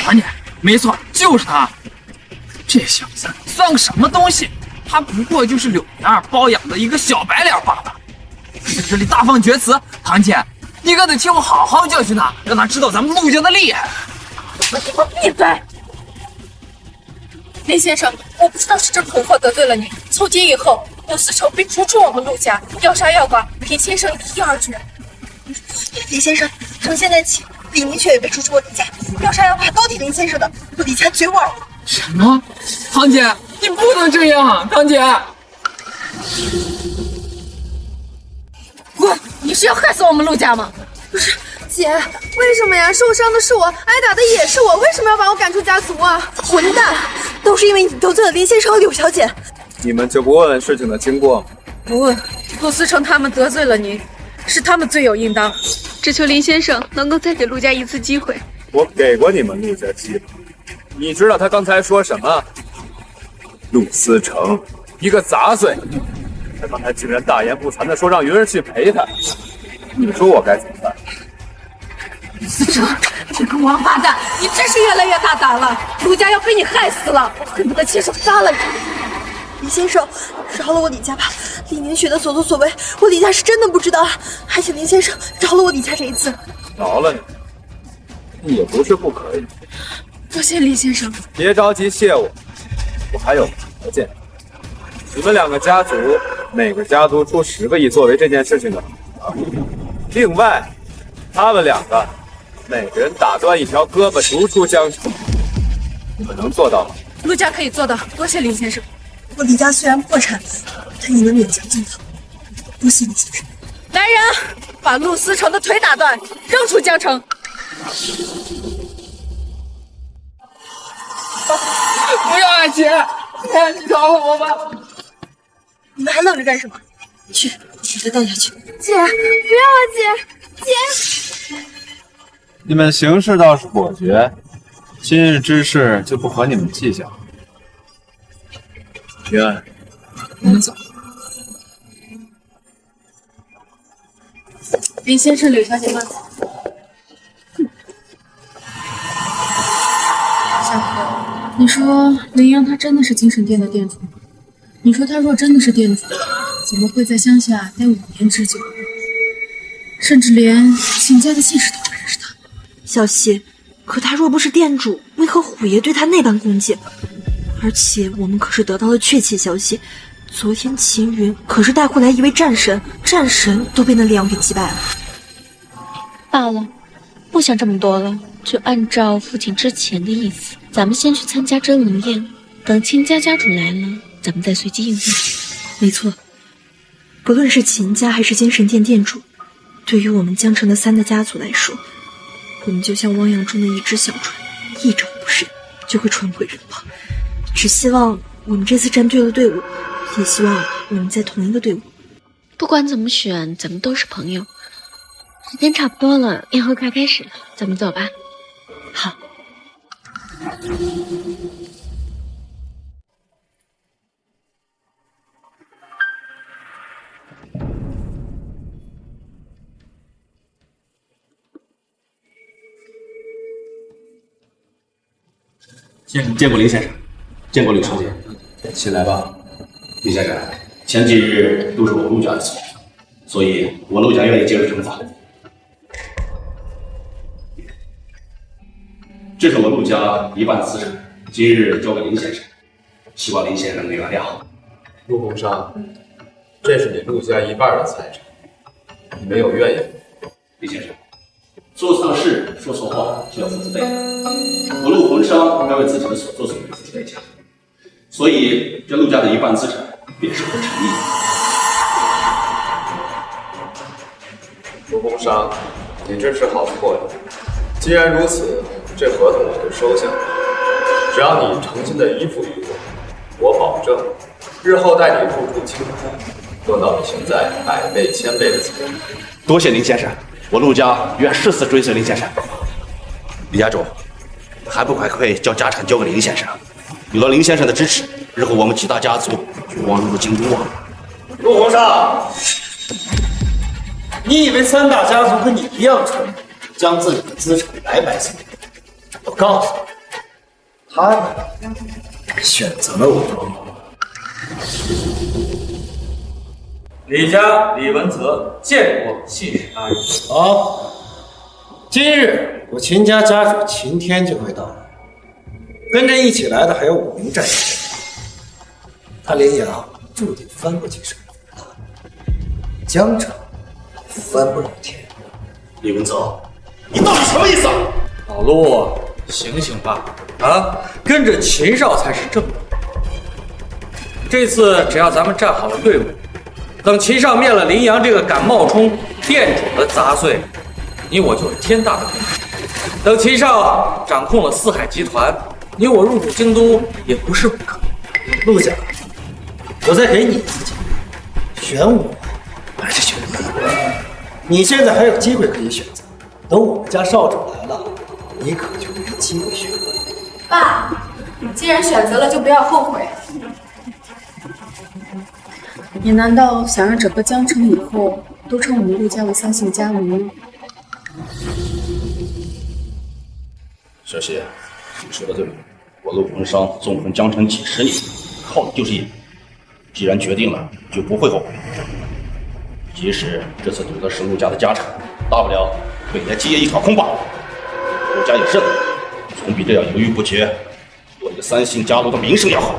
堂姐，没错，就是他。这小子算个什么东西？他不过就是柳云儿包养的一个小白脸罢了。在这里大放厥词，堂姐，你可得替我好好教训他，让他知道咱们陆家的厉害。闭嘴！林先生，我不知道是这恐吓得罪了你。从今以后，陆思成被逐出我们陆家，要杀要剐，林先生一二决。林先生，从现在起，李明却也被逐出我李家，要杀要剐都听林先生的，我李家绝无二无。什么？堂姐，你不能这样，堂姐！滚！你是要害死我们陆家吗？不是，姐，为什么呀？受伤的是我，挨打的也是我，为什么要把我赶出家族啊？混蛋！都是因为你得罪了林先生和柳小姐。你们就不问问事情的经过吗？不问。陆思成他们得罪了您，是他们罪有应当。只求林先生能够再给陆家一次机会。我给过你们陆家机会，你知道他刚才说什么？陆思成，一个杂碎，他刚才竟然大言不惭地说让云儿去陪他，你们说我该怎么办？思成，这个王八蛋，你真是越来越大胆了！陆家要被你害死了，我恨不得亲手杀了你！李先生，饶了我李家吧！李明雪的所作所为，我李家是真的不知道，还请林先生饶了我李家这一次。饶了你，也不是不可以。多谢李先生。别着急谢我，我还有条件。你们两个家族，每个家族出10个亿作为这件事情的补偿。另外，他们两个每个人打断一条胳膊，逐出江城。你们能做到吗？陆家可以做到，多谢林先生。我李家虽然破产，但也能勉强做到。多谢林先生。来人，把陆思成的腿打断，扔出江城。不要啊，姐！你饶了我吧！你们还愣着干什么？去把他带下去。姐，不要啊，姐！你们行事倒是果决，今日之事就不和你们计较。云安，我们走。林先生、柳小姐慢走。夏荷，你说林阳他真的是精神店的店主吗？你说他若真的是店主，怎么会在乡下待5年之久？甚至连秦家的姓氏都不认识他。小希，可他若不是店主，为何虎爷对他那般恭敬？而且我们可是得到了确切消息，昨天秦云可是带回来一位战神，战神都被那李阳给击败了。罢了，不想这么多了，就按照父亲之前的意思，咱们先去参加真龙宴，等秦家家主来了，咱们再随机应变。没错，不论是秦家还是精神殿店主，对于我们江城的3大家族来说，我们就像汪洋中的一只小船，一招不慎就会船毁人亡。只希望我们这次站对了队伍，也希望我们在同一个队伍。不管怎么选，咱们都是朋友。时间差不多了，宴会快开始了，咱们走吧。好。见过林先生，见过柳小姐，起来吧。林先生，前几日都是我陆家的错，所以我陆家愿意接受惩罚。这是我陆家一半资产，今日交给林先生，希望林先生能原谅。陆洪商，这是你陆家一半的财产，你没有怨言。林先生，做错事说错话就要付出代价，我陆洪商该为自己的所作所为付出代价，所以这陆家的一半资产便是我的诚意。陆洪商，你这是好错呀！既然如此，这合同我就收下了。只要你诚心的依附于我，我保证日后带你入住清宫，得到你现在100倍、1000倍的财富。多谢林先生，我陆家愿誓死追随林先生。李家主，还不快将家产交给林先生？有了林先生的支持，日后我们几大家族就望入京都啊！陆洪商，你以为3大家族跟你一样蠢，将自己的资产白白送给你？我告诉你，他们选择了我。李家李文泽见过信使大人。好，今日我秦家家主秦天就会到来，跟着一起来的还有5名战士。他林阳注定翻不起身来，江城翻不了天。李文泽，你到底什么意思？老陆，醒醒吧！啊，跟着秦少才是正道。这次只要咱们站好了队伍，等秦少灭了林阳这个敢冒充店主的杂碎，你我就有天大的功劳。等秦少掌控了四海集团，你我入主京都也不是不可能。陆家，我再给你一次机会，选我还是选你？你现在还有机会可以选择，等我们家少主来了，你可就没机会选了。爸，既然选择了，就不要后悔。你难道想让整个江城以后都称我们陆家为3姓家奴吗？小希，你说的对，我陆洪商纵横江城几10年，靠的就是赢。既然决定了，就不会后悔。即使这次赌的是陆家的家产，大不了北来基业一场空罢了。陆家有胜，总比这样犹豫不决，做一个3姓家奴的名声要好。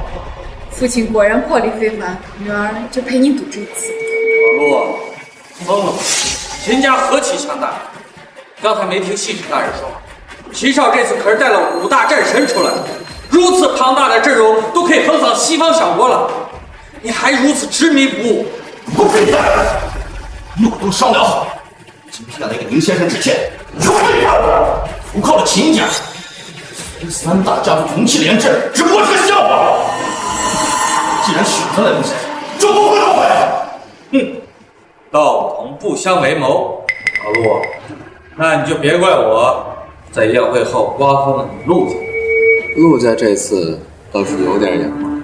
父亲果然魄力非凡，女儿就陪你赌这一次。老陆，疯了吗？秦家何其强大！刚才没听信使大人说吗？秦少这次可是带了5大战神出来，如此庞大的阵容都可以横扫西方小国了，你还如此执迷不悟？不准你再来！路都商量好，今天来给林先生致歉，就为他投靠了秦家，3大家族同气连阵，只不过是个笑话。既然选择了林先生，就不会后悔。道同不相为谋。老陆，那你就别怪我在宴会后瓜分了你陆家。陆家这次倒是有点眼光。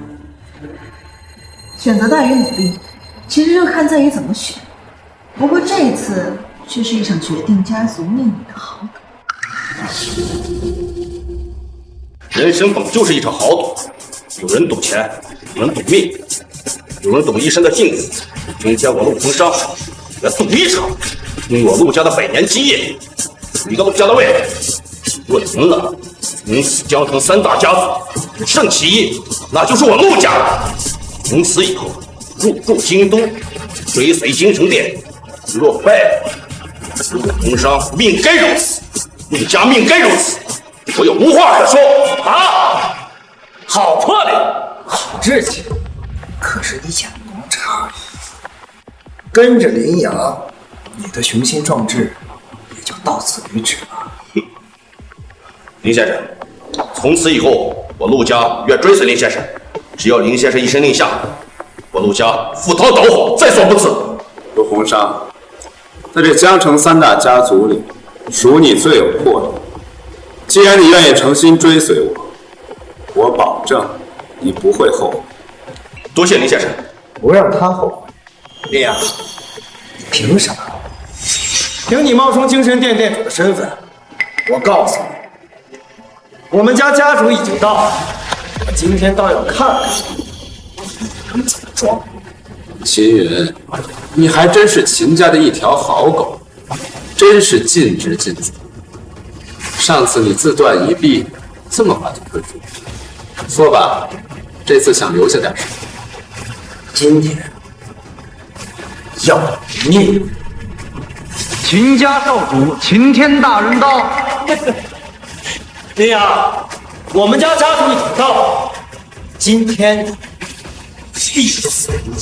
选择大于努力，其实就看在于怎么选。不过这一次却是一场决定家族命运的豪赌。人生本就是一场豪赌，有人赌钱，有人赌命，有人赌一生的幸福。今天我陆鸿商来赌一场，用我陆家的100年基业，一个陆家的位置。若赢了，从此江城3大家族盛其一，那就是我陆家了。从此以后，入驻京东，追随京城殿。若败了，陆鸿商命该如此，陆家命该如此。我有无话可说啊！好魄力，好志气。可是你演农场，跟着林阳，你的雄心壮志也就到此为止了。林先生，从此以后，我陆家愿追随林先生。只要林先生一声令下，我陆家赴汤蹈火，在所不辞。陆鸿商，在这江城3大家族里，属你最有魄力。既然你愿意诚心追随我，我保证你不会后悔。多谢林先生。不让他后悔。林阳，你凭什么？凭你冒充精神殿殿主的身份，我告诉你，我们家家主已经到了。我今天倒要看看你怎么装。秦云，你还真是秦家的一条好狗，真是尽职尽责。上次你自断一臂，这么快就恢复，说吧，这次想留下点什么？今天要你秦家少主秦天大人到。林阳，我们家家主已经到了，今天必死无疑。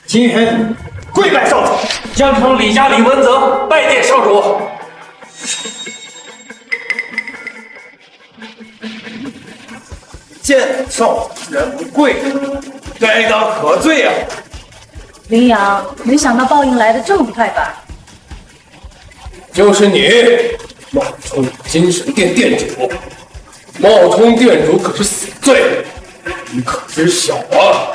秦云跪拜少主，江城李家李文泽拜见少主。见少主人不跪，该当何罪啊？林阳，没想到报应来得这么快吧？就是你，冒充精神殿殿主，冒充殿主可是死罪，你可知晓啊？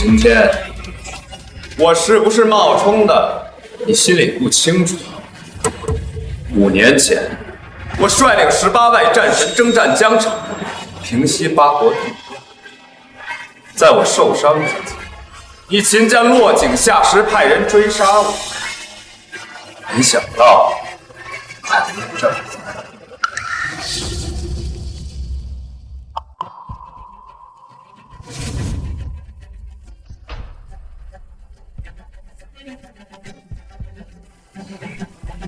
今天我是不是冒充的，你心里不清楚。5年前，我率领18万战神征战江城，平息8国敌乱。在我受伤之际，你秦家落井下石，派人追杀我。没想到还能这么快。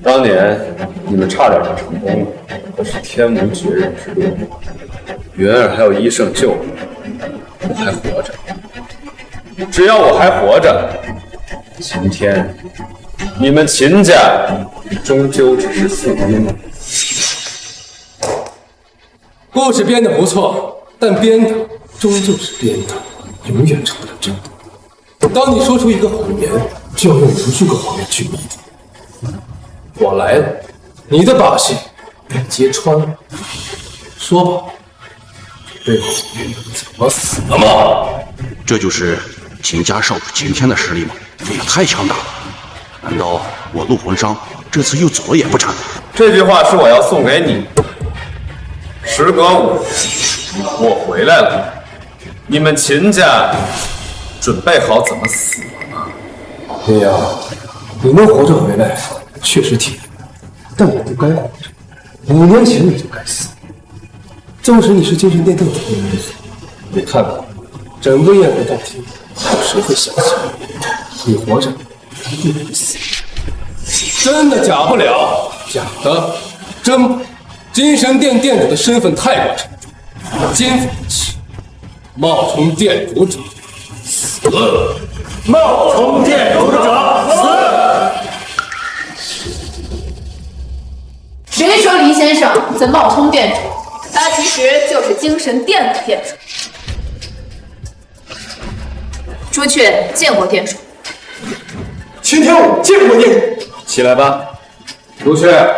当年你们差点就成功了，可是天无绝人之路，云儿还有医圣救我，我还活着。只要我还活着，今天你们秦家终究只是附庸。故事编得不错，但编的终究是编的，永远成不了真的。当你说出一个谎言，就要用无数个谎言去弥补。我来了，你的把戏被揭穿了。说吧，背后怎么死的吗？这就是秦家少主秦天的实力吗？这也太强大了！难道我陆鸿商这次又走了也不成？这句话是我要送给你。时隔5年，我回来了，你们秦家准备好怎么死了吗？林阳，你能活着回来，确实体面，但我不该活着。5年前你就该死。纵使你是精神殿殿主的名字，你看看，整个宴会大厅，有谁会想起你活着，你死？真的假不了，假的真不。精神殿殿主的身份太过沉重，金府气，冒充店主者死！冒充店主者死！谁说林先生在冒充店主？他其实就是精神殿的店主。朱雀见过店主。秦天武见过店主。起来吧，朱雀，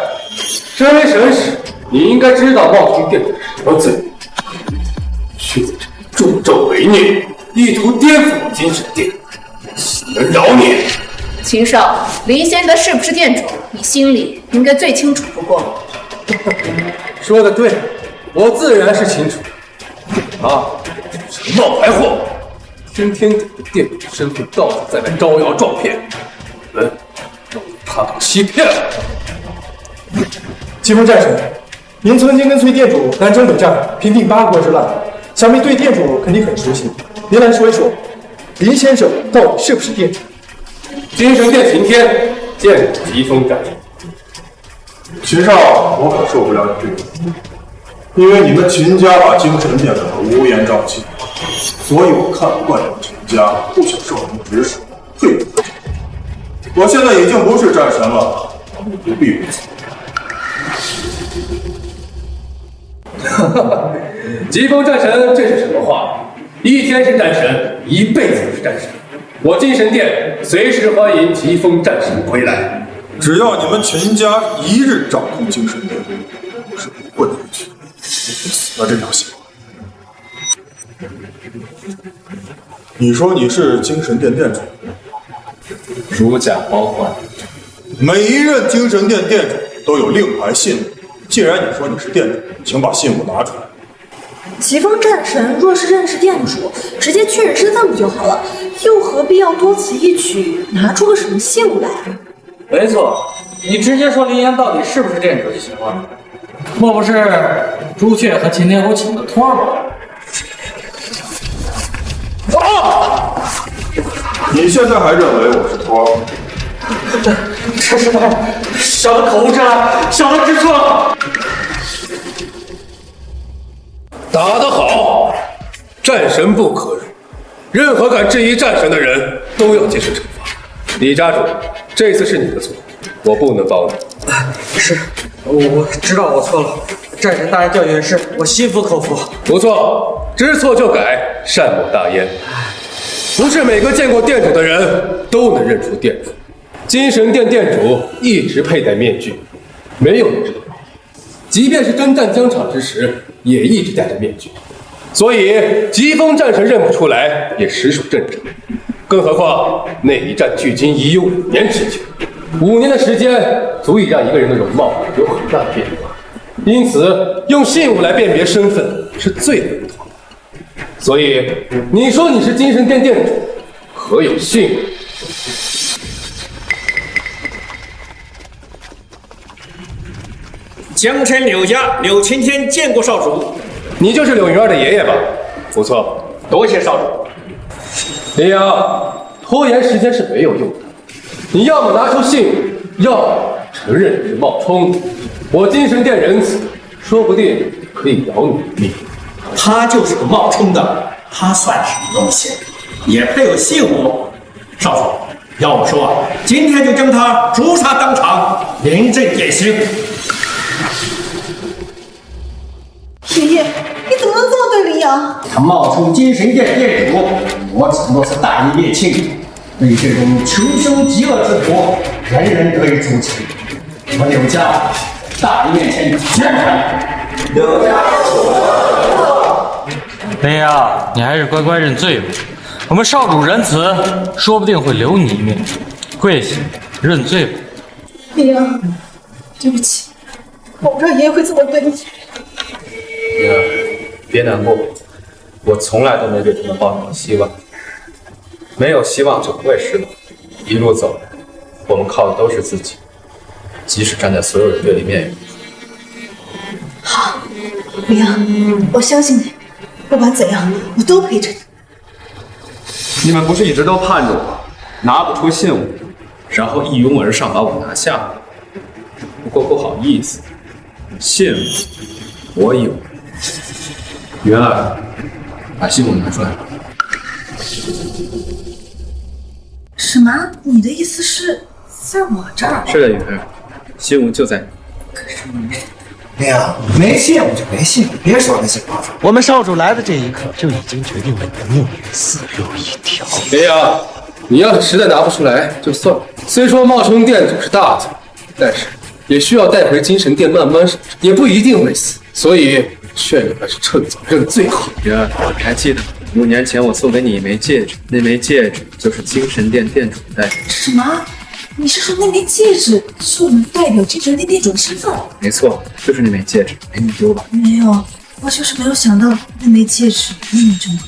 身为神使，你应该知道冒充店主是什么罪，却在这里助纣为虐，意图颠覆我精神殿，岂能饶你？秦少，林先生他是不是店主，你心里应该最清楚不过。说的对，我自然是清楚。啊，这个冒牌货，真天给的店主身份，到处在外招摇撞骗，让他给欺骗了。疾风战神，您曾经跟随店主南征北战，平定八国之乱，想必对店主肯定很熟悉。您来说一说，林先生到底是不是店主？精神殿晴天，见疾风战神。秦少，我可受不了你这种，因为你们秦家把精神殿搞得乌烟瘴气，所以我看不惯你们秦家，不想受你们指使，退出这。我现在已经不是战神了，你不必如此。疾风战神，这是什么话？一天是战神，一辈子都是战神。我精神殿随时欢迎疾风战神归来。只要你们秦家一日掌控精神殿，我是不会回去死了这条心。你说你是精神殿殿主？如假包换。每一任精神殿殿主都有令牌信物。既然你说你是店主，请把信物拿出来。疾风战神若是认识店主，直接确认身份不就好了？又何必要多此一举，拿出个什么信物来？没错，你直接说林岩到底是不是店主就行了。莫不是朱雀和秦天武请的托吧？啊！你现在还认为我是托？这是小的口无遮拦，小的知错了。打得好，战神不可辱，任何敢质疑战神的人都要接受惩罚。李家主，这次是你的错，我不能帮你。是，我知道我错了，战神大人教训是我心服口服。不错，知错就改，善莫大焉。不是每个见过店主的人都能认出店主。精神殿殿主一直佩戴面具，没有人知道。即便是征战疆场之时，也一直戴着面具。所以疾风战神认不出来，也实属正常。更何况那一战距今已有5年之久，5年的时间足以让一个人的容貌有很大的变化。因此，用信物来辨别身份是最稳妥的。所以，你说你是精神殿殿主，何有信物？江城柳家柳青天见过少主。你就是柳云儿的爷爷吧？不错，多谢少主。林阳，拖延时间是没有用的。你要么拿出信物，要么承认你是冒充。我精神殿仁慈，说不定可以饶你一命。他就是个冒充的，他算什么东西？也配有信物？少主，要我说，今天就将他诛杀当场，临阵典刑。爷爷，你怎么能这么对林阳？他冒充精神殿殿主，我只不过是大义灭亲。对这种穷凶极恶之徒，人人可以诛其。我柳家大义面前绝不柳家。林阳，你还是乖乖认罪吧。我们少主仁慈，说不定会留你一命。跪下，认罪吧。林阳，对不起，我不知道爷爷会这么对你。女儿，别难过，我从来都没对他们抱有希望，没有希望就不会失望。一路走来，我们靠的都是自己，即使站在所有人对立面也如此。好，林阳，我相信你，不管怎样，我都陪着你。你们不是一直都盼着我拿不出信物，然后一拥而上把我拿下吗？不过不好意思，信物我有。云儿，把信物拿出来。什么？你的意思是在我这儿？是的，云儿，信物就在你。可是你是……哎呀，没信物就没信物，别说那些话。我们少主来的这一刻就已经决定了你的命运，死路一条。林阳，你要是实在拿不出来就算了。虽说冒充店主是大罪，但是也需要带回精神殿慢慢审查，也不一定会死。所以劝你还是趁早认罪好。云儿，你还记得5年前我送给你一枚戒指，那枚戒指就是精神殿店主的代表。什么？你是说那枚戒指是我们代表精神殿店主的身份？没错，就是那枚戒指，没你丢吧？没有，我就是没有想到那枚戒指那么珍贵。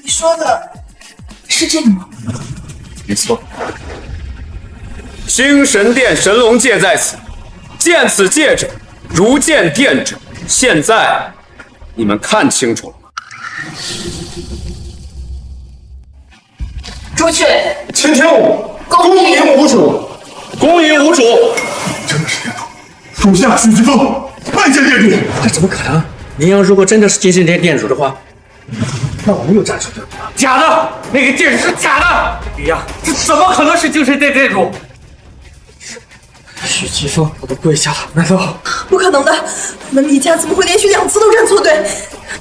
你说的是这个吗？没错。精神殿神龙戒在此，见此戒指，如见殿主。现在你们看清楚了吗？朱雀，秦天武，恭迎无主，恭迎无主。真的是店主，属下许之风拜见店主。这怎么可能？林阳如果真的是精神殿店主的话，那我们又站出证据了。假的，那个戒指是假的。林阳，这怎么可能是精神殿店主？许奇峰，我都跪下了，难道？不可能的，我们李家怎么会连续2次都认错队？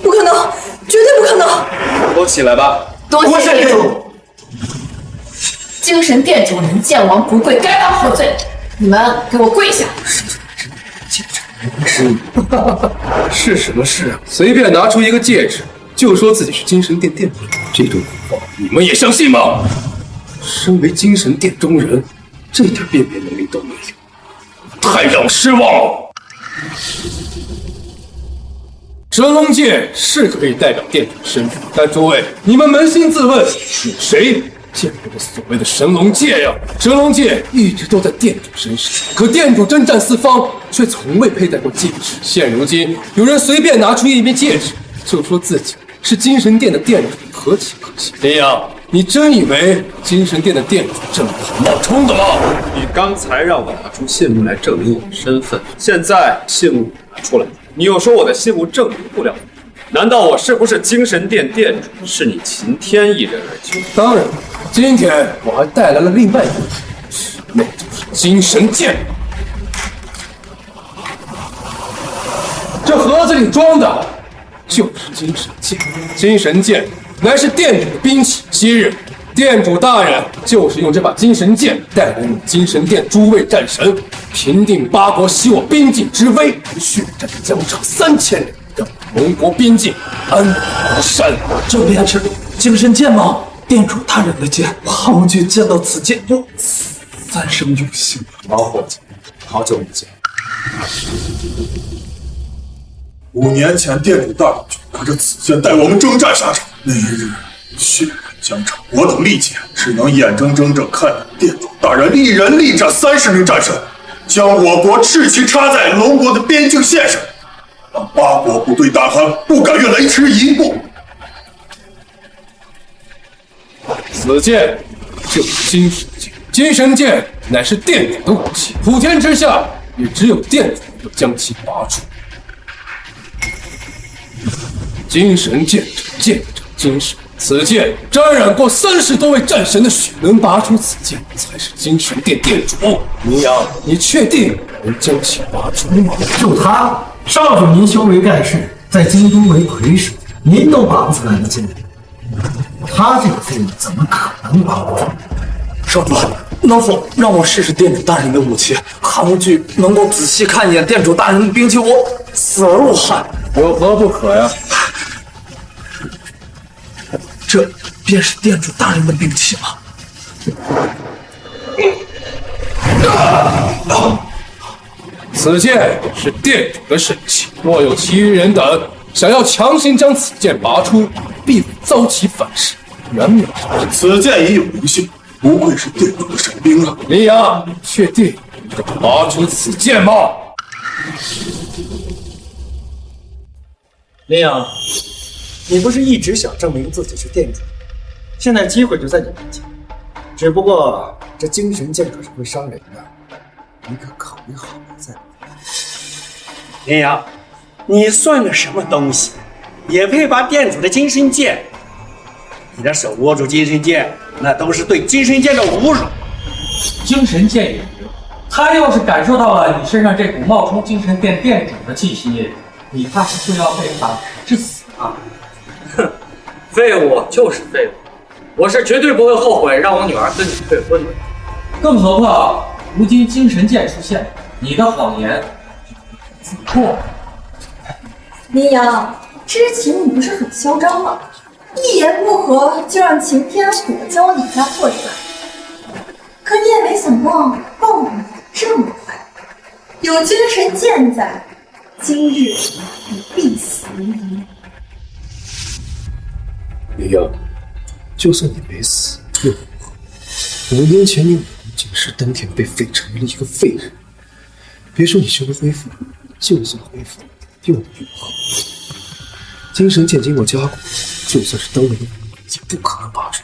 不可能，绝对不可能！都起来吧！多谢店主。精神殿主能见王不跪，该当何罪？你们给我跪下！是什么事啊？随便拿出一个戒指，就说自己是精神殿店主，这种话你们也相信吗？身为精神殿中人，这点辨别能力都没有，太让我失望了。神龙戒是可以代表店主身份，但诸位，你们扪心自问，有谁见过这所谓的神龙戒呀？神龙戒一直都在店主身上，可店主征战四方，却从未佩戴过戒指。现如今有人随便拿出一枚戒指，就说自己是精神殿的店主，何其可笑！林阳，你真以为精神殿的店主这么好冒充的吗？你刚才让我拿出信物来证明我的身份，现在信物拿出来，你又说我的信物证明不了，难道我是不是精神殿店主，是你秦天一人而已？当然，今天我还带来了另外一个东西，那就是精神剑。这盒子里装的就是精神剑，精神剑乃是店主的兵器。昔日店主大人就是用这把精神剑带领精神殿诸位战神，平定8国袭我边境之危，血战疆场3000里，让盟国边境安稳如山。这便是精神剑吗？店主大人的剑，汉无惧见到此剑又三生有幸。老伙计，好久不见。 5年前，店主大人就拿着此剑带我们征战沙场，那一日血染疆场，我等历劫，只能眼睁睁着看着店主大人一人力斩30名战神，将我国赤旗插在龙国的边境线上，让8国部队大汗不敢越雷池一步。此剑就是精神剑，精神剑乃是店主的武器，普天之下也只有店主能将其拔出。 精神剑者，剑者精神。此剑沾染过30多位战神的血，能拔出此剑才是精神殿殿主。明阳，你确定能将其拔出吗？就他，少主您修为盖世，在京都为魁首，您都拔不出来的剑，他这个废物怎么可能拔不出？少主，能否让我试试店主大人的武器？汉无惧能够仔细看一眼店主大人的兵器，我死而无憾。有何不可呀？ 这便是店主大人的兵器吗？此剑是店主的神器，若有其余人等想要强行将此剑拔出，必会遭其反噬，难免伤。此剑已有灵性，不愧是店主的神兵啊！林阳，确定能拔出此剑吗？林阳。 你不是一直想证明自己是店主？现在机会就在你面前，只不过这精神剑可是会伤人的，你可考虑好了再来。林阳，你算个什么东西？也配把店主的金身剑？你的手握住金身剑，那都是对金身剑的侮辱。精神剑也一样，他要是感受到了你身上这股冒充精神殿店主的气息，你怕是就要被反噬死啊！哼，废物就是废物，我是绝对不会后悔让我女儿跟你退婚的。更何况，如今精神剑出现，你的谎言自破。林阳，之前你不是很嚣张吗？一言不合就让擎天火教你家破产，可你也没想到报应这么快。有精神剑在，今日你必死无疑。林阳，就算你没死又如何？5年前你武功警示丹田被废成了一个废人，别说你修为恢复了，就算恢复了又如何？精神剑经过加固，就算是当了人也不可能拔出，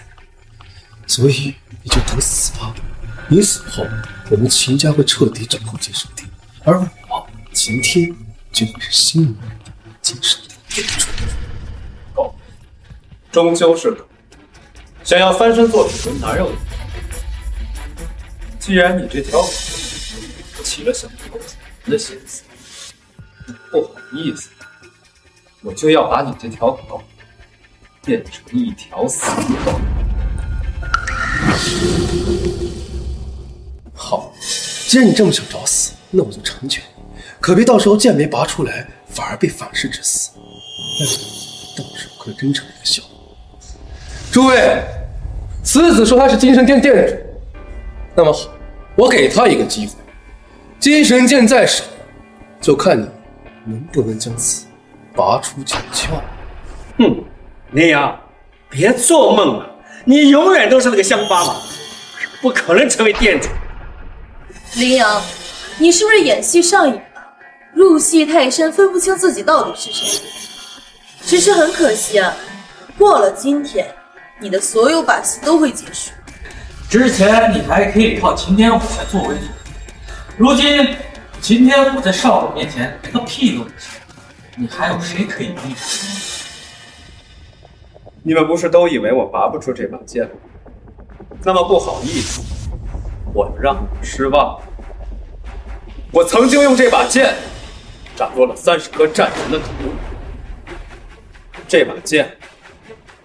所以你就等死吧。你死后，我们秦家会彻底掌控精神殿，而我秦天就会是新一任的精神殿殿主。狗，终究是狗，想要翻身做主人哪有你？既然你这条狗起了想当主人的心思，不好意思，我就要把你这条狗变成一条死狗。好，既然你这么想找死，那我就成全你。可别到时候剑没拔出来，反而被反噬致死，那到时候可真成了一个笑话。诸位，此子说他是精神殿殿主，那么好，我给他一个机会。精神剑在手，就看你能不能将此拔出九窍。哼，林阳，别做梦了，你永远都是那个乡巴佬，不可能成为店主。林阳，你是不是演戏上瘾了？入戏太深，分不清自己到底是谁。只是很可惜啊，过了今天，你的所有把戏都会结束。之前你还可以靠秦天虎来作为主，如今秦天虎在少主面前连个屁都不是，你还有谁可以逼？你们不是都以为我拔不出这把剑吗？那么不好意思，我要让你们失望。我曾经用这把剑斩落了30颗战神的头颅，这把剑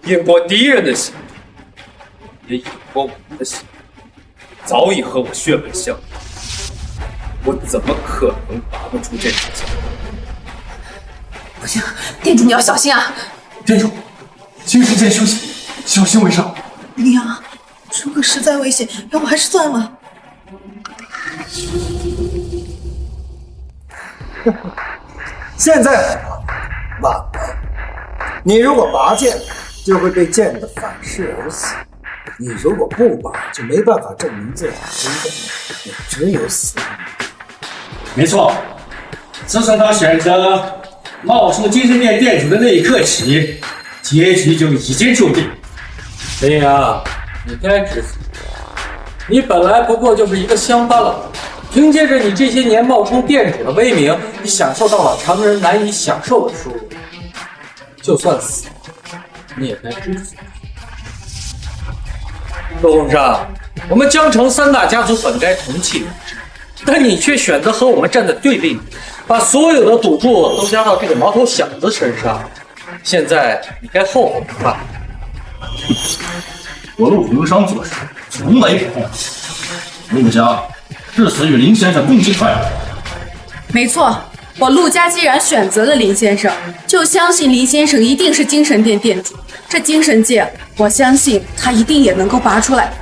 引过敌人的血，也引过我的血，早已和我血脉相连。我怎么可能拔不出这把剑？不行，店主你要小心啊！店主，精神剑休息，小心为上。林阳，如果实在危险，要不还是算了。现在晚了，你如果拔剑，就会被剑的反噬而死；你如果不拔，就没办法证明自己的身份，也只有死。没错，自从他选择冒充精神殿店主的那一刻起，结局就已经注定。林阳，你该知足，你本来不过就是一个乡巴佬，凭借着你这些年冒充店主的威名，你享受到了常人难以享受的收入。就算死，你也该知足。陆洪生，我们江城3大家族本该同气连枝，但你却选择和我们站在对立面，把所有的赌注都加到这个毛头小子身上。现在你该后悔了吧？我陆平商做事从来不后悔，陆家誓死与林先生共进退。没错，我陆家既然选择了林先生，就相信林先生一定是精神殿店主。这精神剑，我相信他一定也能够拔出来。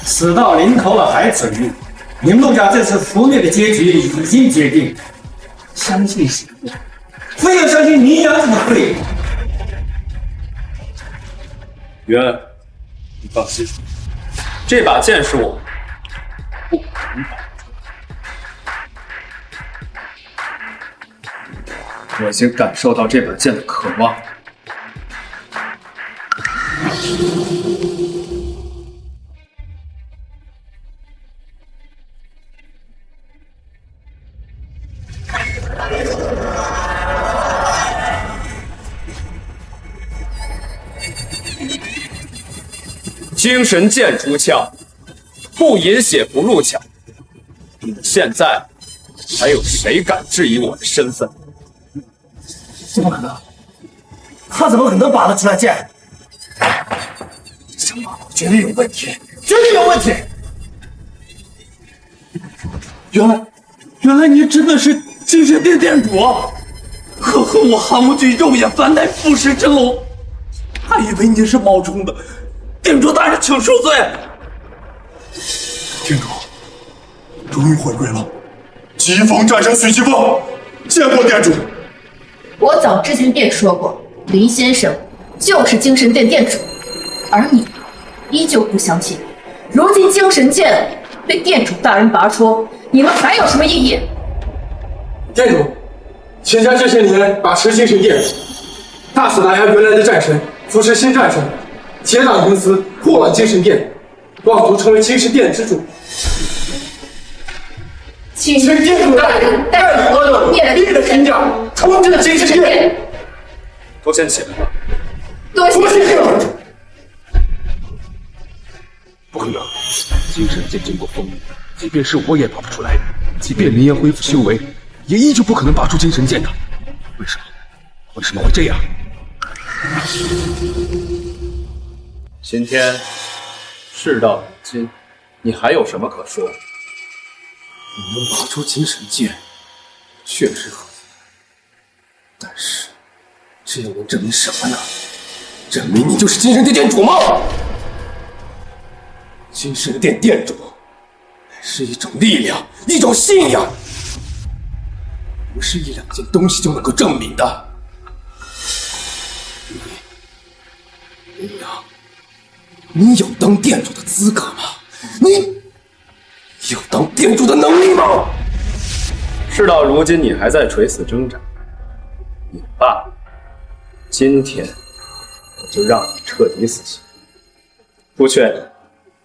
死到临头了还嘴硬，你们陆家这次覆灭的结局已经决定，相信谁？非要相信林阳这么废物？渊，你放心，这把剑是我不可能拔出。我已经感受到这把剑的渴望。精神剑出鞘，不饮血不入鞘。你们现在还有谁敢质疑我的身份？怎么可能？他怎么可能拔得出来剑？想法绝对有问题，绝对有问题！原来你真的是精神殿殿主啊！和我蛤蟆君肉眼凡胎不识真龙，还以为你是冒充的。店主大人，请恕罪。店主终于回归了，疾风战胜许疾风，见过店主。我早之前便说过，林先生就是精神殿殿主，而你依旧不相信。如今精神剑被店主大人拔出，你们还有什么异议？店主，秦家这些年把持精神殿，大肆打压原来的战神，扶持新战神，结党营私，祸乱精神殿，妄图成为精神殿之主。请店主大人带领我们灭了秦家，重振精神殿。都先起来吧。多谢店主。不可能，精神剑经过风雨，即便是我也拔不出来，即便林岩恢复修为，也依旧不可能拔出精神剑的。为什么会这样？今天事到如今，你还有什么可说？你能拔出精神剑，确实可以，但是这又能证明什么呢？证明你就是精神殿殿主吗？精神殿殿主是一种力量，一种信仰，不是一两件东西就能够证明的。林阳，你有当店主的资格吗？你有当店主的能力吗？事到如今，你还在垂死挣扎，也罢，今天我就让你彻底死心。朱雀，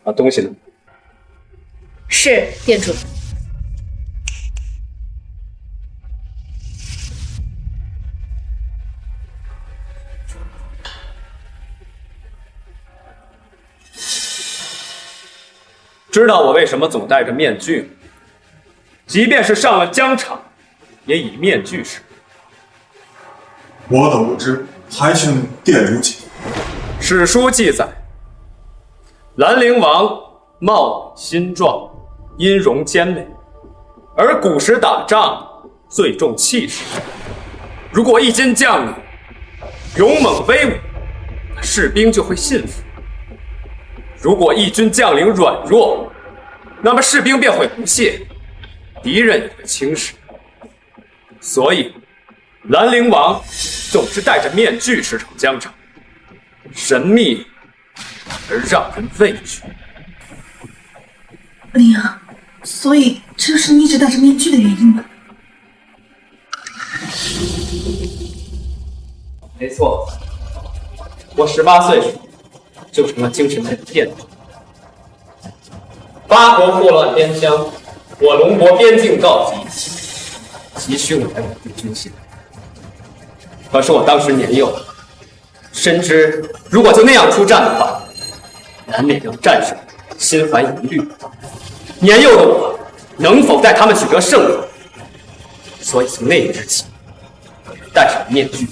把东西拿。是店主。知道我为什么总戴着面具吗？即便是上了疆场，也以面具示人。我等不知，还请店主解。史书记载，兰陵王貌美心壮，音容兼美，而古时打仗最重气势。如果一军将领勇猛威武，士兵就会信服；如果一军将领软弱，那么士兵便会不屑，敌人也会轻视。所以，兰陵王总是戴着面具驰骋疆场，神秘而让人畏惧。林阳，所以这是你一直戴着面具的原因吗？没错，我18岁时就成了精神殿的殿主。八国祸乱边疆，我龙国边境告急，急需我来稳定军心。可是我当时年幼，深知如果就那样出战的话，难免让战士心怀疑虑。年幼的我能否带他们取得胜利？所以从那一日起，我就戴上了面具。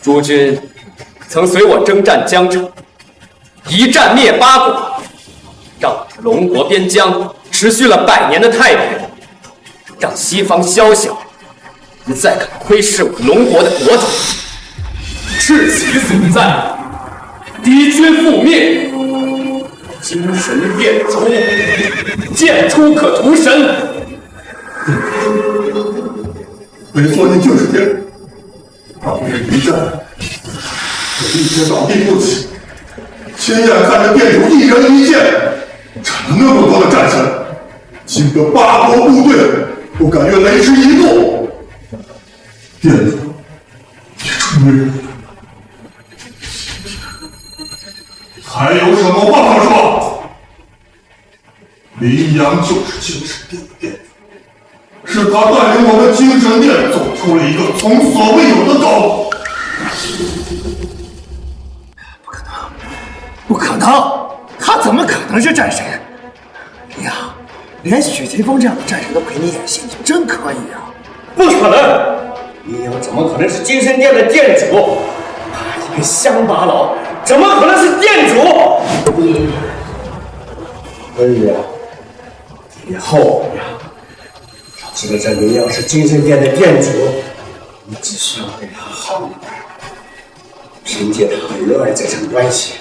诸君曾随我征战疆场，一战灭八国，让我的龙国边疆持续了100年的太平，让西方宵小不再敢窥视我龙国的国土。赤旗所在，敌军覆灭，精神殿出，剑出可屠神。没错，你就是店主。当日一战，我一直倒地不起，亲眼看着店主一人一剑斩了那么多的战神，惊得八国部队都感觉雷池一动。店主，你终于还有什么话可说？林阳就是精神殿的殿主，是他带领我们精神殿走出了一个从所未有的高度。不可能，他怎么可能是战神？哎呀，连许霆锋这样的战神都陪你演戏，你真可以啊！不可能，林阳怎么可能是金神殿的殿主？他一个乡巴佬，怎么可能是殿主？温良，以后呀，要知道这林阳是金神殿的殿主，你只需要对他好一点。凭借他和热爱这层关系，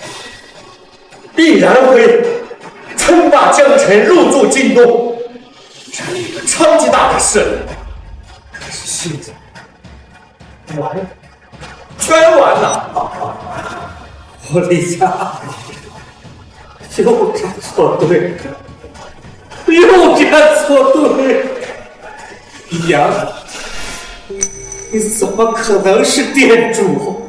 必然会称霸江城，入驻京东，成立一个超级大的势力。可是现在完了，全完了！我李家又站错队，又站错队。李阳，你怎么可能是店主？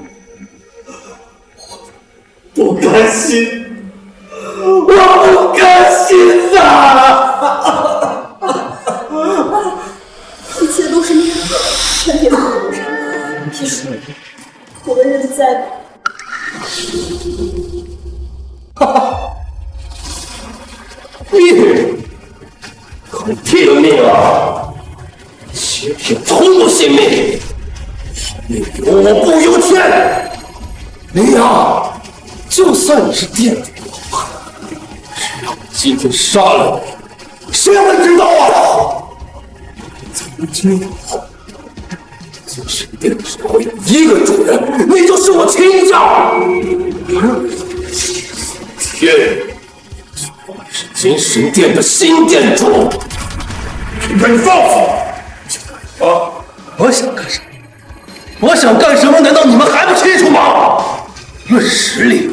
不甘心，我不甘心呐！一切都是命运，全铁在我头上。其实我的日子在吧。哈哈，命，很拼命啊！且凭从不信命，命由我不由天。林阳。就算你是店主，只要我今天杀了你，谁会知道啊？从今以后，金神殿只会有一个主人，那就是我秦家。而天就会是金神殿的新店主。你放肆！啊！我想干什么？我想干什么？难道你们还不清楚吗？论实力，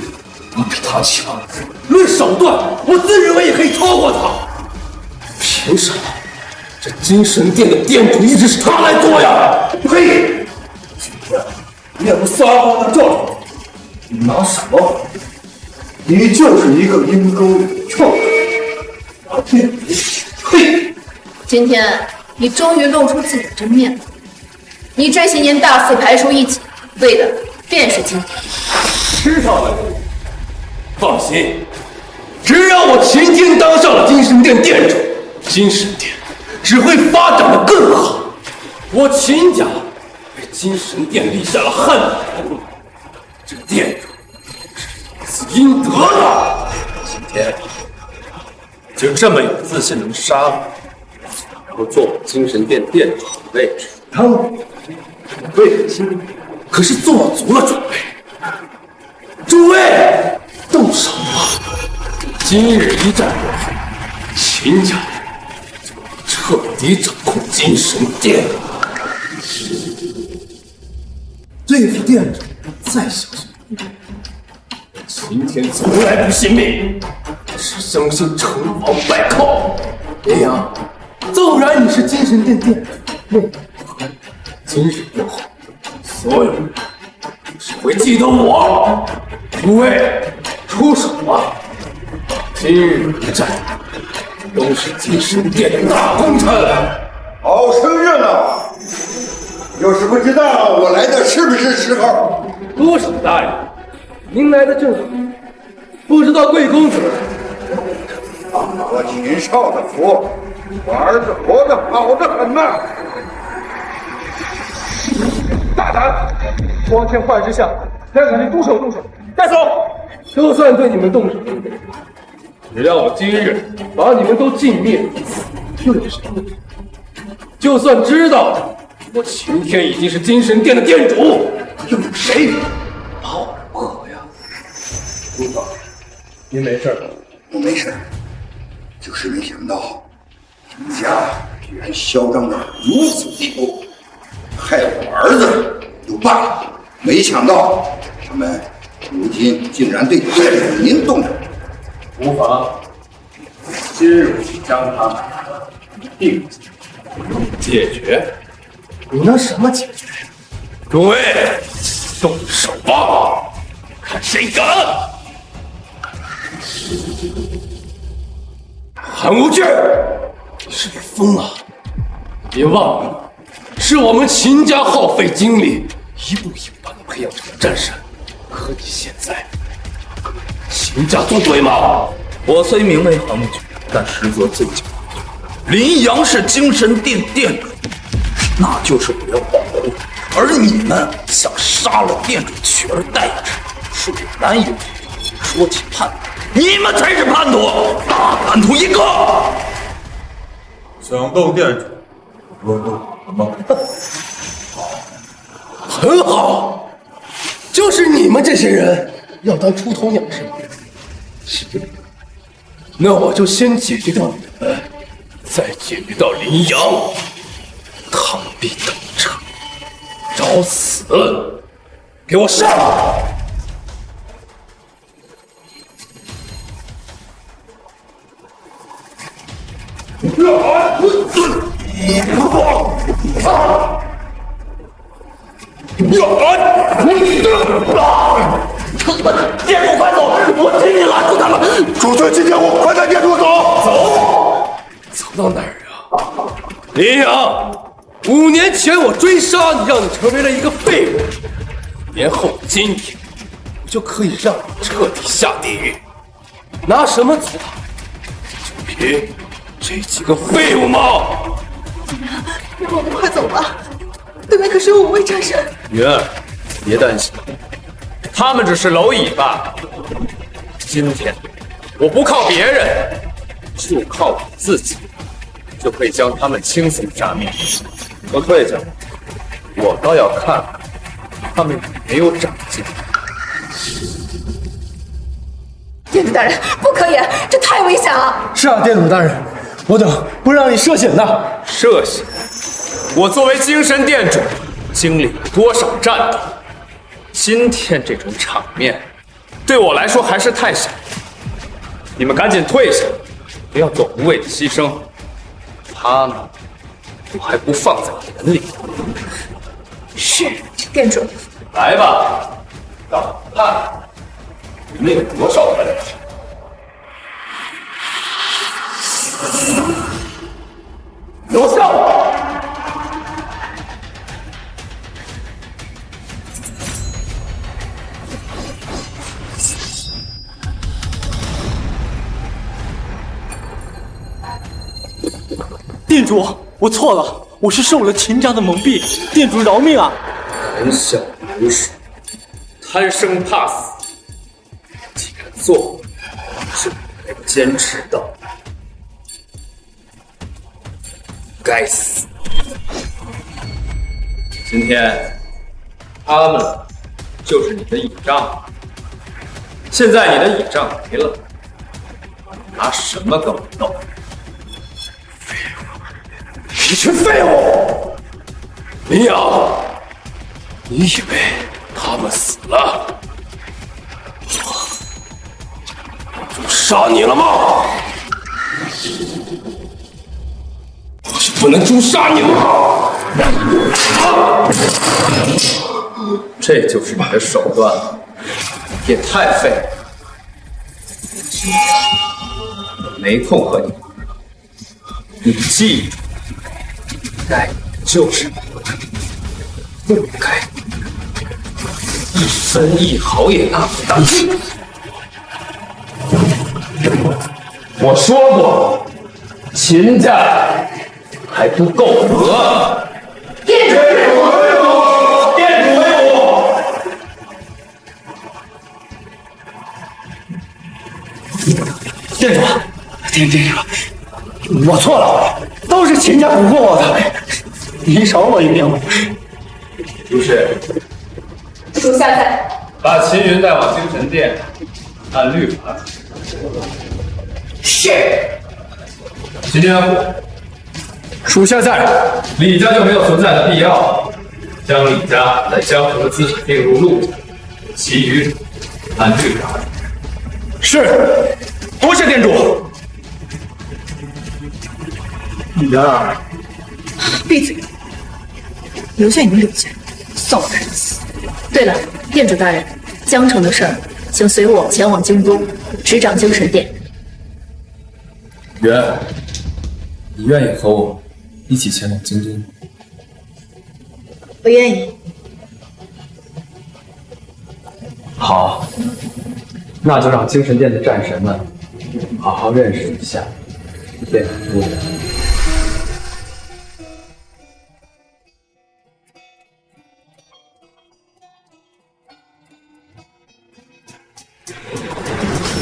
我比他强；论手段，我自认为也可以超过他。凭什么？这金神殿的店主一直是他来做呀？呸！你也不撒谎的照着你拿什么？你就是一个阴沟里的臭虫！嘿！今天你终于露出自己的真面目。你这些年大肆排除异己，为的便是今天。知道了，放心，只要我秦天当上了金神殿殿主，金神殿只会发展的更好。我秦家为金神殿立下了汗马功劳，这殿主是应得的。今天就这么有自信能杀我，然后做我金神殿殿主的位置，当然为了金，可是做足了准备。诸位，动手吧！今日一战过后，秦家就彻底掌控金神殿。对付店主再小心。秦天从来不信命，只相信成王败寇。林阳，纵然你是金神殿殿主，今日过后，所有人只会记得我。诸位，出手吧！今日一战都是金神殿的大功臣。好生热闹！有什么知道我来的是不是时候？多少大人，您来的正好。不知道贵公子，我秦少的福，我儿子活得好得很呐！大胆！光天化日之下，还敢动手！带走！就算对你们动手，只要我今日把你们都尽灭，又有什么？就算知道我秦天已经是金神殿的殿主，又有谁保我呀？公子，您没事吧？我没事，就是没想到秦家居然嚣张到如此地步，害我儿子又罢了，没想到他们如今竟然对殿主您动手。无妨，今日将他定解决？你能什么解决？诸位，动手吧，看谁敢！韩无惧，你是不是疯了？别忘了，是我们秦家耗费精力，一步一步把你培养成战神，可你现在秦家作对吗？我虽名为横举，但实则醉酒。林阳是精神殿殿主，那就是我要保护。而你们想杀了殿主，取而代之，恕我难以。说起叛徒，你们才是叛徒，大叛徒一个！想斗殿主，我斗什么？很好，就是你们这些人要当出头鸟是吗？是。那我就先解决掉你们，再解决到林阳，螳臂当车，找死！给我上！殿主快走！我替你拦住他们！主尊金天虎，快带殿主走！走到哪儿啊？林阳，5年前我追杀你，让你成为了一个废物。5年后今天，我就可以让你彻底下地狱。拿什么阻挡？就凭这几个废物吗？让我们快走吧，对面可是有5位战神。云儿，别担心，他们只是蝼蚁罢了。今天我不靠别人，就靠我自己，就可以将他们轻松杀灭。都退下，我倒要看看他们有没有长进。殿主大人，不可以，这太危险了。是啊，殿主大人，我等不让你涉险的。涉险？我作为精神殿主，经历了多少战斗？今天这种场面，对我来说还是太小。你们赶紧退下，不要做无谓的牺牲。他们，我还不放在眼里。是，殿主。来吧，让我看你们有多少本事。留下我！殿主，我错了，我是受了秦家的蒙蔽，殿主饶命啊！胆小如鼠，贪生怕死，既然做，就得坚持到底。该死！今天他们就是你的倚仗，现在你的倚仗没了，拿什么跟我斗？一群废物！林阳，你以为他们死了，我就杀你了吗？我就不能诛杀你吗？这就是你的手段，也太废了。我没空和你玩，你记住。该就是不该，一分一毫也拿不到。我说过，秦家还不够格。殿主，殿主为我。殿主，殿主，我错了，都是秦家蛊惑我的。你饶我一命吧。如是，属下在。把秦云带往精神殿，按律法处置。是。秦天虎，属下在。李家就没有存在的必要，将李家在江城的资产并入陆家，其余按律法。是，多谢殿主。女儿，闭嘴！留下你们柳家，扫人死。对了，殿主大人，江城的事儿，请随我前往京都，执掌精神殿。元，你愿意和我一起前往京都吗？我愿意。好，那就让精神殿的战神们好好认识一下恋夫人。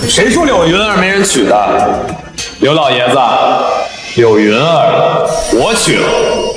谁说柳云儿没人娶的？刘老爷子，柳云儿我娶了。